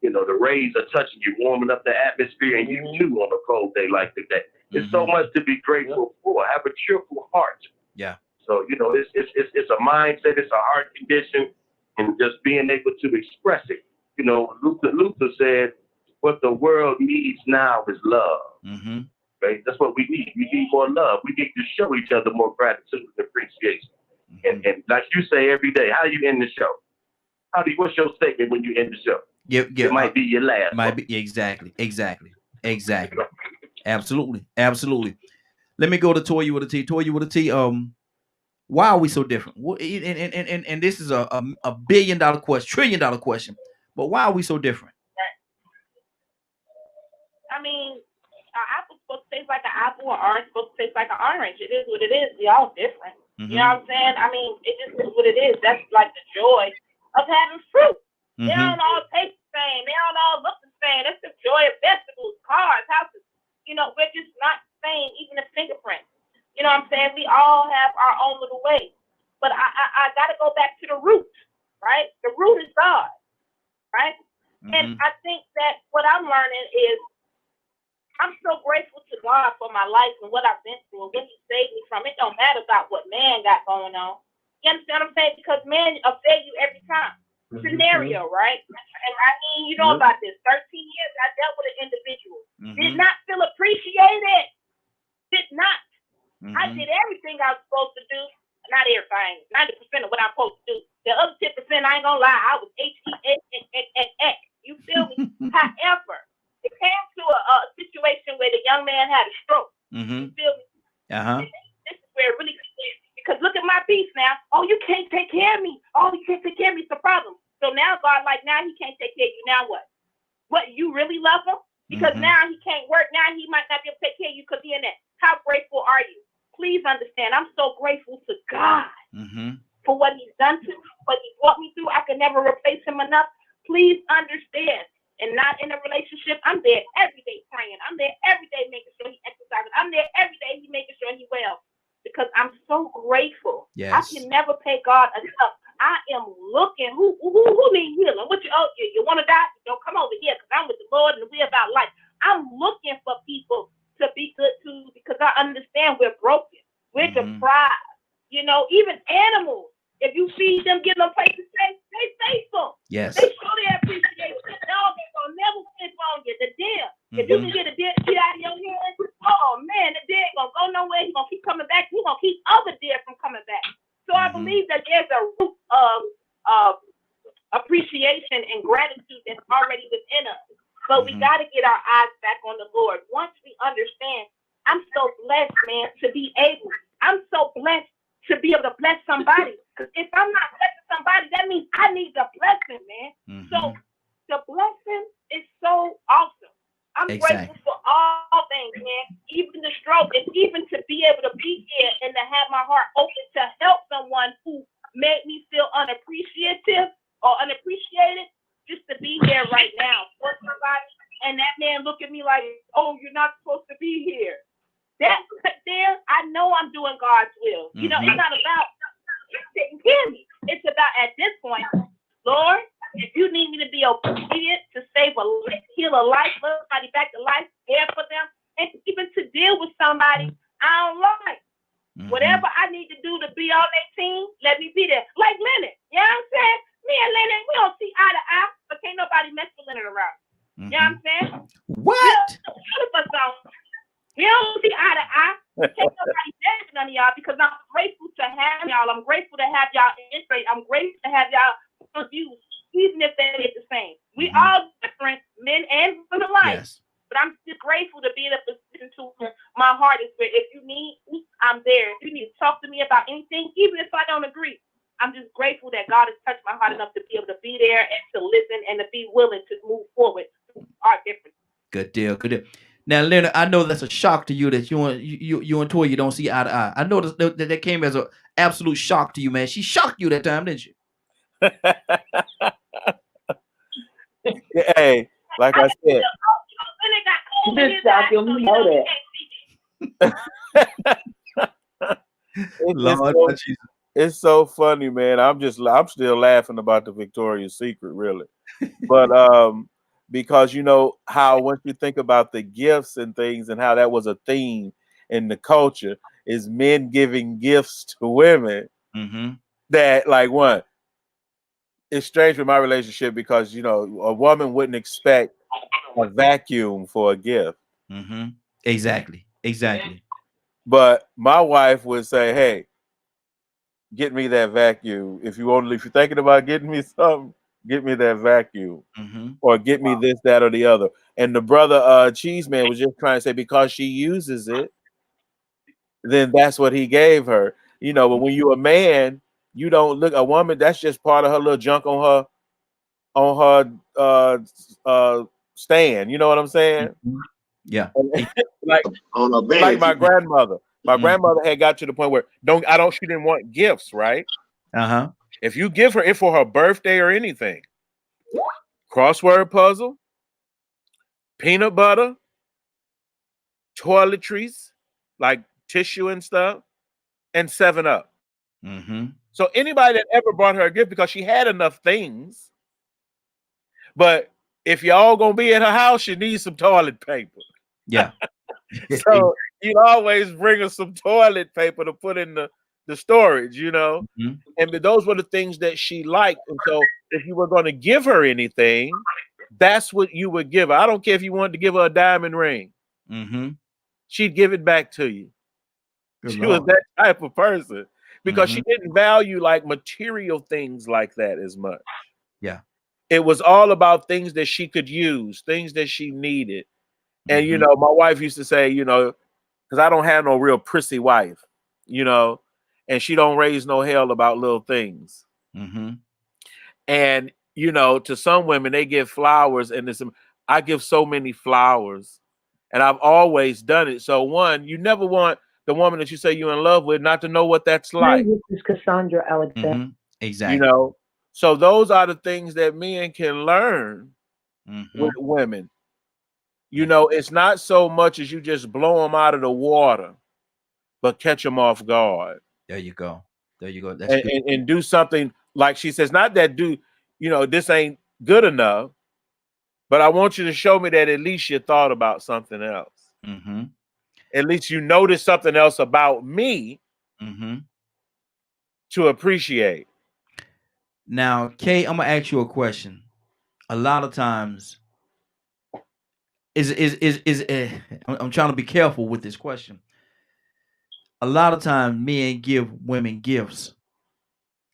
The rays are touching you, warming up the atmosphere, and you too on a cold day like today. There's so much to be grateful for. Have a cheerful heart.
Yeah.
So it's a mindset, it's a heart condition, and just being able to express it. Luther said, "What the world needs now is love." Right? That's what we need. We need more love. We need to show each other more gratitude and appreciation. And like you say every day, how do you end the show? What's your statement when you end the show? It might be your last.
Exactly. Absolutely. Let me go to Toya with a T. Toya with a T. Why are we so different? And this is a $1 billion question, $1 trillion question. But why are we so different?
I mean, an apple's supposed to taste like an apple, or orange supposed to taste like an orange. It is what it is. We all different. You know what I'm saying? I mean, it just is what it is. That's like the joy of having fruit. They don't all taste the same. They don't all look the same. That's the joy of vegetables, cars, houses. We're just not the same, even the fingerprint. You know what I'm saying? We all have our own little way. But I got to go back to the root, right? The root is God, right? And I think that what I'm learning is I'm so grateful to God for my life and what I've been through and what He saved me from. It don't matter about what man got going on. You understand what I'm saying? Because man will fail you every time. Scenario, right? And I mean, you know about this. 13 years I dealt with an individual. Did not feel appreciated. Did not. I did everything I was supposed to do. Not everything. 90% of what I'm supposed to do. The other 10%, I ain't gonna lie, I was H-E-X. You feel me? However, it came to a situation where the young man had a stroke. You feel me? This is where it really is. Because look at my piece now. Oh, you can't take care of me. Oh, you can't take care of me. It's a problem. So now God, now He can't take care of you. Now what? What, you really love Him? Because now He can't work. Now He might not be able to take care of you because He in that. How grateful are you? Please understand, I'm so grateful to God for what He's done to me, what He brought me through. I can never replace Him enough. Please understand. And not in a relationship, I'm there every day praying. I'm there every day making sure He exercises. I'm there every day He making sure He well. Because I'm so grateful.
Yes.
I can never pay God enough. I am looking. Who need healing? What you want to die? Don't come over here because I'm with the Lord and we're about life. I'm looking for people to be good too because I understand we're broken. We're deprived. You know, even animals, if you feed them, give them place to stay, they faithful.
Yes.
They show their appreciation. The dog ain't gonna never flip on you. The deer, if you can get a deer out of your hand, oh man, the deer ain't gonna go nowhere. He's gonna keep coming back. He's gonna keep other deer from coming back. So I believe that there's a root of appreciation and gratitude that's already within us. But we got to get our eyes back on the Lord. Once we understand, I'm so blessed, man, to be able. I'm so blessed to be able to bless somebody. Because if I'm not blessing somebody, that means I need the blessing, man. So the blessing is so awesome. I'm grateful for all things, man. Even the stroke, and even to be able to be here and to have my heart open to help someone who made me feel unappreciative or unappreciated, just to be here right now for somebody. And that man look at me like, oh, you're not supposed to be here. That there, I know I'm doing God's will. You know, it's not about taking care of me. It's about, at this point, Lord, if you need me to be obedient, to save a life, heal a life, let somebody back to life, care for them, and even to deal with somebody I don't like. Whatever I need to do to be on their team, let me be there. Like Leonard, you know what I'm saying? Me and Leonard, we don't see eye to eye, but can't nobody mess with Leonard around. You know what I'm saying?
What?
None of us don't. We don't see eye to eye. Can't nobody judge none of y'all, because I'm grateful to have y'all. I'm grateful to have y'all integrate. I'm grateful to have y'all views, even if they ain't the same. We all different, men and women alike. Yes. But I'm just grateful to be in a position to where my heart is where if you need me, I'm there. If you need to talk to me about anything, even if I don't agree, I'm just grateful that God has touched my heart enough to be able to be there and to listen and to be willing to move forward through our differences. Good deal. Good deal. Now, Leonard, I know that's a shock to you that you and Toya don't see eye to eye. I know that came as an absolute shock to you, man. She shocked you that time, didn't she?
Hey, like I said, it's so funny, man. I'm still laughing about the Victoria's Secret, really. But because you know how once you think about the gifts and things and how that was a theme in the culture, is men giving gifts to women. That like one, it's strange with my relationship because you know a woman wouldn't expect a vacuum for a gift. Exactly. But my wife would say, "Hey, get me that vacuum. If you're thinking about getting me something, get me that vacuum, or get me this, that, or the other." And the brother Cheese Man was just trying to say because she uses it, then that's what he gave her. You know, but when you're a man, you don't look a woman. That's just part of her little junk on her stand. You know what I'm saying? Yeah. like my grandmother. My grandmother had got to the point where she didn't want gifts, right? If you give her it for her birthday or anything, crossword puzzle, peanut butter, toiletries, like tissue and stuff, and 7-Up. So anybody that ever brought her a gift, because she had enough things, but if y'all gonna be at her house, she needs some toilet paper. Yeah. So you'd always bring her some toilet paper to put in the storage, you know. And those were the things that she liked. And so if you were going to give her anything, that's what you would give her. I don't care if you wanted to give her a diamond ring. She'd give it back to you. She was that type of person because she didn't value like material things like that as much. Yeah. It was all about things that she could use, things that she needed. And, you know, my wife used to say, you know, because I don't have no real prissy wife, you know, and she don't raise no hell about little things. And, you know, to some women, they give flowers and I give so many flowers and I've always done it. So one, you never want the woman that you say you're in love with not to know what that's like.
This is Cassandra Alexander.
Exactly.
You know, so those are the things that men can learn with women. You know, it's not so much as you just blow them out of the water, but catch them off guard. There you go. That's good. And do something like she says, not that you know, this ain't good enough, but I want you to show me that at least you thought about something else. At least you noticed something else about me to appreciate.
Now, Kay, I'm gonna ask you a question. A lot of times, I'm trying to be careful with this question. A lot of times, men give women gifts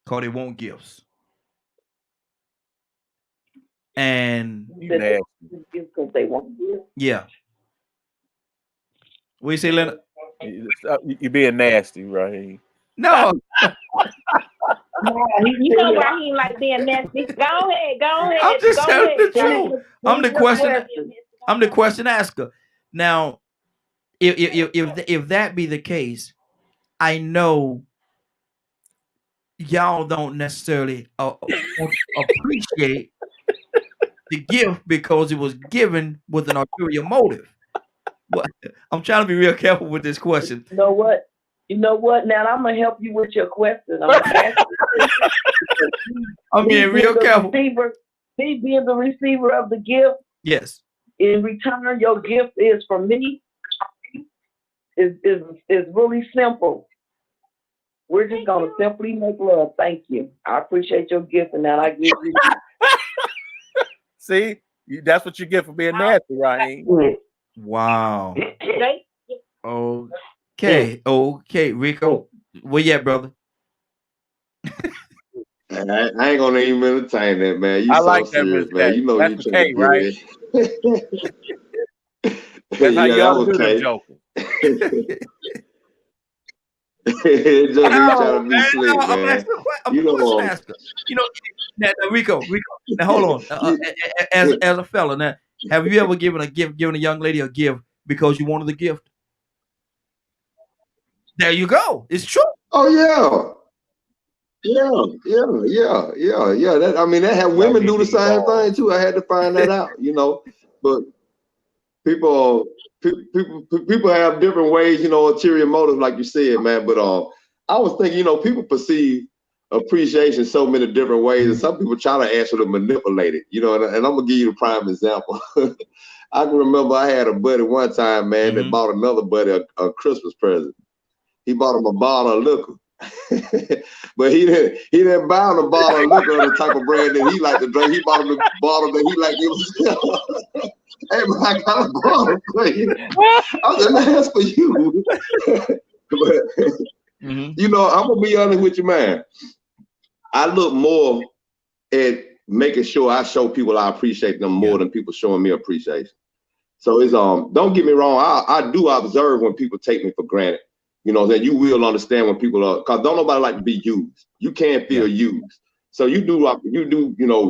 because they want gifts, and
because they want gifts.
Yeah. What you say, Leonard?
You being nasty, right?
No.
You know why he like being nasty? Go ahead.
I'm just telling the truth. I'm the question asker. Now, if that be the case, I know y'all don't necessarily appreciate the gift because it was given with an ulterior motive. But I'm trying to be real careful with this question.
You know what? Now I'm gonna help you with your question. I'm
being real careful.
Me being the receiver of the gift.
Yes.
In return, your gift is from me. Is really simple. We're just gonna simply make love. Thank you. I appreciate your gift, and now I give you.
See, that's what you get for being nasty, right?
Wow. Okay, Rico. Where you at, brother?
I ain't gonna even entertain that, man. You
I
so
like that
serious, man. You know
that's
you
the
trying
K,
to
right? That's how you all do them jokers.
Just trying to be slick, man.
You know, now, Rico. Now hold on. As a fella, now, have you ever given a young lady a gift because you wanted the gift? There you go. It's true.
Oh yeah. Yeah. That had women do the same thing too. I had to find that out, but people have different ways, ulterior motives, like you said, man. But I was thinking, people perceive appreciation so many different ways, and some people try to actually manipulate it, and I'm gonna give you a prime example. I can remember I had a buddy one time, man, that bought another buddy a Christmas present. He bought him a bottle of liquor. But he didn't buy him a bottle of liquor of the type of brand that he liked to drink. He bought him the bottle that he liked himself. Hey man, I got a bottle for you. I said, man, that's for you. But I'm gonna be honest with you, man. I look more at making sure I show people I appreciate them more than people showing me appreciation. So it's don't get me wrong, I do observe when people take me for granted. That you will understand when people are, because don't nobody like to be used. You can't feel used. So you do,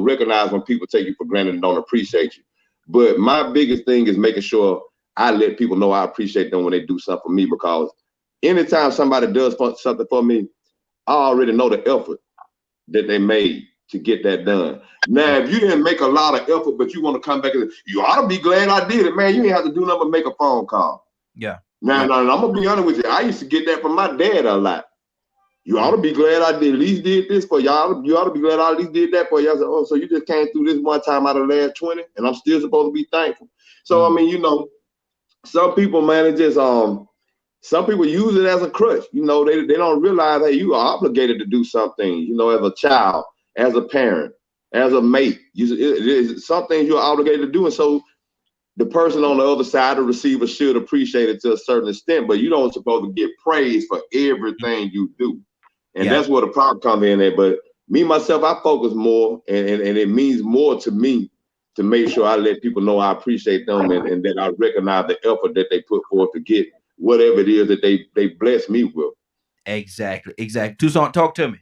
recognize when people take you for granted and don't appreciate you. But my biggest thing is making sure I let people know I appreciate them when they do something for me, because anytime somebody does something for me, I already know the effort that they made to get that done. Now, if you didn't make a lot of effort, but you want to come back and you ought to be glad I did it, man. You ain't have to do nothing but make a phone call.
Yeah.
Now, I'm gonna be honest with you. I used to get that from my dad a lot. You ought to be glad I at least did this for y'all. You ought to be glad I at least did that for you. I said, oh, so you just came through this one time out of the last 20, and I'm still supposed to be thankful. So some people, man, it just some people use it as a crutch. They don't realize that you are obligated to do something. As a child, as a parent, as a mate, it is something you're obligated to do, and so the person on the other side, the receiver, should appreciate it to a certain extent, but you don't supposed to get praise for everything you do. And that's where the problem comes in there. But me, myself, I focus more, and it means more to me to make sure I let people know I appreciate them and that I recognize the effort that they put forth to get whatever it is that they bless me with.
Exactly. Tucson, talk to me.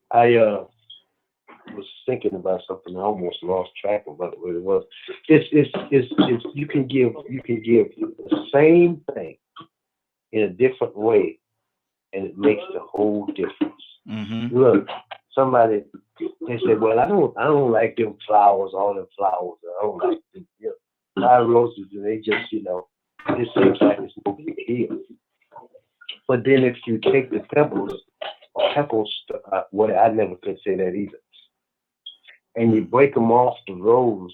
I was thinking about something. I almost lost track of what it was. It's you can give the same thing in a different way, and it makes the whole difference. Look, somebody, they said, well, I don't like them flowers, all them flowers. I don't like them. Fire roses, and they just, it seems like it's no big deal. But then if you take the pebbles, I never could say that either, and you break them off the rose,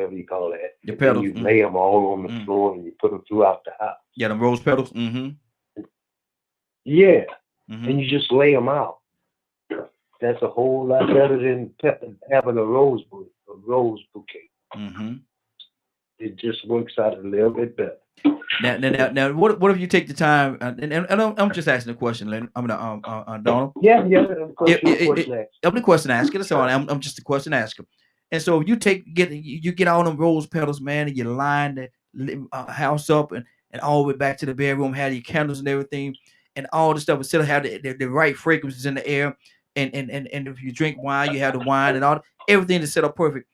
whatever you call that.
The petals.
And you lay them all on the floor and you put them throughout the house.
Yeah, the rose petals. Mm-hmm.
Yeah.
Mm-hmm.
And you just lay them out. That's a whole lot better than having a rose bouquet.
Mm-hmm.
It just works out a little bit better.
Now, what if you take the time? And I'm just asking a question, Lynn. I'm gonna Donald.
Yeah. Of course,
I'm the question asker. That's all. I'm just the question asker. And so if you get all them rose petals, man, and you line the house up and all the way back to the bedroom, have your candles and everything, and all the stuff, instead of have the right fragrances in the air, and if you drink wine, you have the wine and all everything is set up perfect.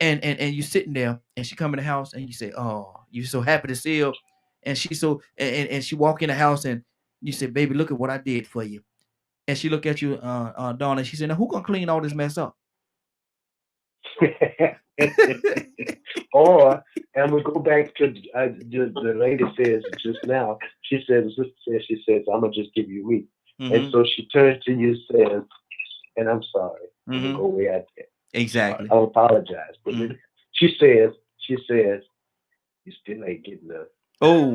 And you sitting there, and she come in the house, and you say, "Oh, you're so happy to see her," and she and she walk in the house, and you say, "Baby, look at what I did for you," and she look at you, Dawn, and she said, "Now who gonna clean all this mess up?"
Or, and we go back to the lady says just now. She says, "I'm gonna just give you me," and so she turns to you, says, "And I'm sorry, I'm gonna go way out there."
Exactly.
I apologize, but she says, "You still ain't getting up."
Oh.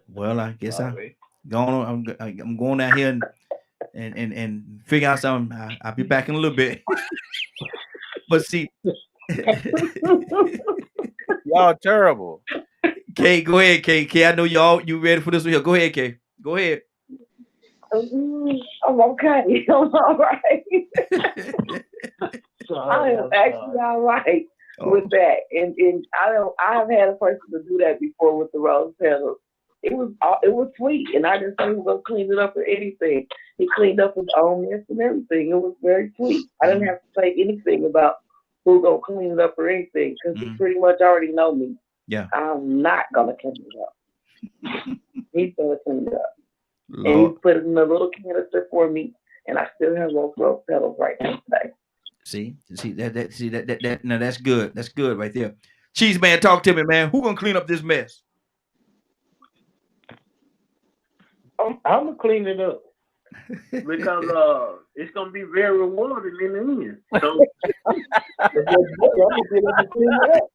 Well, I guess I'm going out here and figure out something. I'll be back in a little bit. But see,
y'all terrible.
Kay, go ahead, Kay. Kay, I know you ready for this one here. Go ahead, Kay. Go ahead.
I'm okay. I'm all right. I am actually all right with that. And I have had a person to do that before with the rose petals. It was sweet, and I didn't say he was gonna clean it up or anything. He cleaned up his own mess and everything. It was very sweet. I didn't have to say anything about who's gonna clean it up or anything, because he pretty much already know me.
Yeah.
I'm not gonna clean it up. He's gonna clean it up.
Lord.
And he put it in a little canister for me, and I still have those rose petals right now today.
See that now that's good. That's good right there. Cheese Man, talk to me, man. Who gonna clean up this mess?
I'm gonna clean it up because it's gonna be very rewarding in the end. So I'm gonna get up and clean it up.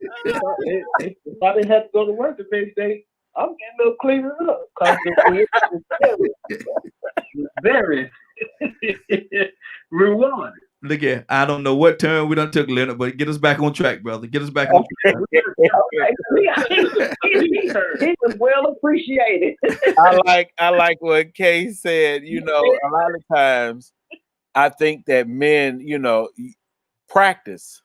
If I didn't have to go to work the next day, I'm getting up cleaning it up because it's very rewarding.
Look at, I don't know what turn we done took, Leonard, but get us back on track, brother. Get us back on track.
He was well appreciated.
I like what Kay said. You know, a lot of times I think that men, you know, practice.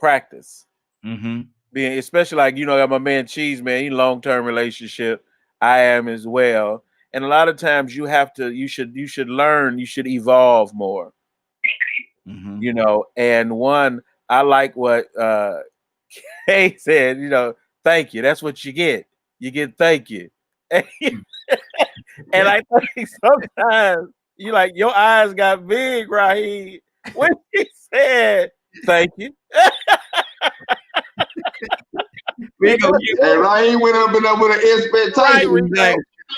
Mm-hmm.
Being, especially like, you know, my man Cheese Man, he long-term relationship. I am as well. And a lot of times you should learn, you should evolve more.
Mm-hmm.
You know, and one, I like what Kay said, you know, thank you. That's what you get. You get thank you. And I think sometimes you like your eyes got big, Raheem, when he said thank you.
And Raheem went up and up with an expectation.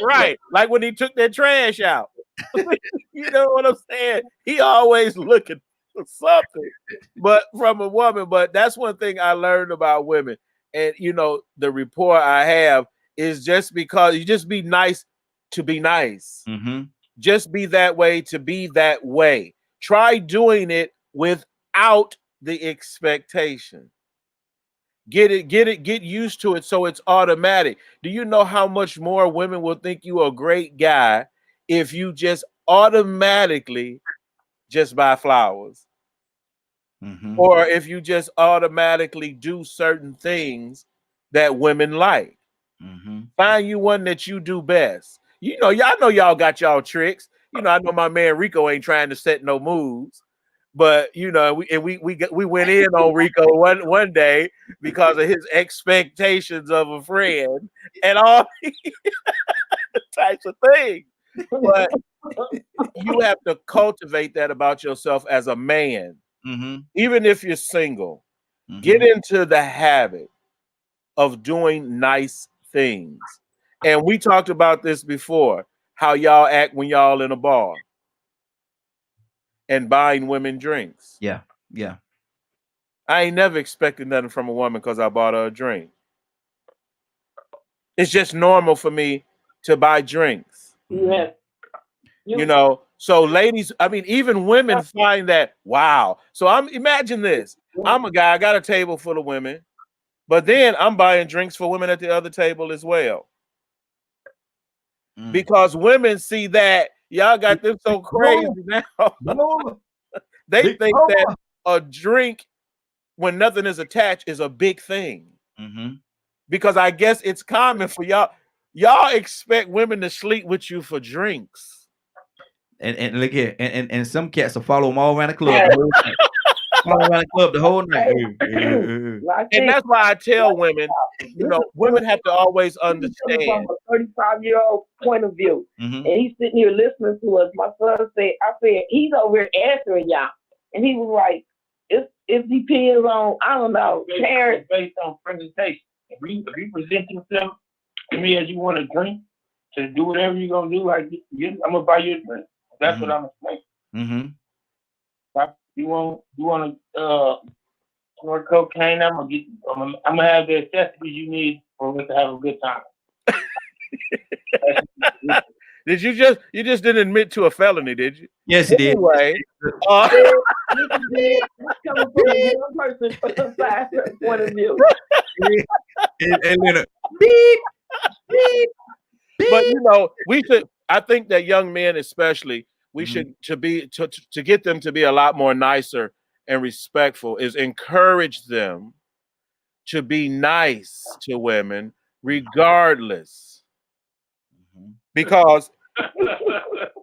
Right. Like when he took that trash out. You know what I'm saying? He always looking for something, but from a woman. But that's one thing I learned about women. And, you know, the rapport I have is just because you just be nice to be nice.
Mm-hmm.
Just be that way to be that way. Try doing it without the expectation. Get used to it so it's automatic. Do you know how much more women will think you a great guy if you just automatically just buy flowers?
Mm-hmm.
Or if you just automatically do certain things that women like.
Mm-hmm.
Find you one that you do best. You know, y'all got y'all tricks. You know, I know my man Rico ain't trying to set no moves. But you know, we went in on Rico one day because of his expectations of a friend and all types of things. But you have to cultivate that about yourself as a man,
mm-hmm.
even if you're single.
Mm-hmm.
Get into the habit of doing nice things. And we talked about this before, how y'all act when y'all in a bar and buying women drinks.
Yeah.
I ain't never expected nothing from a woman because I bought her a drink. It's just normal for me to buy drinks.
Yeah.
You know, so ladies, I mean, even women find that wow. So imagine this. I'm a guy, I got a table full of women, but then I'm buying drinks for women at the other table as well. Because women see that y'all got them so crazy now. They think that a drink when nothing is attached is a big thing. Because I guess it's common for y'all. Y'all expect women to sleep with you for drinks.
And look here, and some cats will follow them all around the club. Follow around the club the whole night.
And that's why I tell women, you know, women have to always understand.
From a 35-year-old point of view, and he's sitting here listening to us. My son said, I said, he's over here answering y'all. And he was like, it depends on, I don't know, parents.
Based on presentation. If you present yourself to me as you want to drink, to do whatever you're going to do, like I'm going to buy you a drink. That's what I'm expecting. You want to snort cocaine? I'm gonna have the accessories you need for us to have a good time.
Did you just didn't admit to a felony, did you?
Yes, he did.
Anyway,
coming from a young person point of view.
And then beep, beep, beep.
But you know, we should. I think that young men, especially, we should to get them to be a lot more nicer and respectful. Is encourage them to be nice to women, regardless, because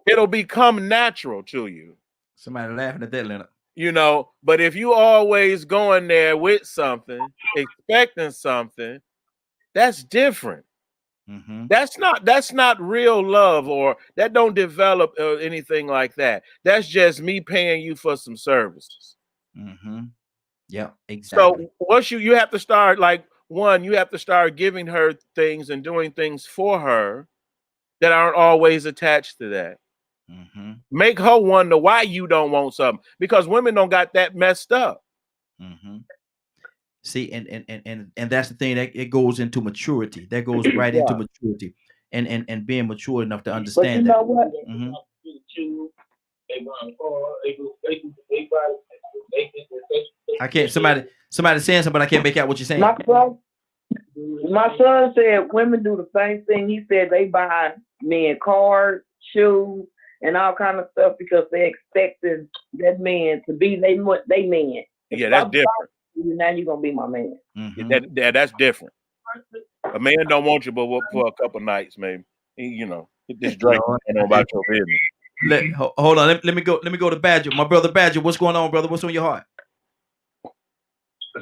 it'll become natural to you.
Somebody laughing at that, Leonard.
You know, but if you always going there with something, expecting something, that's different. That's not real love, or that don't develop anything like that. That's just me paying you for some services.
Yeah, exactly.
So once you have to start, like, one, you have to start giving her things and doing things for her that aren't always attached to that. Make her wonder why you don't want something, because women don't got that messed up.
See, and that's the thing, that it goes into maturity. That goes right into maturity, and being mature enough to understand.
But you know what?
I can't. Somebody saying something, but I can't make out what you're saying.
My son said women do the same thing. He said they buy men cars, shoes, and all kind of stuff because they expecting that man to be they man.
Yeah, that's different.
Now you're gonna be my man.
That's different. A man don't want you but for a couple nights, maybe. You know, just drink and know about your business.
Hold on, let me go to Badger. My brother Badger, what's going on, brother? What's on your heart?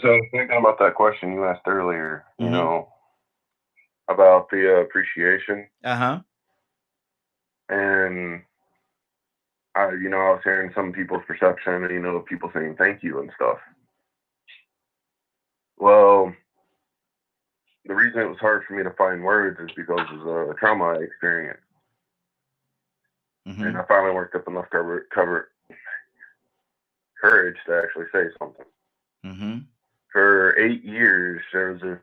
So thinking about that question you asked earlier, you know, about the appreciation. And I was hearing some people's perception, of people saying thank you and stuff. Well, the reason it was hard for me to find words is because of the trauma I experienced. And I finally worked up enough courage to actually say something. For 8 years, there was a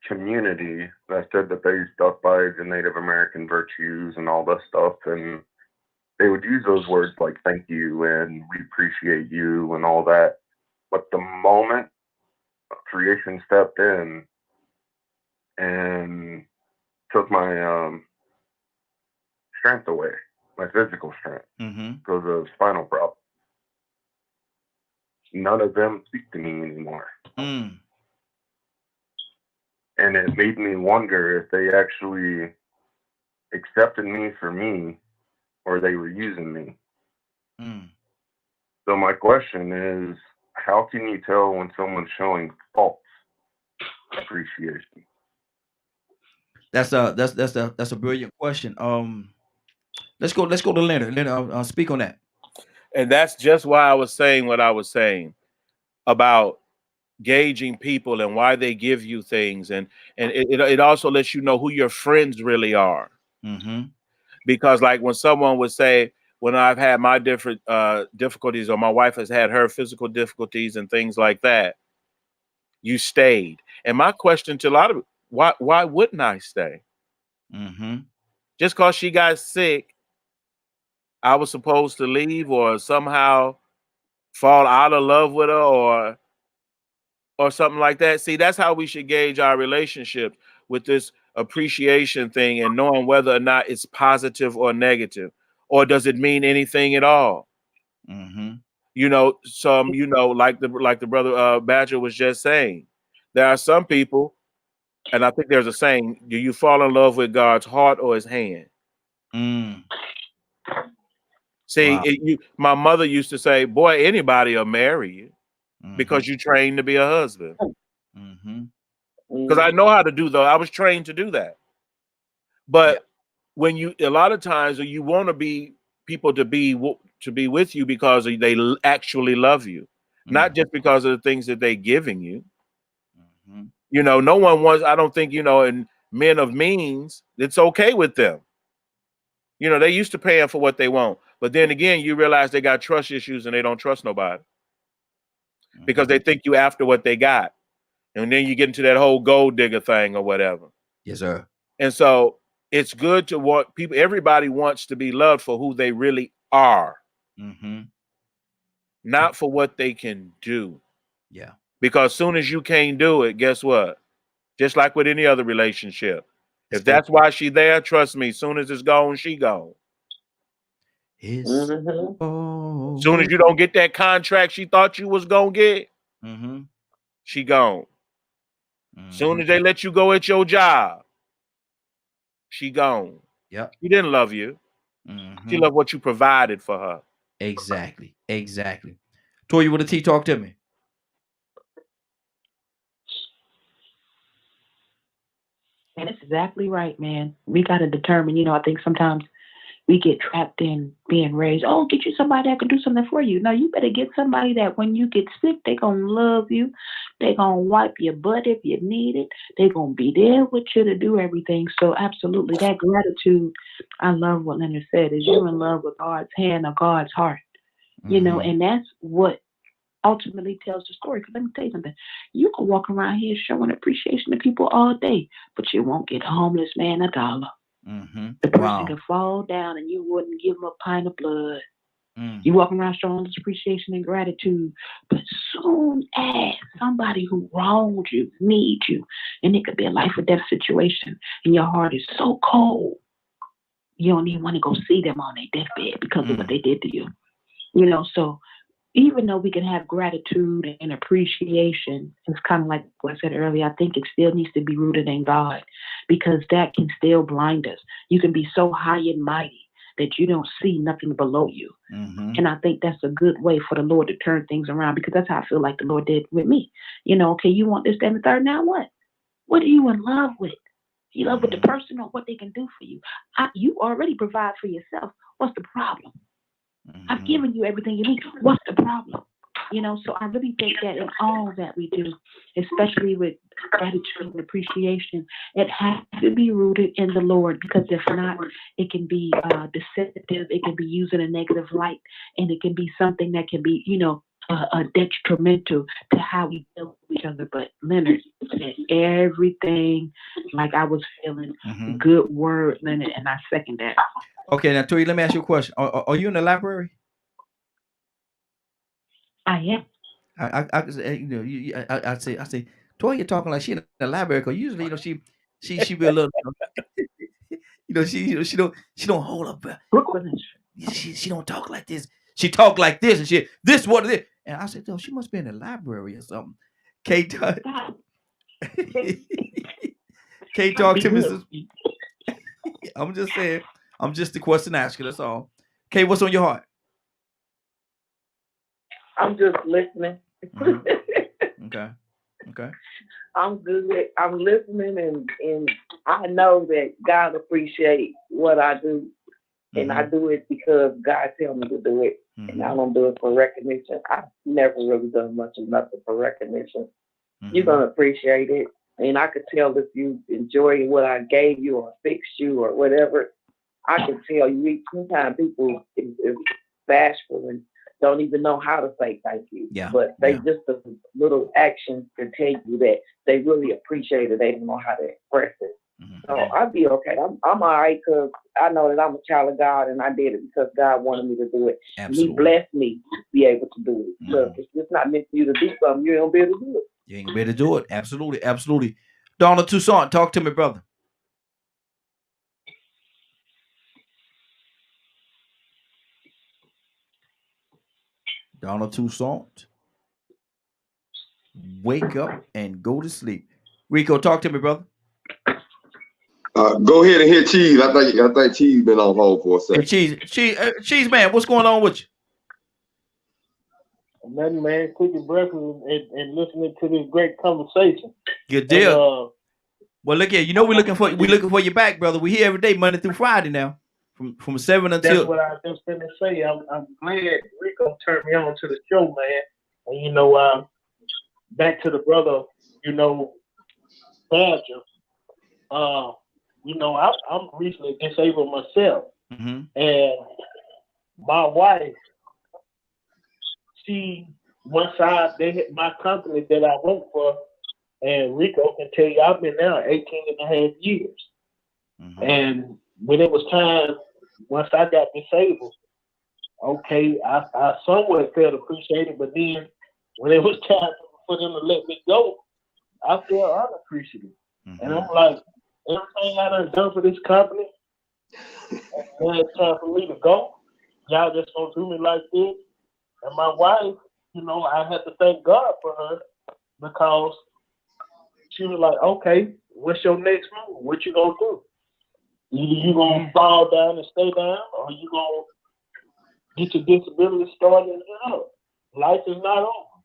community that said that they stuck by the Native American virtues and all this stuff, and they would use those words like thank you and we appreciate you and all that. But the moment creation stepped in and took my strength away, my physical strength, because of spinal problem, none of them speak to me anymore. And it made me wonder if they actually accepted me for me or they were using me. So my question is, how can you tell when someone's showing false appreciation?
That's a brilliant question. Let's go to Leonard. Leonard, speak on that.
And that's just why I was saying what I was saying about gauging people and why they give you things, and it also lets you know who your friends really are. Because like when someone would say, when I've had my different difficulties, or my wife has had her physical difficulties and things like that, you stayed. And my question to a lot of, why wouldn't I stay? Just because she got sick, I was supposed to leave or somehow fall out of love with her or something like that. See, that's how we should gauge our relationship, with this appreciation thing and knowing whether or not it's positive or negative, or does it mean anything at all? You know, like the brother Badger was just saying, there are some people, and I think there's a saying: do you fall in love with God's heart or his hand? See,
Wow.
my mother used to say, boy, anybody will marry you because you trained to be a husband. Because I know how to do I was trained to do that. But when a lot of times you want to be people to be with you because they actually love you, not just because of the things that they're giving you. You know, no one wants, I don't think, and men of means, it's okay with them. You know, they used to paying for what they want. But then again, you realize they got trust issues and they don't trust nobody because they think you after what they got. And then you get into that whole gold digger thing or whatever.
Yes, sir.
And so it's good to want people, everybody wants to be loved for who they really are, not for what they can do.
Yeah.
Because soon as you can't do it, guess what? Just like with any other relationship, if that's why she there, trust me, soon as it's gone, she gone. Soon as you don't get that contract she thought you was gonna get, she gone. Soon as they let you go at your job, she gone.
Yep.
She didn't love you. She loved what you provided for her.
Exactly. Toy, you want to talk to me?
And that's exactly right, man. We got to determine, I think sometimes we get trapped in being raised. Oh, get you somebody that can do something for you. No, you better get somebody that when you get sick, they're going to love you. They're going to wipe your butt if you need it. They're going to be there with you to do everything. So absolutely, that gratitude, I love what Leonard said, is you're in love with God's hand or God's heart. And that's what ultimately tells the story. Because let me tell you something. You can walk around here showing appreciation to people all day, but you won't get a homeless man $1. The person could fall down and you wouldn't give him a pint of blood. You walk around showing this appreciation and gratitude, but soon as somebody who wronged you needs you, and it could be a life or death situation, and your heart is so cold, you don't even want to go see them on their deathbed because of what they did to you. So even though we can have gratitude and appreciation, it's kind of like what I said earlier, I think it still needs to be rooted in God, because that can still blind us. You can be so high and mighty that you don't see nothing below you. And I think that's a good way for the Lord to turn things around, because that's how I feel like the Lord did with me. Okay, you want this, that, and the third. Now what? What are you in love with? You love with the person or what they can do for you? You already provide for yourself. What's the problem? I've given you everything you need. What's the problem? So I really think that in all that we do, especially with gratitude and appreciation, it has to be rooted in the Lord, because if not, it can be deceptive. It can be used in a negative light, and it can be something that can be, detrimental to how we deal with each other. But Leonard said everything like I was feeling. Good word, Leonard, and I second that.
Okay, now Toy, let me ask you a question. Are you in the library?
I am.
I say, Toy, you're talking like she in the library, because usually, she be a little, she don't hold up. She don't talk like this. She talk like this, and this what it is. And I said, she must be in the library or something. Can't talk to me. I'm just saying. I'm just the question asker. That's all. Kay, what's on your heart?
I'm just listening.
Okay.
I'm good. I'm listening, and I know that God appreciates what I do, and I do it because God tells me to do it, and I don't do it for recognition. I've never really done much of nothing for recognition. You're gonna appreciate it, and I could tell if you enjoy what I gave you or fixed you or whatever. I can tell you sometimes people is bashful and don't even know how to say thank you.
Yeah.
But they just a little action to tell you that they really appreciate it. They don't know how to express it. So I'll be okay. I'm all right because I know that I'm a child of God and I did it because God wanted me to do it.
Absolutely.
And He blessed me to be able to do it. Because if it's not meant for you to do something, you ain't gonna be able to do it.
You ain't gonna be able to do it. Absolutely, absolutely. Donald Toussaint, talk to me, brother. Donald Toussaint, wake up and go to sleep. Rico, talk to me, brother.
Go ahead and hit Cheese. I think Cheese been on hold for a second.
Hey, Cheese man, what's going on with you?
Nothing, man. Cooking breakfast and listening to this great conversation.
Good deal. Well, look here. You know we looking for you back, brother. We here every day, Monday through Friday now, from 7 until.
That's what I just going to say. I'm glad Rico turned me on to the show, man. And you know, back to the brother, you know, Badger. You know, I'm recently disabled myself, and my wife, they hit my company that I work for, and Rico can tell you I've been there 18 and a half years. And when it was time, once I got disabled, okay, I somewhat felt appreciated, but then when it was time for them to let me go, I felt unappreciative. And I'm like, everything I done for this company, when it's time for me to go, y'all just gonna do me like this. And my wife, you know, I had to thank God for her because she was like, okay, what's your next move? What you gonna do? Either you gonna fall down and stay down, or you gonna get your disability started and get up. Life is not over.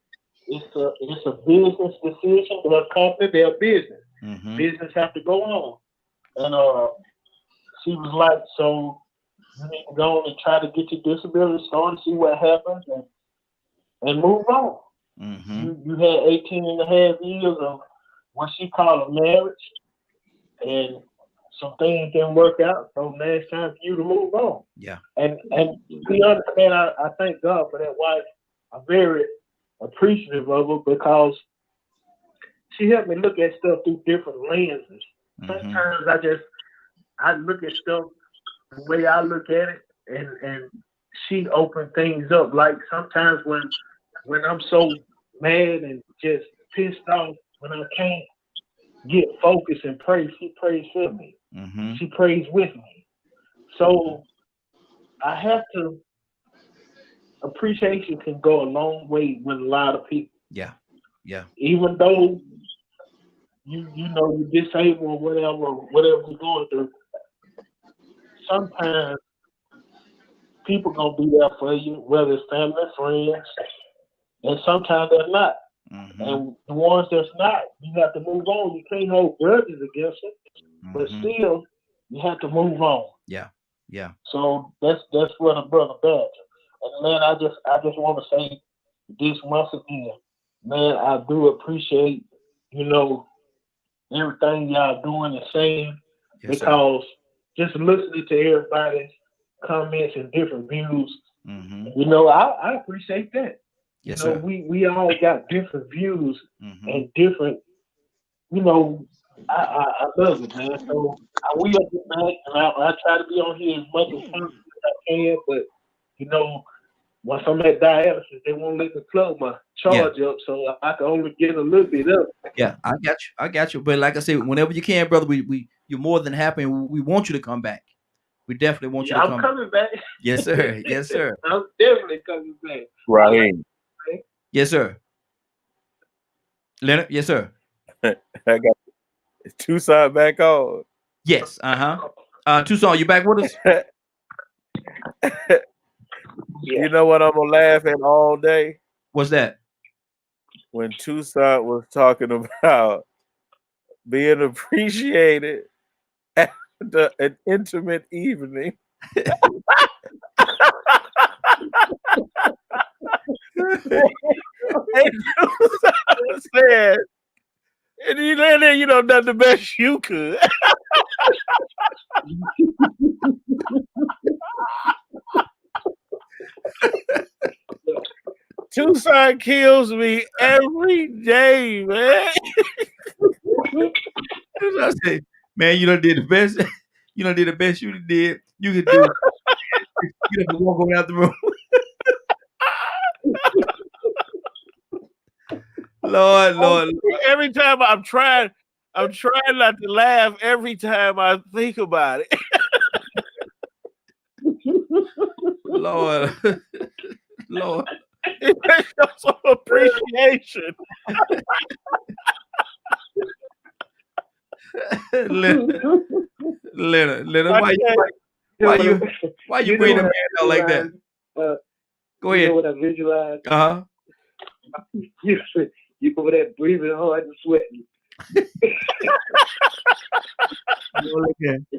It's a business decision. Their company, their business. Business have to go on. And she was like, so you need to go on and try to get your disability started, see what happens, and move on. You had 18 and a half years of what she called a marriage, and some things didn't work out, so now it's time for you to move on.
Yeah.
And to be honest, man, I thank God for that wife. I'm very appreciative of her because she helped me look at stuff through different lenses. Sometimes I look at stuff the way I look at it, and she opened things up. Like sometimes when I'm so mad and just pissed off, when I can't get focused and pray, she prays for me. She prays with me. So I have to. Appreciation can go a long way with a lot of people.
Yeah.
Even though you know you're disabled or whatever you're going through, sometimes people gonna be there for you, whether it's family, friends, and sometimes they're not. And the ones that's not, you have to move on. You can't hold grudges against them, but still you have to move on.
Yeah.
So that's what a brother Badger. And man, I just want to say this once again, man, I do appreciate, you know, everything y'all doing and saying, because just listening to everybody's comments and different views, you know, I appreciate that.
Yes,
you know,
sir.
we all got different views and different, you know, I love it, man. So I will get back, and I try to be on here as much as I can, but you know, once I'm at dialysis, they won't let me plug my charge up, so I can only get a little bit up.
Yeah, I got you. But like I said, whenever you can, brother, you're more than happy, and we want you to come back. We definitely want you to come.
I'm coming back.
Yes, sir. Yes, sir.
I'm definitely coming back.
Right.
Yes, sir. Leonard. Yes, sir.
I got Toussaint back on.
Yes. Toussaint, you back with us?
You know what I'm gonna laugh at all day?
What's that?
When Toussaint was talking about being appreciated after an intimate evening. And Toussaint said, and you know, done the best you could. Tucson kills me every day, man.
I say, man, you done did the best. You done did the best you did. You could do. You have to walk around the room. Lord.
Every time I'm trying not to laugh every time I think about it.
Lord.
It shows some appreciation.
Leonard, why you bring the man out like that? Go ahead.
You know what I visualize? You over there breathing hard and sweating.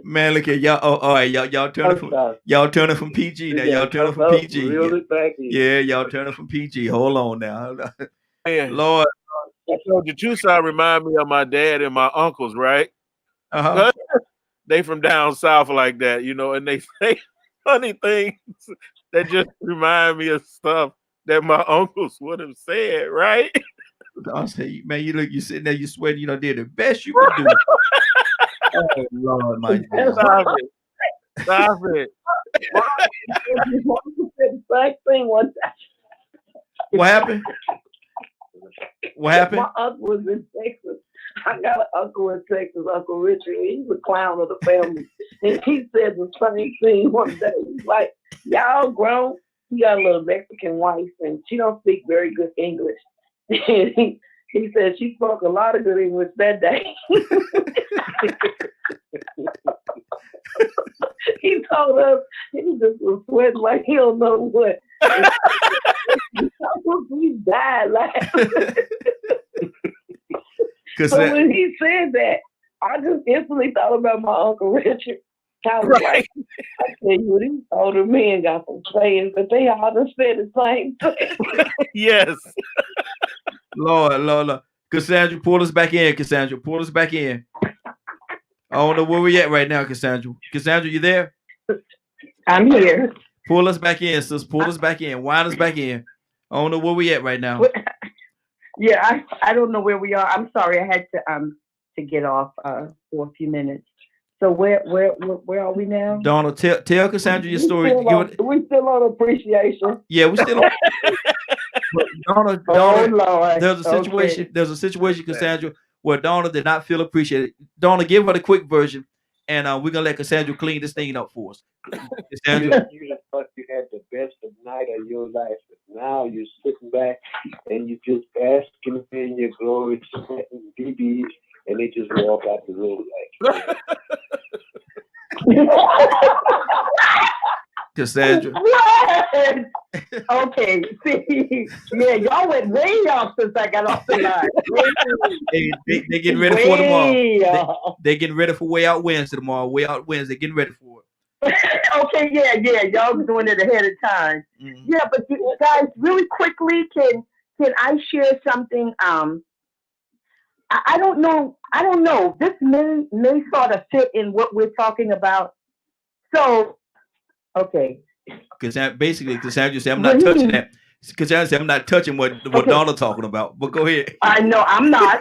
Man, look at y'all. Oh, all right, y'all turning from PG now. Y'all turning from PG. Yeah, y'all turning from PG. Hold on now.
Man,
Lord.
I told you Tucson remind me of my dad and my uncles, right? They from down south like that, and they say funny things that just remind me of stuff that my uncles would have said, right?
I'll say, man, you sitting there, you sweating, you done did the best you could do. Oh Lord, my God.
Stop it.
What happened?
My uncle was in Texas. I got an uncle in Texas, Uncle Richard. He's the clown of the family. And he said the same thing one day. He's like, y'all grown. He got a little Mexican wife, and she don't speak very good English. And he said she spoke a lot of good English that day. He told us he just was sweating like he don't know what. We died laughing. So when he said that, I just instantly thought about my Uncle Richard. I was like, I tell you, these older men got some sayings, but they all done said the same thing.
Yes.
Lord. Cassandra, pull us back in. Cassandra, pull us back in. I don't know where we at right now, Cassandra. Cassandra, you there?
I'm here.
Pull us back in, sis. Pull us back in. Wind us back in. I don't know where we at right now.
Yeah, I don't know where we are. I'm sorry, I had to get off for a few minutes. So where are we now?
Donna, tell Cassandra your story.
We still on appreciation.
Yeah, we still on. Donna,
Lord.
There's a situation. Okay. There's a situation, Cassandra, where Donna did not feel appreciated. Donna, give her the quick version, and we're gonna let Cassandra clean this thing up for us. Cassandra,
you just thought you had the best of night of your life, but now you're sitting back and you just basking in your glory, sweating BBs, and they just walk out the room like.
Cassandra.
What? Okay, see, yeah, y'all went way off since I got off the line.
They getting ready for tomorrow. They getting ready for Way Out Wednesday tomorrow. Way Out Wednesday, getting ready for it.
Okay, yeah, y'all doing it ahead of time. Mm-hmm. Yeah, but guys, really quickly, can I share something? I don't know. This may sort of fit in what we're talking about. So, okay.
Because basically, Cassandra said, I'm not touching that. Cassandra said, I'm not touching what Donna's talking about. But go ahead.
I know, I'm not.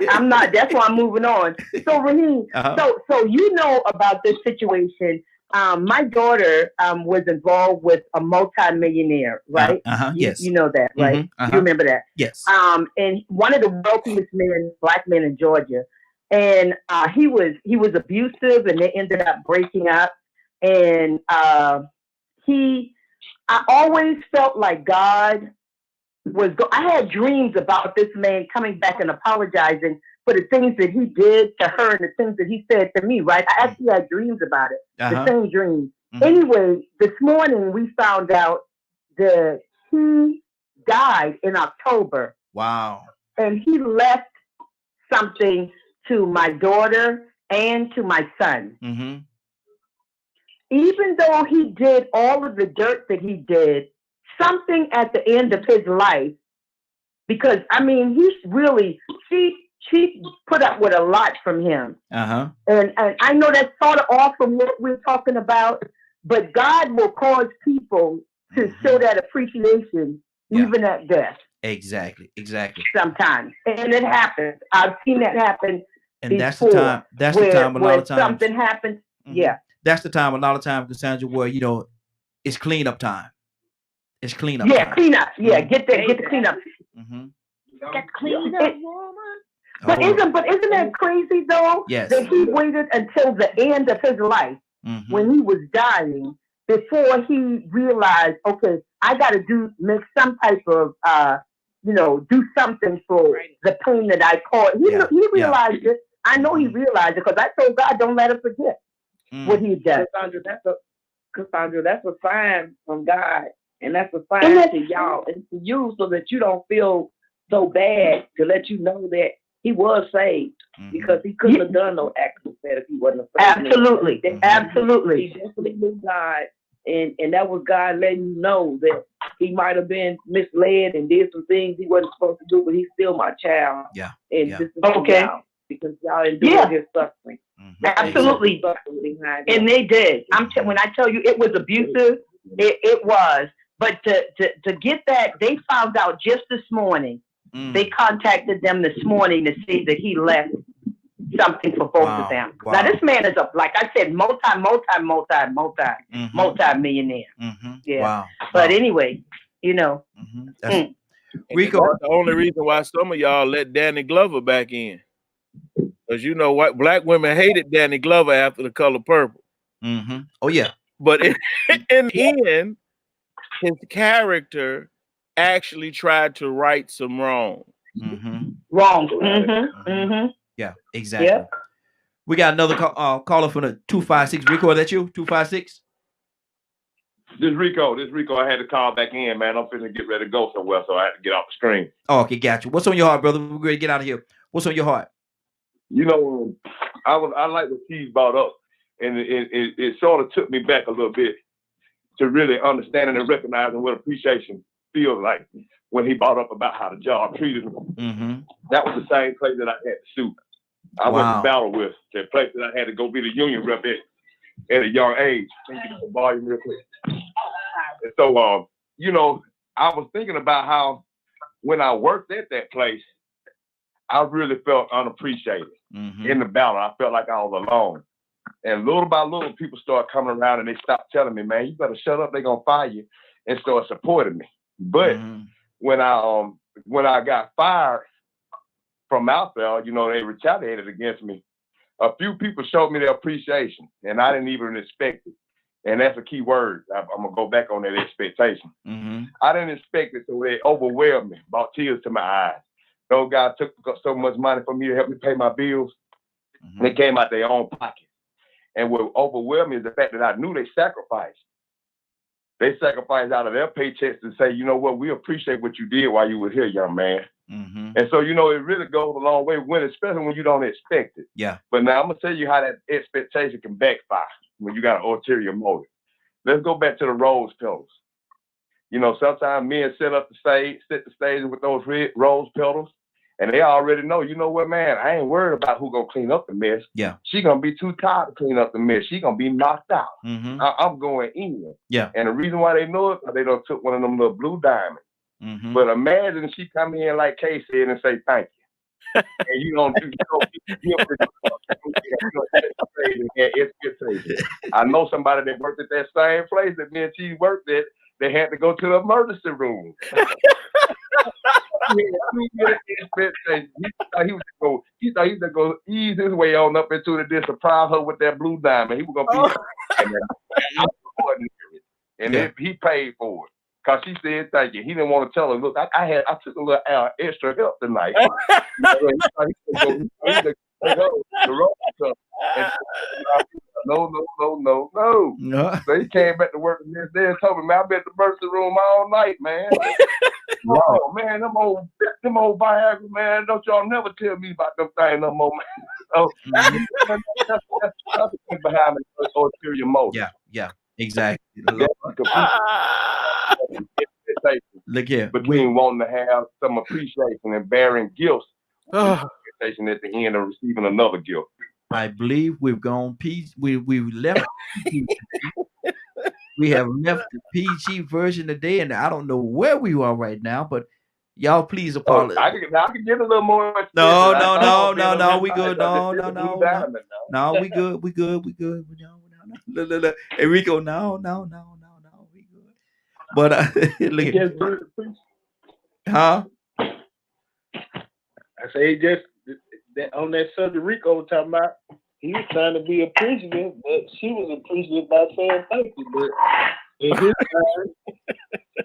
That's why I'm moving on. So, Raheem, so you know about this situation. My daughter was involved with a multimillionaire, right?
Yes.
You know that, right? You remember that?
Yes.
And one of the wealthiest black men in Georgia. And he was abusive, and they ended up breaking up. And I always felt like God was, I had dreams about this man coming back and apologizing for the things that he did to her and the things that he said to me, right? I actually had dreams about it, the same dreams. Mm-hmm. Anyway, this morning we found out that he died in October.
Wow.
And he left something to my daughter and to my son.
Mm-hmm.
Even though he did all of the dirt that he did, something at the end of his life, because I mean, she put up with a lot from him. And I know that's sort of off from what we're talking about, but God will cause people to show that appreciation even at death.
Exactly.
Sometimes, and it happens. I've seen that happen.
And
before,
that's the time. That's the time. A lot of times
something happens. Yeah.
That's the time. A lot of times, Cassandra, where it's cleanup time. It's cleanup.
Yeah,
time.
cleanup. Yeah, get the cleanup.
Get cleanup, woman.
But isn't that crazy though?
Yes.
That he waited until the end of his life when he was dying before he realized, okay, I got to make some type of do something for the pain that I caused. He realized it. I know he realized it because I told God, don't let him forget what he done.
Cassandra, that's a sign from God, and that's a sign to y'all and to you, so that you don't feel so bad, to let you know that he was saved, because he couldn't have done no actions that if he wasn't a saved.
Absolutely. Absolutely.
He definitely knew God, and that was God letting you know that he might have been misled and did some things he wasn't supposed to do, but he's still my child.
Yeah.
And this is y'all, because y'all endured his suffering.
Absolutely. And they did. When I tell you it was abusive, it was. But to get that, they found out just this morning. They contacted them this morning to see that he left something for both of them. Wow. Now this man is like I said, multi-millionaire. Yeah.
Wow.
But anyway,
Rico, that's the only reason why some of y'all let Danny Glover back in. Because what black women hated Danny Glover after The Color Purple.
Oh yeah.
But in the end, his character actually tried to right some wrong.
Yeah, exactly. Yep. We got another caller from the 256. Rico, is that you? 256?
This is Rico. I had to call back in, man. I'm finna get ready to go somewhere, so I had to get off the screen.
Oh, okay, got you. What's on your heart, brother? We're ready to get out of here. What's on your heart?
I like what Steve brought up, and it sort of took me back a little bit to really understanding and recognizing what appreciation feels like when he brought up about how the job treated him. That was the same place that I had to sue. I went to battle with, the place that I had to go be the union rep at a young age. Volume real quick. And so, I was thinking about how when I worked at that place, I really felt unappreciated in the battle. I felt like I was alone. And little by little, people started coming around and they stopped telling me, man, you better shut up, they're going to fire you, and start supporting me. But when I got fired from out there, they retaliated against me. A few people showed me their appreciation, and I didn't even expect it. And that's a key word. I'm going to go back on that expectation. I didn't expect it, so it overwhelmed me, brought tears to my eyes. Those guys took so much money from me to help me pay my bills. They came out their own pocket. And what overwhelmed me is the fact that I knew they sacrificed. They sacrificed out of their paychecks to say, you know what, we appreciate what you did while you were here, young man. And so, it really goes a long way, especially when you don't expect it.
Yeah.
But now I'm going to tell you how that expectation can backfire when you got an ulterior motive. Let's go back to the rose petals. Sometimes men set the stage with those red rose petals, and they already know, you know what, man, I ain't worried about who going to clean up the mess.
Yeah.
She going to be too tired to clean up the mess. She going to be knocked out. I'm going in.
Yeah.
And the reason why they know it, they done took one of them little blue diamonds. But imagine she come in like Kay said and say, thank you. And you don't do I know somebody that worked at that same place that me and T worked at. They had to go to the emergency room. He thought he was gonna go ease his way on up into the to surprise her with that blue diamond. He was gonna be and he paid for it. Cause she said thank you. He didn't want to tell her, look, I took a little extra help tonight. No. So he came back to work the next day and told me, man, I've been at the emergency room all night, man. Oh man, them old Viagra, man, don't y'all never tell me about them things no more, man. So that's behind the ulterior motive.
Yeah, exactly. Look here.
Between wanting to have some appreciation and bearing gifts, appreciation at the end of receiving another gift.
I believe we've gone we've left. We have left the PG version today, and I don't know where we are right now, but Y'all please apologize.
I can get a little more.
No. We good. No. We good. No. Hey, Rico, no. We good. But look at huh?
I say just that on that subject Rico was talking about. He was trying to be appreciative, but she was appreciative by saying thank you. But in his time,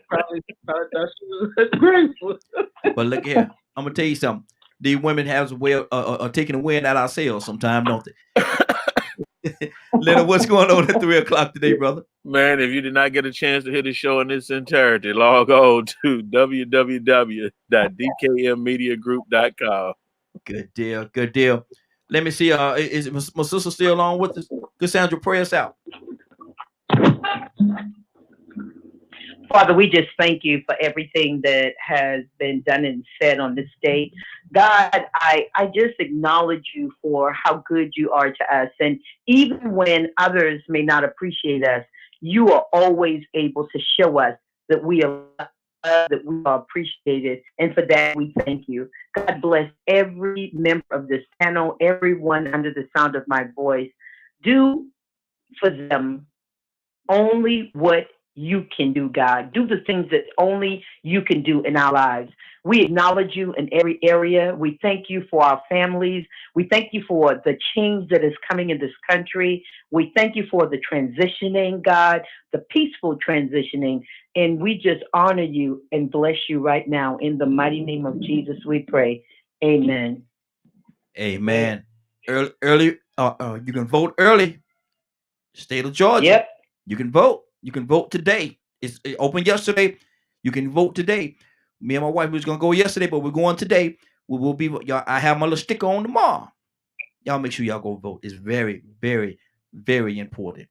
probably thought she was grateful.
But look here, I'm gonna tell you something. These women have a way of taking the wind out of our sails sometimes, don't they? Leonard, what's going on at 3:00 today, brother?
Man, if you did not get a chance to hear the show in its entirety, log on to www.dkmmediagroup.com.
Good deal. Let me see. Is my sister still on with us? Cassandra, pray us out.
Father, we just thank you for everything that has been done and said on this day. God, I just acknowledge you for how good you are to us. And even when others may not appreciate us, you are always able to show us that we are appreciated. And for that, we thank you. God bless every member of this panel, everyone under the sound of my voice. Do for them only what you can do, God. Do the things that only you can do in our lives. We acknowledge you in every area. We thank you for our families. We thank you for the change that is coming in this country. We thank you for the transitioning, God, the peaceful transitioning. And we just honor you and bless you right now. In the mighty name of Jesus, we pray. Amen.
Amen. Early, you can vote early. State of Georgia.
Yep.
You can vote. You can vote today. It opened yesterday. You can vote today. Me and my wife was gonna go yesterday, but we're going today. We will be. Y'all, I have my little sticker on tomorrow. Y'all make sure y'all go vote. It's very, very, very important.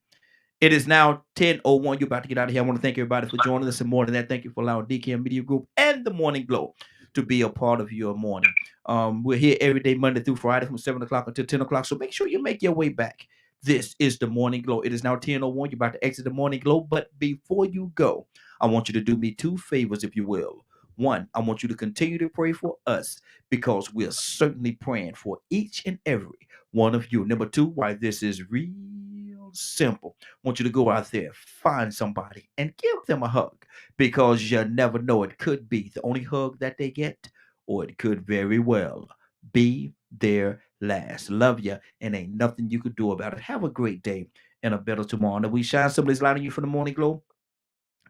It is now 10:01. You're about to get out of here. I want to thank everybody for joining us and more than that. Thank you for allowing DKM Media Group and the Morning Glow to be a part of your morning. We're here every day, Monday through Friday, from 7:00 until 10:00. So make sure you make your way back. This is the Morning Glow. It is now 10:01. You're about to exit the Morning Glow. But before you go, I want you to do me two favors, if you will. One, I want you to continue to pray for us because we are certainly praying for each and every one of you. Number two, why this is real simple. I want you to go out there, find somebody, and give them a hug because you never know. It could be the only hug that they get, or it could very well be their last. Love you, and ain't nothing you could do about it. Have a great day and a better tomorrow. Now we shine somebody's light on you from the Morning Glow.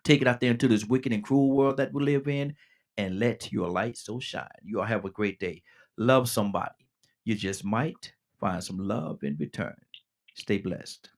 Take it out there into this wicked and cruel world that we live in, and let your light so shine. You all have a great day. Love somebody. You just might find some love in return. Stay blessed.